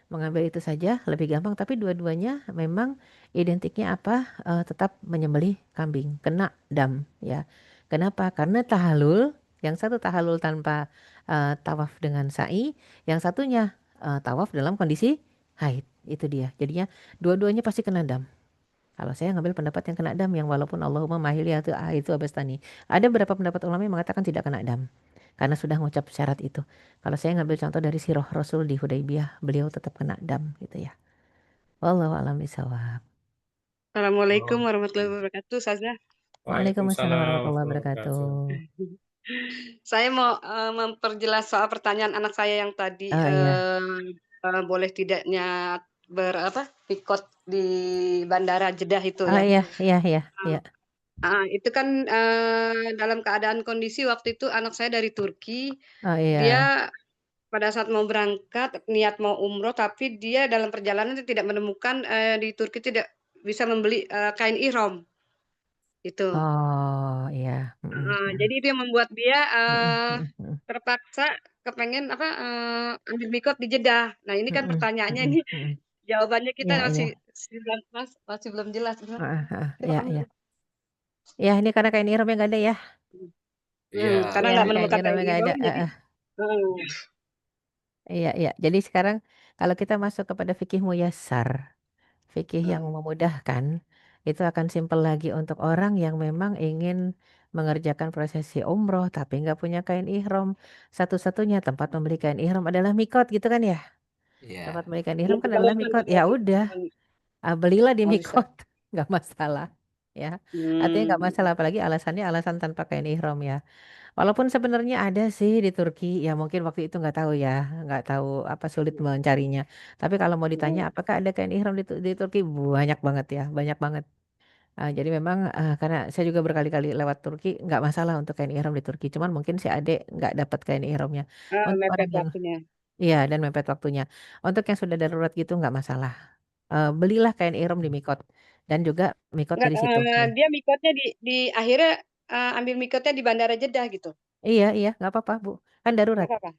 Mengambil itu saja lebih gampang, tapi dua-duanya memang identiknya apa? Tetap menyembelih kambing, kena dam, ya. Kenapa? Karena tahallul, yang satu tahallul tanpa tawaf dengan sa'i, yang satunya tawaf dalam kondisi haid. Itu dia. Jadinya dua-duanya pasti kena dam. Kalau saya ngambil pendapat yang kena dam, yang walaupun Allahumma mahili itu abastani. Ada beberapa pendapat ulama yang mengatakan tidak kena dam. Karena sudah mengucap syarat itu. Kalau saya ngambil contoh dari sirah Rasul di Hudaybiyah, beliau tetap kena dam gitu ya. Wallahu a'lam bishawab. Assalamualaikum Oh, warahmatullahi wabarakatuh, Ustazah. Waalaikumsalam Waalaikumsalam warahmatullahi warahmatullahi wabarakatuh. wabarakatuh. Saya mau memperjelas soal pertanyaan anak saya yang tadi Iya. boleh tidaknya pikot di Bandara Jeddah itu ya. Iya, iya, iya, iya. Itu kan dalam keadaan kondisi waktu itu anak saya dari Turki, Oh iya. dia pada saat mau berangkat, niat mau umroh, tapi dia dalam perjalanan itu tidak menemukan, di Turki tidak bisa membeli, kain ihram, itu. Oh, iya. Jadi itu yang membuat dia, Mhm. terpaksa kepengen apa, ambil mikot di Jeddah. Nah, ini kan pertanyaannya ini jawabannya kita Iya, iya. masih belum jelas. Heeh, heeh. Iya, Silakan. iya. Ya, ini karena kain ihramnya nggak ada ya. Iya. Karena Iya, nggak kain menemukan kain ihramnya nggak ada. ihram, jadi Iya, iya. Jadi sekarang kalau kita masuk kepada fikih muyassar, fikih yang heeh. memudahkan, itu akan simpel lagi untuk orang yang memang ingin mengerjakan prosesi umroh tapi nggak punya kain ihram. Satu-satunya tempat membeli kain ihram adalah mikot gitu kan ya. Tempat Iya. membeli kain ihram Belum kan adalah ketahuan mikot. Bapak Ya Ibu, udah, kapan belilah di oh bisa. mikot, nggak masalah. Ya, artinya nggak Mmm, masalah apalagi alasannya alasan tanpa kain ihram ya. Walaupun sebenarnya ada sih di Turki, ya mungkin waktu itu nggak tahu ya, nggak tahu apa sulit mencarinya. Tapi kalau mau ditanya mhm. apakah ada kain ihram di Turki, banyak banget ya, banyak banget. Jadi memang karena saya juga berkali-kali lewat Turki, nggak masalah untuk kain ihram di Turki. Cuman mungkin si adek nggak dapat kain ihramnya. Untuk orang Mepet yang, waktunya. iya dan mepet waktunya. Untuk yang sudah darurat gitu nggak masalah. Belilah kain ihram di Mikot dan juga mikotnya Enggak, di situ. Ya. dia mikotnya di akhirnya, ambil mikotnya di Bandara Jeddah gitu? Iya, iya, nggak apa-apa Bu. Kan Nggak darurat. apa-apa?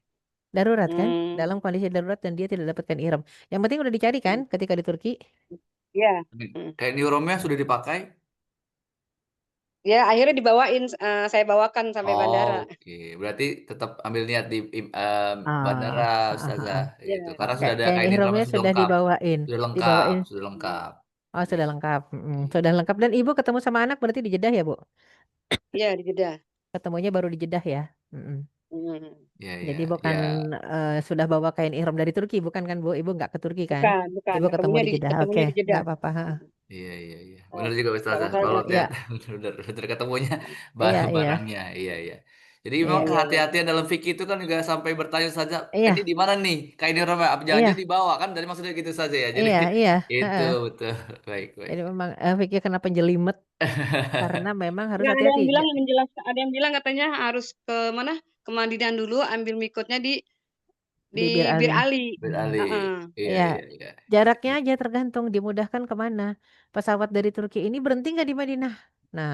Darurat kan, Mmm, dalam kondisi darurat dan dia tidak dapatkan ihram. Yang penting udah dicari kan mhm, ketika di Turki. iya, Ini mhm. kain ihramnya sudah dipakai? Ya akhirnya dibawain, saya bawakan sampai Oh, bandara. oke. Berarti tetap ambil niat di bandara, Ah, ah, ah, Ustazah, ah. gitu. Iya, Karena sudah Kayak ada kain kain ihramnya ihramnya sudah sudah lengkap. dibawain, Sudah lengkap, dibawain. sudah mhm, lengkap. Oh sudah Gitu. lengkap, Iya. sudah lengkap. Dan ibu ketemu sama anak berarti di Jeddah ya Bu? iya di Jeddah, Ketemunya baru di Jeddah ya. mhm. Iya, iya, Jadi bukan iya. sudah bawa kain ihram dari Turki, bukan kan Bu? Ibu nggak ke Turki kan? Bukan bukan, Ibu ketemu di Jeddah. Oke, ketemunya di nggak Jeddah, apa-apa. Ha. mhm. Iya, iya, iya. Oh, Benar juga kalau Ustazah. saya Kalau lihat Ya, benar ketemunya iya, iya, barangnya. Iya, iya. Jadi iya memang iya iya, kehati-hatian dalam fikih itu kan juga sampai bertanya saja, ini iya, di mana nih kain ihramnya? Apa jangan-jangan iya, dibawa kan? Dari maksudnya gitu saja ya. Jadi iya, iya. itu Heeh. betul. Baik, baik. Jadi memang pikir kena penjelimet karena memang harus nggak hati-hati. ada yang bilang katanya harus ke mana, ke Madinah dulu ambil mikotnya Di Bir Bir Ali. Ali, Beralih. heeh. Iya, Ya, iya, iya. jaraknya aja tergantung dimudahkan kemana. Pesawat dari Turki ini berhenti nggak di Madinah? Nah,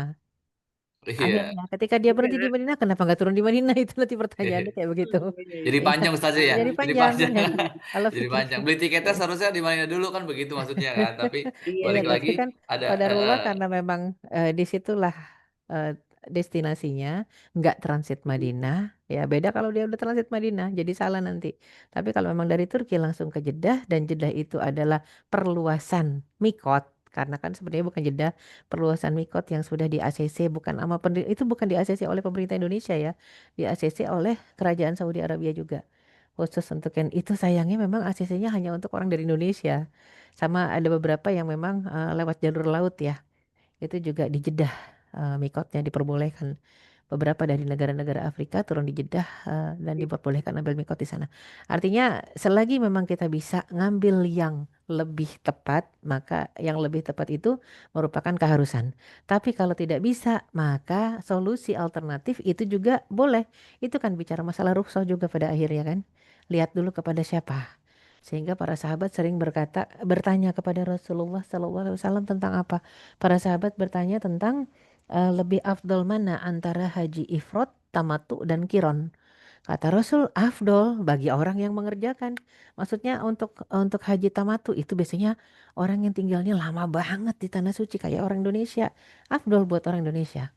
Iya. akhirnya ketika dia berhenti di Enggak. Madinah, kenapa nggak turun di Madinah? Itu nanti pertanyaannya kayak begitu. Iya Jadi iya. Iya, panjang Ustazah ya. jadi Jadi panjang panjang. ya. Kalau Jadi pikir, panjang. Beli tiketnya seharusnya di mana dulu kan begitu maksudnya kan. Tapi Iya iya, balik iya. tapi lagi kan ada qadarullah karena memang disitulah eh, destinasinya, nggak transit Madinah. Ya beda kalau dia udah transit Madinah, jadi salah nanti. Tapi kalau memang dari Turki langsung ke Jeddah dan Jeddah itu adalah perluasan mikot. Karena kan sebenarnya bukan Jeddah, perluasan mikot yang sudah di ACC bukan itu bukan di ACC oleh pemerintah Indonesia ya, di ACC oleh Kerajaan Saudi Arabia juga. Khusus untuk yang itu sayangnya memang ACC-nya hanya untuk orang dari Indonesia. Sama ada beberapa yang memang lewat jalur laut ya. Itu juga di Jeddah mikotnya diperbolehkan. Beberapa dari negara-negara Afrika turun di Jeddah dan diperbolehkan ambil mikot di sana. Artinya selagi memang kita bisa ngambil yang lebih tepat, maka yang lebih tepat itu merupakan keharusan. Tapi kalau tidak bisa, maka solusi alternatif itu juga boleh. Itu kan bicara masalah rukhsah juga pada akhirnya kan. Lihat dulu kepada siapa. Sehingga para sahabat sering bertanya kepada Rasulullah SAW tentang apa? Para sahabat bertanya tentang lebih afdol mana antara haji ifrod, tamattu dan kiron. Kata Rasul, afdol bagi orang yang mengerjakan. Maksudnya untuk haji tamattu itu biasanya orang yang tinggalnya lama banget di tanah suci kayak orang Indonesia. Afdol buat orang Indonesia.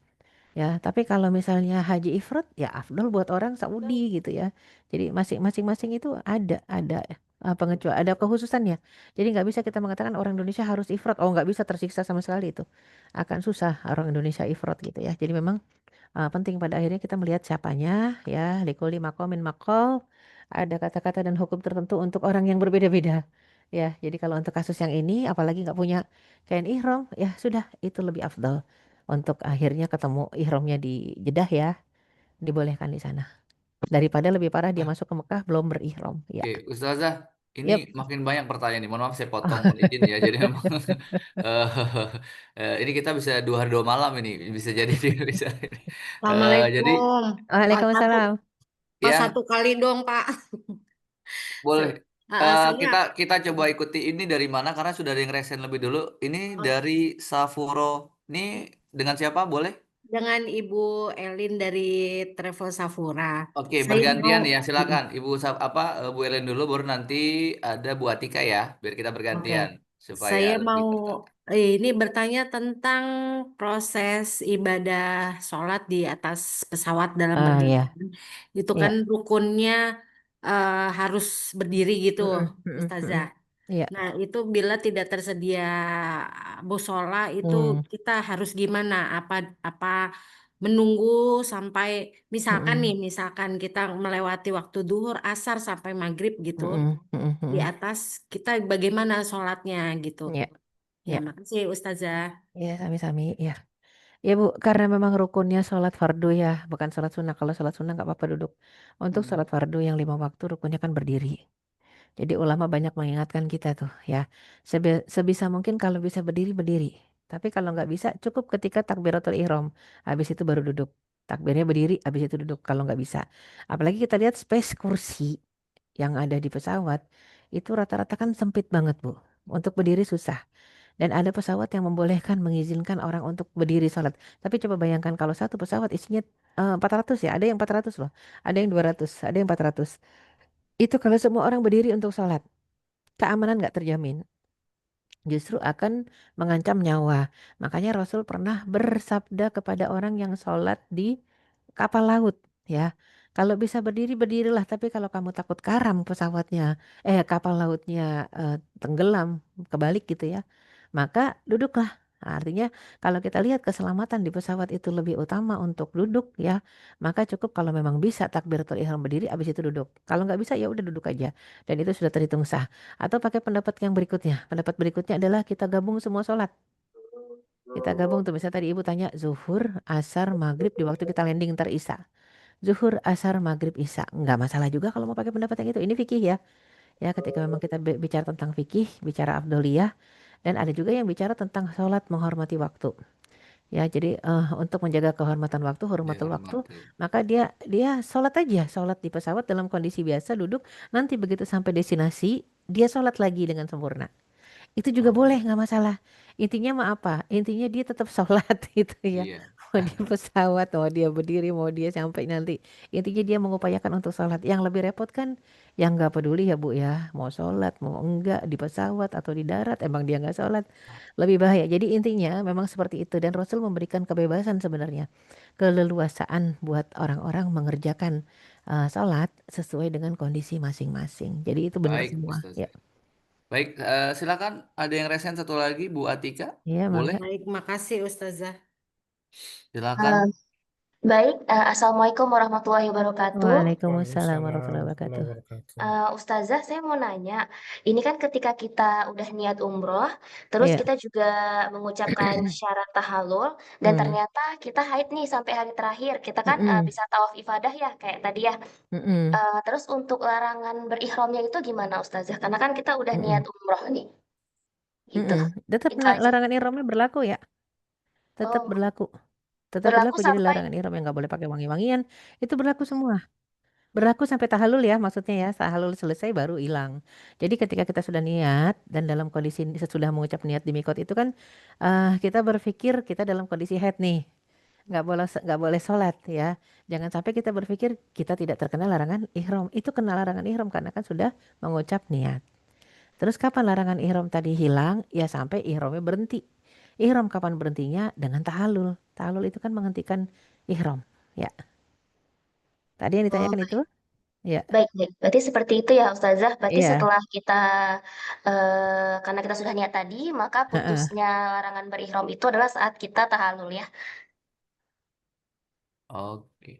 Ya, tapi kalau misalnya haji ifrad ya afdol buat orang Saudi gitu ya. Jadi masing-masing itu ada pengecualian, ada kekhususannya. Jadi nggak bisa kita mengatakan orang Indonesia harus ifrad. Oh, nggak bisa tersiksa sama sekali itu. Akan susah orang Indonesia ifrad gitu ya. Jadi memang penting pada akhirnya kita melihat siapanya ya, likuli makomin makol. Ada kata-kata dan hukum tertentu untuk orang yang berbeda-beda. Ya, jadi kalau untuk kasus yang ini apalagi nggak punya kain ihram, ya sudah itu lebih afdal untuk akhirnya ketemu ihramnya di Jeddah ya, dibolehkan di sana. Daripada lebih parah dia masuk ke Mekah belum berihram. Ya. oke, Ustazah, ini Yep. makin banyak pertanyaan nih. Mohon maaf saya potong, mohon izin ya. Jadi memang eh, ini kita bisa 2 hari 2 malam ini bisa jadi bisa. Jadi Assalamualaikum. Mas satu, Waalaikumsalam. mas ya satu kali dong, Pak. Boleh. Saya, saya Kita kita coba ikuti ini dari mana karena sudah ada yang resen lebih dulu. Ini oh, dari Safuro. Ini dengan siapa? Boleh? dengan Ibu Elin dari Travel Safura. Oke, Saya mau, bergantian ya. Silakan. Bu Ellen dulu baru nanti ada Bu Atika ya, biar kita oke, bergantian supaya saya lebih mau tertata. ini bertanya tentang proses ibadah sholat di atas pesawat dalam Ya, perjalanan. Itu kan ya. rukunnya harus berdiri gitu, Ustazah. Ya. Nah, itu bila tidak tersedia musola itu Hmm, kita harus gimana? Apa menunggu sampai misalkan nih, mm-mm, misalkan kita melewati waktu duhur, asar sampai maghrib gitu mm-mm, mm-mm, di mm-mm. atas kita bagaimana sholatnya gitu. Ya, Ya, ya, makasih Ustazah. ya, sami-sami, ya. Ya Bu, karena memang rukunnya sholat fardu ya, bukan sholat sunnah. Kalau sholat sunnah nggak apa-apa duduk. Untuk sholat fardu yang 5 waktu rukunnya kan berdiri. Jadi ulama banyak mengingatkan kita tuh ya, sebisa mungkin kalau bisa berdiri berdiri. Tapi kalau nggak bisa cukup ketika takbiratul ihram, habis itu baru duduk. Takbirnya berdiri, habis itu duduk kalau nggak bisa. Apalagi kita lihat space kursi yang ada di pesawat itu rata-rata kan sempit banget Bu. Untuk berdiri susah. Dan ada pesawat yang membolehkan mengizinkan orang untuk berdiri sholat. Tapi coba bayangkan kalau satu pesawat isinya 400 ya, ada yang 400 loh, ada yang 200, ada yang 400. Itu kalau semua orang berdiri untuk sholat, keamanan nggak terjamin. Justru akan mengancam nyawa. Makanya Rasul pernah bersabda kepada orang yang sholat di kapal laut, ya. Kalau bisa berdiri, berdirilah. Tapi kalau kamu takut karam pesawatnya, kapal lautnya tenggelam, kebalik gitu ya, maka duduklah. Artinya kalau kita lihat keselamatan di pesawat itu lebih utama untuk duduk ya, maka cukup kalau memang bisa takbiratul ihram berdiri, habis itu duduk. Kalau nggak bisa ya udah duduk aja, dan itu sudah terhitung sah. Atau pakai pendapat yang berikutnya. Pendapat berikutnya adalah kita gabung semua sholat. Kita gabung tuh, misalnya tadi ibu tanya zuhur, asar, maghrib di waktu kita landing ntar isya. Zuhur, asar, maghrib, isya. Nggak masalah juga kalau mau pakai pendapat yang itu. Ini fikih ya. Ya ketika memang kita bicara tentang fikih, bicara afdoliyah. Dan ada juga yang bicara tentang sholat menghormati waktu. Ya jadi untuk menjaga kehormatan waktu, hormatul waktu, Dihormati. maka dia sholat aja. Sholat di pesawat dalam kondisi biasa, duduk. Nanti begitu sampai destinasi, dia sholat lagi dengan sempurna. Itu juga Oh, boleh, nggak masalah. Intinya mah apa? Intinya dia tetap sholat gitu ya. iya. Mau di pesawat, mau dia berdiri, mau dia sampai nanti. Intinya dia mengupayakan untuk sholat. Yang lebih repot kan yang nggak peduli ya Bu ya. Mau sholat, mau enggak, di pesawat atau di darat, emang dia nggak sholat. Lebih bahaya. Jadi intinya memang seperti itu. Dan Rasul memberikan kebebasan sebenarnya. Keleluasaan buat orang-orang mengerjakan sholat sesuai dengan kondisi masing-masing. Jadi itu benar Baik, semua. Ya, Ustazah. Baik, silakan ada yang resen satu lagi, Bu Atika. ya Boleh? mangga. Baik, makasih Ustazah. Silakan. Eh, Baik, Assalamualaikum warahmatullahi wabarakatuh. Waalaikumsalam warahmatullahi Waalaikumsalam warahmatullahi wabarakatuh. wabarakatuh. Ustazah, saya mau nanya, ini kan ketika kita udah niat umroh, terus Iya. kita juga mengucapkan syarat tahallul, dan Hmm. ternyata kita haid nih sampai hari terakhir, kita kan Mm-mm. bisa tawaf ifadah ya, kayak tadi ya. Mm-mm. Terus untuk larangan berihramnya itu gimana Ustazah? Karena kan kita udah niat Mm-mm. umroh nih, gitu. Mm-mm. Tetap Itu aja. larangan ihramnya berlaku ya. Tetap Oh, berlaku. Tetap berlaku berlaku. Jadi sampai, larangan ihram yang nggak boleh pakai wangi-wangian itu berlaku semua. Berlaku sampai tahalul ya, maksudnya ya. Tahalul selesai baru hilang. Jadi ketika kita sudah niat dan dalam kondisi sesudah mengucap niat di mikot itu kan kita berpikir kita dalam kondisi haid nih. Nggak boleh sholat ya. Jangan sampai kita berpikir kita tidak terkena larangan ihram. Itu kena larangan ihram karena kan sudah mengucap niat. Terus kapan larangan ihram tadi hilang? Ya sampai ihramnya berhenti. Ihram kapan berhentinya? Dengan tahalul. Tahalul itu kan menghentikan ihram. Ya, tadi yang oh, ditanyakan itu? Ya, baik, baik. Berarti seperti itu ya Ustazah. Berarti iya. setelah kita, karena kita sudah niat tadi, maka Heeh. putusnya larangan berihram itu adalah saat kita tahallul ya. Oke.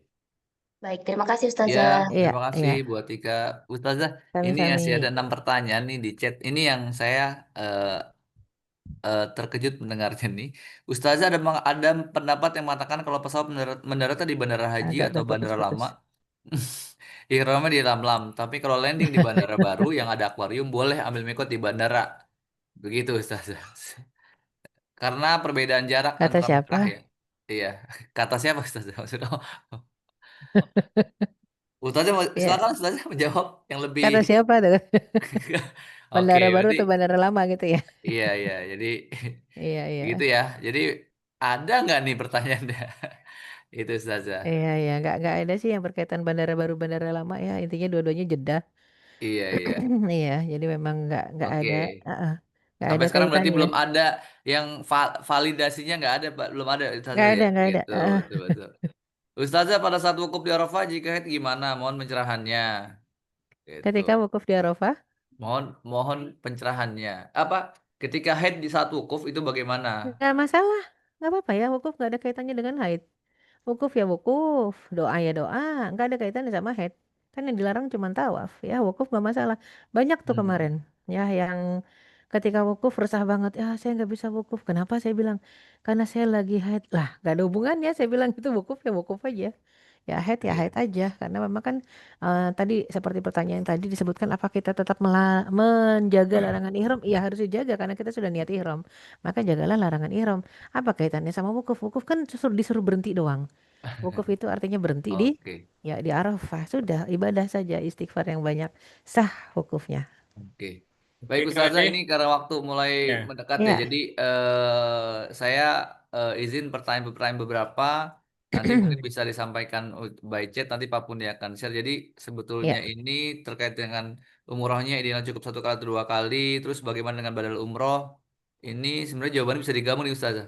Baik, terima kasih Ya, Ustazah. Iya, terima kasih iya. Bu Atika. Ustazah, ini Sami-sami. masih ada 6 pertanyaan nih di chat. Ini yang saya eh, terkejut mendengarnya nih. Ustazah ada pendapat yang mengatakan kalau pesawat mendaratnya di bandara haji Agak atau bandara terputus-putus. lama, ihramnya di Lam-Lam. Tapi kalau landing di bandara baru yang ada akuarium, boleh ambil mikot di bandara. Begitu Ustazah. Karena perbedaan jarak Kata antara Mekah siapa? ya. Iya. Kata siapa Ustazah? Maksudnya, Ya, silakan Ustazah menjawab yang lebih. kata siapa tuh? Oke, Bandara baru berarti atau bandara lama gitu ya? iya iya. Jadi Iya, iya. gitu ya. Jadi ada nggak nih pertanyaannya? Itu Ustazah. Iya, iya. Nggak ada sih yang berkaitan bandara baru, bandara lama ya. Intinya dua-duanya jeda. Iya iya. Iya, jadi memang nggak Oke. ada, nggak Sampai ada sekarang berarti kaitannya. belum ada yang validasinya nggak ada, Pak. Belum ada Ustazah Nggak ya. ada, nggak ada. Gitu, betul betul. Ustazah pada saat wukuf di Arafah jika haid gimana? Mohon pencerahannya. Gitu. Ketika wukuf di Arafah, Mohon mohon pencerahannya. Apa? Ketika haid di saat wukuf itu bagaimana? nggak masalah. Nggak apa-apa ya, wukuf nggak ada kaitannya dengan haid. Wukuf ya wukuf, doa ya doa, nggak ada kaitannya sama haid. Kan yang dilarang cuma tawaf, ya wukuf nggak masalah. Banyak tuh Hmm. kemarin, ya yang ketika wukuf resah banget, ya saya nggak bisa wukuf. Kenapa? Saya bilang, karena saya lagi haid. Lah, nggak ada hubungannya. Saya bilang itu wukuf ya wukuf aja. Ya Iya. haid aja. Karena memang kan tadi seperti pertanyaan tadi disebutkan, apa kita tetap menjaga larangan ihram? Iya harus dijaga karena kita sudah niat ihram. Maka jagalah larangan ihram. Apa kaitannya sama wukuf? Wukuf kan disuruh berhenti doang. Wukuf itu artinya berhenti di, Oke. ya di Arafah. Sudah ibadah saja, istighfar yang banyak, sah wukufnya. Oke. Oke, Baik terima Ustazah, kasih. ini karena waktu mulai Ya, mendekat ya. Ya. Jadi saya izin pertanyaan-pertanyaan beberapa. Nanti mungkin bisa disampaikan by chat. Nanti Pak Pun dia akan share. Jadi sebetulnya Ya. ini terkait dengan umrohnya ideal cukup satu kali atau dua kali. Terus bagaimana dengan badal umroh? Ini sebenarnya jawabannya bisa digabung nih Ustazah.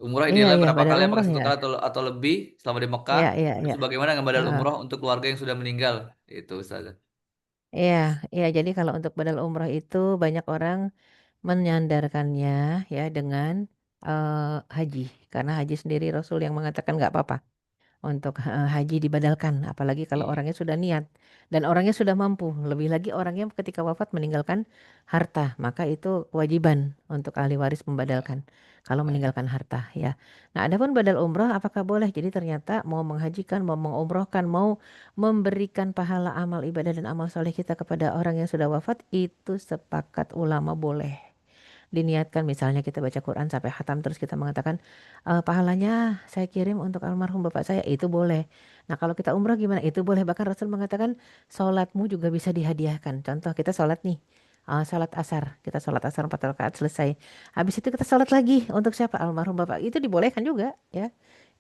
Umroh Iya, idealnya iya, berapa badal kali? Apakah umroh satu ya. kali atau lebih selama di Mekah? Iya, iya, Terus iya. bagaimana dengan badal Heeh. umroh untuk keluarga yang sudah meninggal? Itu Ustazah. Iya, iya. Jadi kalau untuk badal umroh itu banyak orang menyandarkannya ya dengan haji. Karena haji sendiri Rasul yang mengatakan nggak apa-apa untuk haji dibadalkan, apalagi kalau Iya, orangnya sudah niat dan orangnya sudah mampu. Lebih lagi orangnya ketika wafat meninggalkan harta, maka itu kewajiban untuk ahli waris membadalkan kalau baik. meninggalkan harta ya. Nah, adapun badal umroh apakah boleh? Jadi ternyata mau menghajikan, mau mengumrohkan, mau memberikan pahala amal ibadah dan amal soleh kita kepada orang yang sudah wafat, itu sepakat ulama boleh diniatkan. Misalnya kita baca Quran sampai khatam terus kita mengatakan pahalanya saya kirim untuk almarhum bapak saya, itu boleh. Nah kalau kita umroh gimana, itu boleh. Bahkan Rasul mengatakan sholatmu juga bisa dihadiahkan. Contoh kita sholat nih, sholat asar, kita sholat asar 4 rakaat selesai, habis itu kita sholat lagi untuk siapa, almarhum bapak, itu dibolehkan juga ya.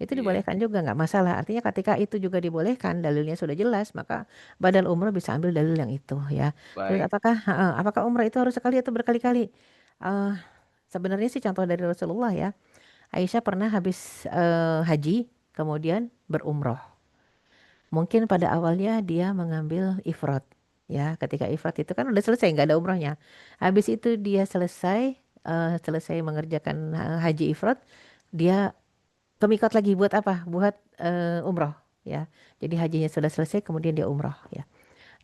Itu Iya, dibolehkan juga, nggak masalah. Artinya ketika itu juga dibolehkan, dalilnya sudah jelas, maka badal umroh bisa ambil dalil yang itu ya. Terus baik. apakah umroh itu harus sekali atau berkali-kali? Eh, Sebenarnya sih contoh dari Rasulullah ya. Aisyah pernah habis haji, kemudian berumroh. Mungkin pada awalnya dia mengambil ifrat. Ya, ketika ifrat itu kan udah selesai, nggak ada umrohnya. Habis itu dia selesai mengerjakan haji ifrat, dia ke mikot lagi buat apa? Buat umroh. Ya, jadi hajinya sudah selesai, kemudian dia umroh. Ya.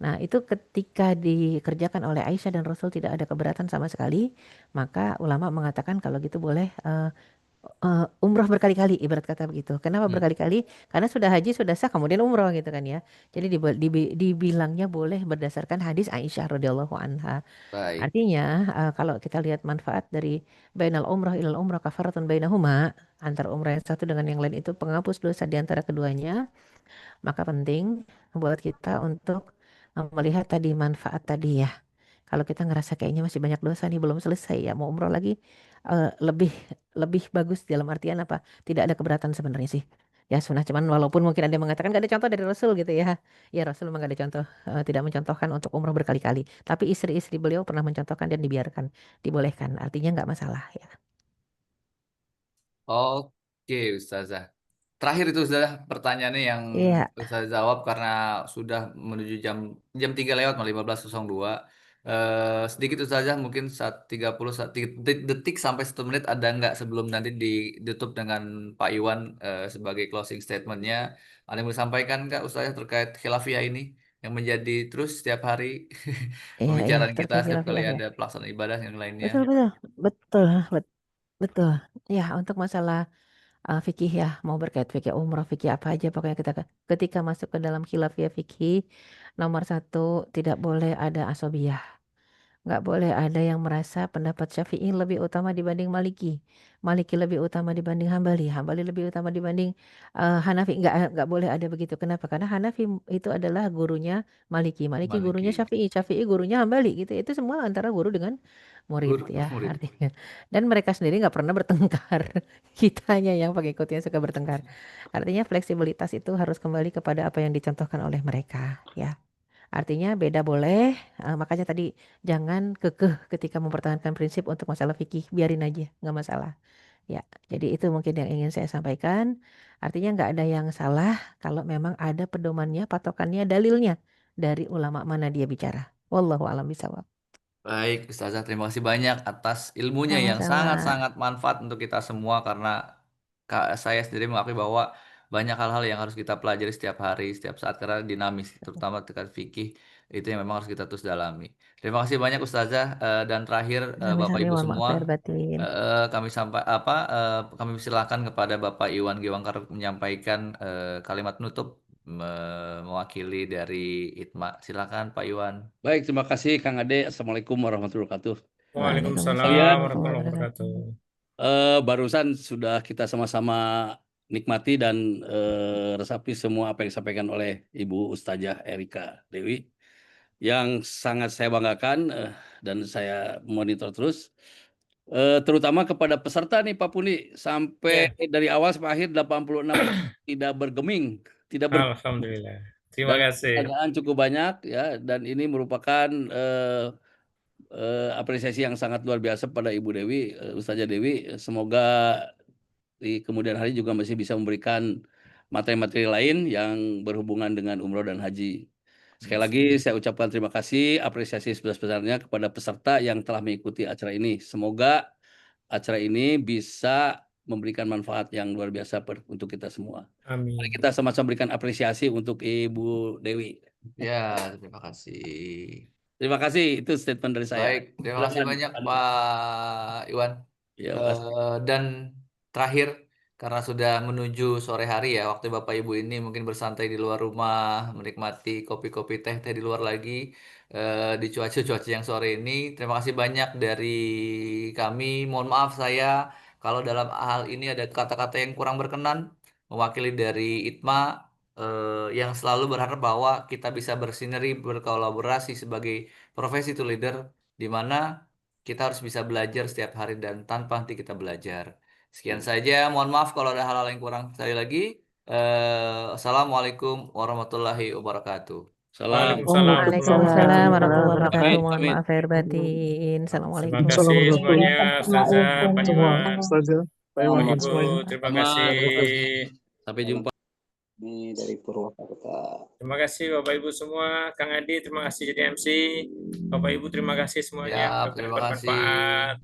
Nah, itu ketika dikerjakan oleh Aisyah dan Rasul tidak ada keberatan sama sekali, maka ulama mengatakan kalau gitu boleh umroh berkali-kali, ibarat kata begitu. Kenapa Hmm, berkali-kali? Karena sudah haji, sudah sah, kemudian umroh gitu kan ya. Jadi dibilangnya boleh berdasarkan hadis Aisyah radhiyallahu anha. baik. Artinya kalau kita lihat manfaat dari bainal umroh ilal umroh kafaratun bainahuma, antara umroh yang satu dengan yang lain itu penghapus dosa di antara keduanya, maka penting buat kita untuk melihat tadi manfaat tadi ya. Kalau kita ngerasa kayaknya masih banyak dosa nih belum selesai ya mau umroh lagi, lebih lebih bagus dalam artian apa? Tidak ada keberatan sebenarnya sih. Ya sunnah, cuman walaupun mungkin ada yang mengatakan gak ada contoh dari Rasul gitu ya. Ya Rasul memang gak ada contoh, tidak mencontohkan untuk umroh berkali-kali. Tapi istri-istri beliau pernah mencontohkan dan dibiarkan, dibolehkan. Artinya nggak masalah ya. Oke, Ustazah. Terakhir itu Ustazah pertanyaannya yang Iya, Ustazah jawab karena sudah menuju jam 3 lewat 15.02. Sedikit Ustazah mungkin 30 detik sampai 1 menit ada nggak sebelum nanti ditutup dengan Pak Iwan sebagai closing statementnya. Ada yang mau disampaikan Kak Ustazah terkait khilafiyah ini yang menjadi terus setiap hari iya, iya. pembicaraan kita Terkait setiap kali khilafiyah ya. ada pelaksanaan ibadah yang lainnya. Betul, betul, betul, betul. Ya, untuk masalah fikih ya, mau berkait fikih umrah, fikih apa aja, pokoknya kita ketika masuk ke dalam khilafiyah fikih, nomor satu tidak boleh ada asobiyah, Nggak boleh ada yang merasa pendapat Syafi'i lebih utama dibanding Maliki. Maliki lebih utama dibanding Hambali. Hambali lebih utama dibanding Hanafi. Nggak boleh ada begitu. Kenapa? Karena Hanafi itu adalah gurunya Maliki. Maliki gurunya Maliki. Syafi'i. Syafi'i gurunya Hambali gitu. Itu semua antara guru dengan murid Guru ya murid. artinya. Dan mereka sendiri nggak pernah bertengkar. Kitanya yang pengikutnya suka bertengkar. Artinya fleksibilitas itu harus kembali kepada apa yang dicontohkan oleh mereka ya. Artinya beda boleh, makanya tadi jangan kekeh ketika mempertahankan prinsip untuk masalah fikih, biarin aja, nggak masalah. Ya, jadi itu mungkin yang ingin saya sampaikan. Artinya nggak ada yang salah kalau memang ada pedomannya, patokannya, dalilnya dari ulama mana dia bicara. Wallahu a'lam bishawab. Baik, Ustazah, terima kasih banyak atas ilmunya yang Sama-sama. sangat-sangat manfaat untuk kita semua karena saya sendiri mengakui bahwa banyak hal-hal yang harus kita pelajari setiap hari, setiap saat karena dinamis, terutama terkait fikih itu yang memang harus kita terus dalami. Terima kasih banyak Ustazah. Dan terakhir Bapak Sami-sami Ibu wa maaf lahir semua, batin. kami silakan kepada Bapak Iwan Gewangkar menyampaikan kalimat penutup mewakili dari ITMA. Silakan Pak Iwan. Baik, terima kasih Kang Ade. Assalamualaikum warahmatullahi wabarakatuh. Waalaikumsalam Kalian warahmatullahi wabarakatuh. barusan sudah kita sama-sama nikmati dan resapi semua apa yang disampaikan oleh Ibu Ustazah Erika Dewi yang sangat saya banggakan dan saya monitor terus. Terutama kepada peserta nih Pak Puni sampai dari awal sampai akhir 86 tidak bergeming, tidak Alhamdulillah. Terima dan kasih. pertanyaan cukup banyak ya, dan ini merupakan apresiasi yang sangat luar biasa pada Ibu Dewi, Ustazah Dewi. Semoga di kemudian hari juga masih bisa memberikan materi-materi lain yang berhubungan dengan umroh dan haji. Sekali lagi saya ucapkan terima kasih, apresiasi sebesar-besarnya kepada peserta yang telah mengikuti acara ini. Semoga acara ini bisa memberikan manfaat yang luar biasa untuk kita semua. Amin. Mari kita sama-sama berikan apresiasi untuk Ibu Dewi. Ya, terima kasih. Terima kasih, itu statement dari saya. Baik, terima kasih Silakan, banyak Pak. Pak Iwan. Ya, makasih. Dan terakhir, karena sudah menuju sore hari ya, waktu Bapak Ibu ini mungkin bersantai di luar rumah, menikmati kopi-kopi teh-teh di luar lagi, di cuaca-cuaca yang sore ini. Terima kasih banyak dari kami. Mohon maaf saya kalau dalam hal ini ada kata-kata yang kurang berkenan, mewakili dari ITMA yang selalu berharap bahwa kita bisa bersinergi, berkolaborasi sebagai profesi to leader, di mana kita harus bisa belajar setiap hari dan tanpa henti kita belajar. Sekian saja, mohon maaf kalau ada hal-hal yang kurang. Sekali lagi, Assalamualaikum warahmatullahi wabarakatuh. Salam. Waalaikumsalam. Waalaikumsalam warahmatullahi wabarakatuh. Amin, Mohon amin. maaf lahir batin. Assalamualaikum. Terima kasih semuanya, Ustazah, Pak semua Iwan, Ustazah, Pak Iwan dan Ibu. semuanya. Terima Sama, kasih. sampai jumpa. Ini dari Purwakarta. Terima kasih Bapak Ibu semua, Kang Adi, terima kasih jadi MC. Bapak Ibu terima kasih semuanya. Ya, Mudah-mudahan terima kasih. bermanfaat.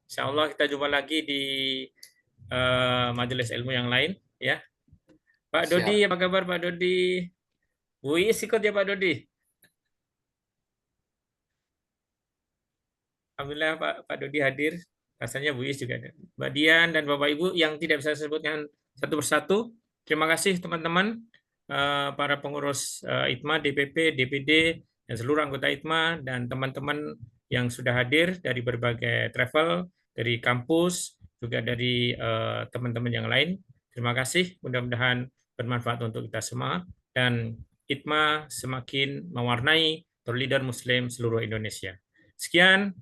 Insya Allah kita jumpa lagi di majelis ilmu yang lain ya. Pak Siap. Dodi, apa kabar Pak Dodi? Bu Is ikut ya Pak Dodi? Alhamdulillah Pak Dodi hadir. Rasanya Bu Is juga ada. Mbak Dian dan Bapak Ibu yang tidak bisa saya sebutkan satu persatu. Terima kasih teman-teman, para pengurus ITMA, DPP, DPD, dan seluruh anggota ITMA, dan teman-teman yang sudah hadir dari berbagai travel, dari kampus, juga dari teman-teman yang lain. Terima kasih, mudah-mudahan bermanfaat untuk kita semua, dan ITMA semakin mewarnai leader Muslim seluruh Indonesia. Sekian,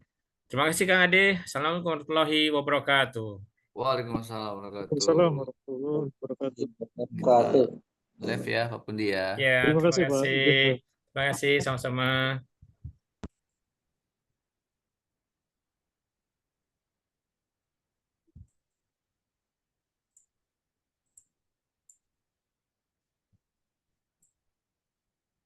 terima kasih Kang Ade. Assalamualaikum warahmatullahi wabarakatuh. Waalaikumsalam warahmatullahi Waalaikumsalam wabarakatuh. warahmatullahi wabarakatuh. Live ya, apapun dia. Ya, Terima kasih, terima Pak. kasih. Terima kasih sama-sama.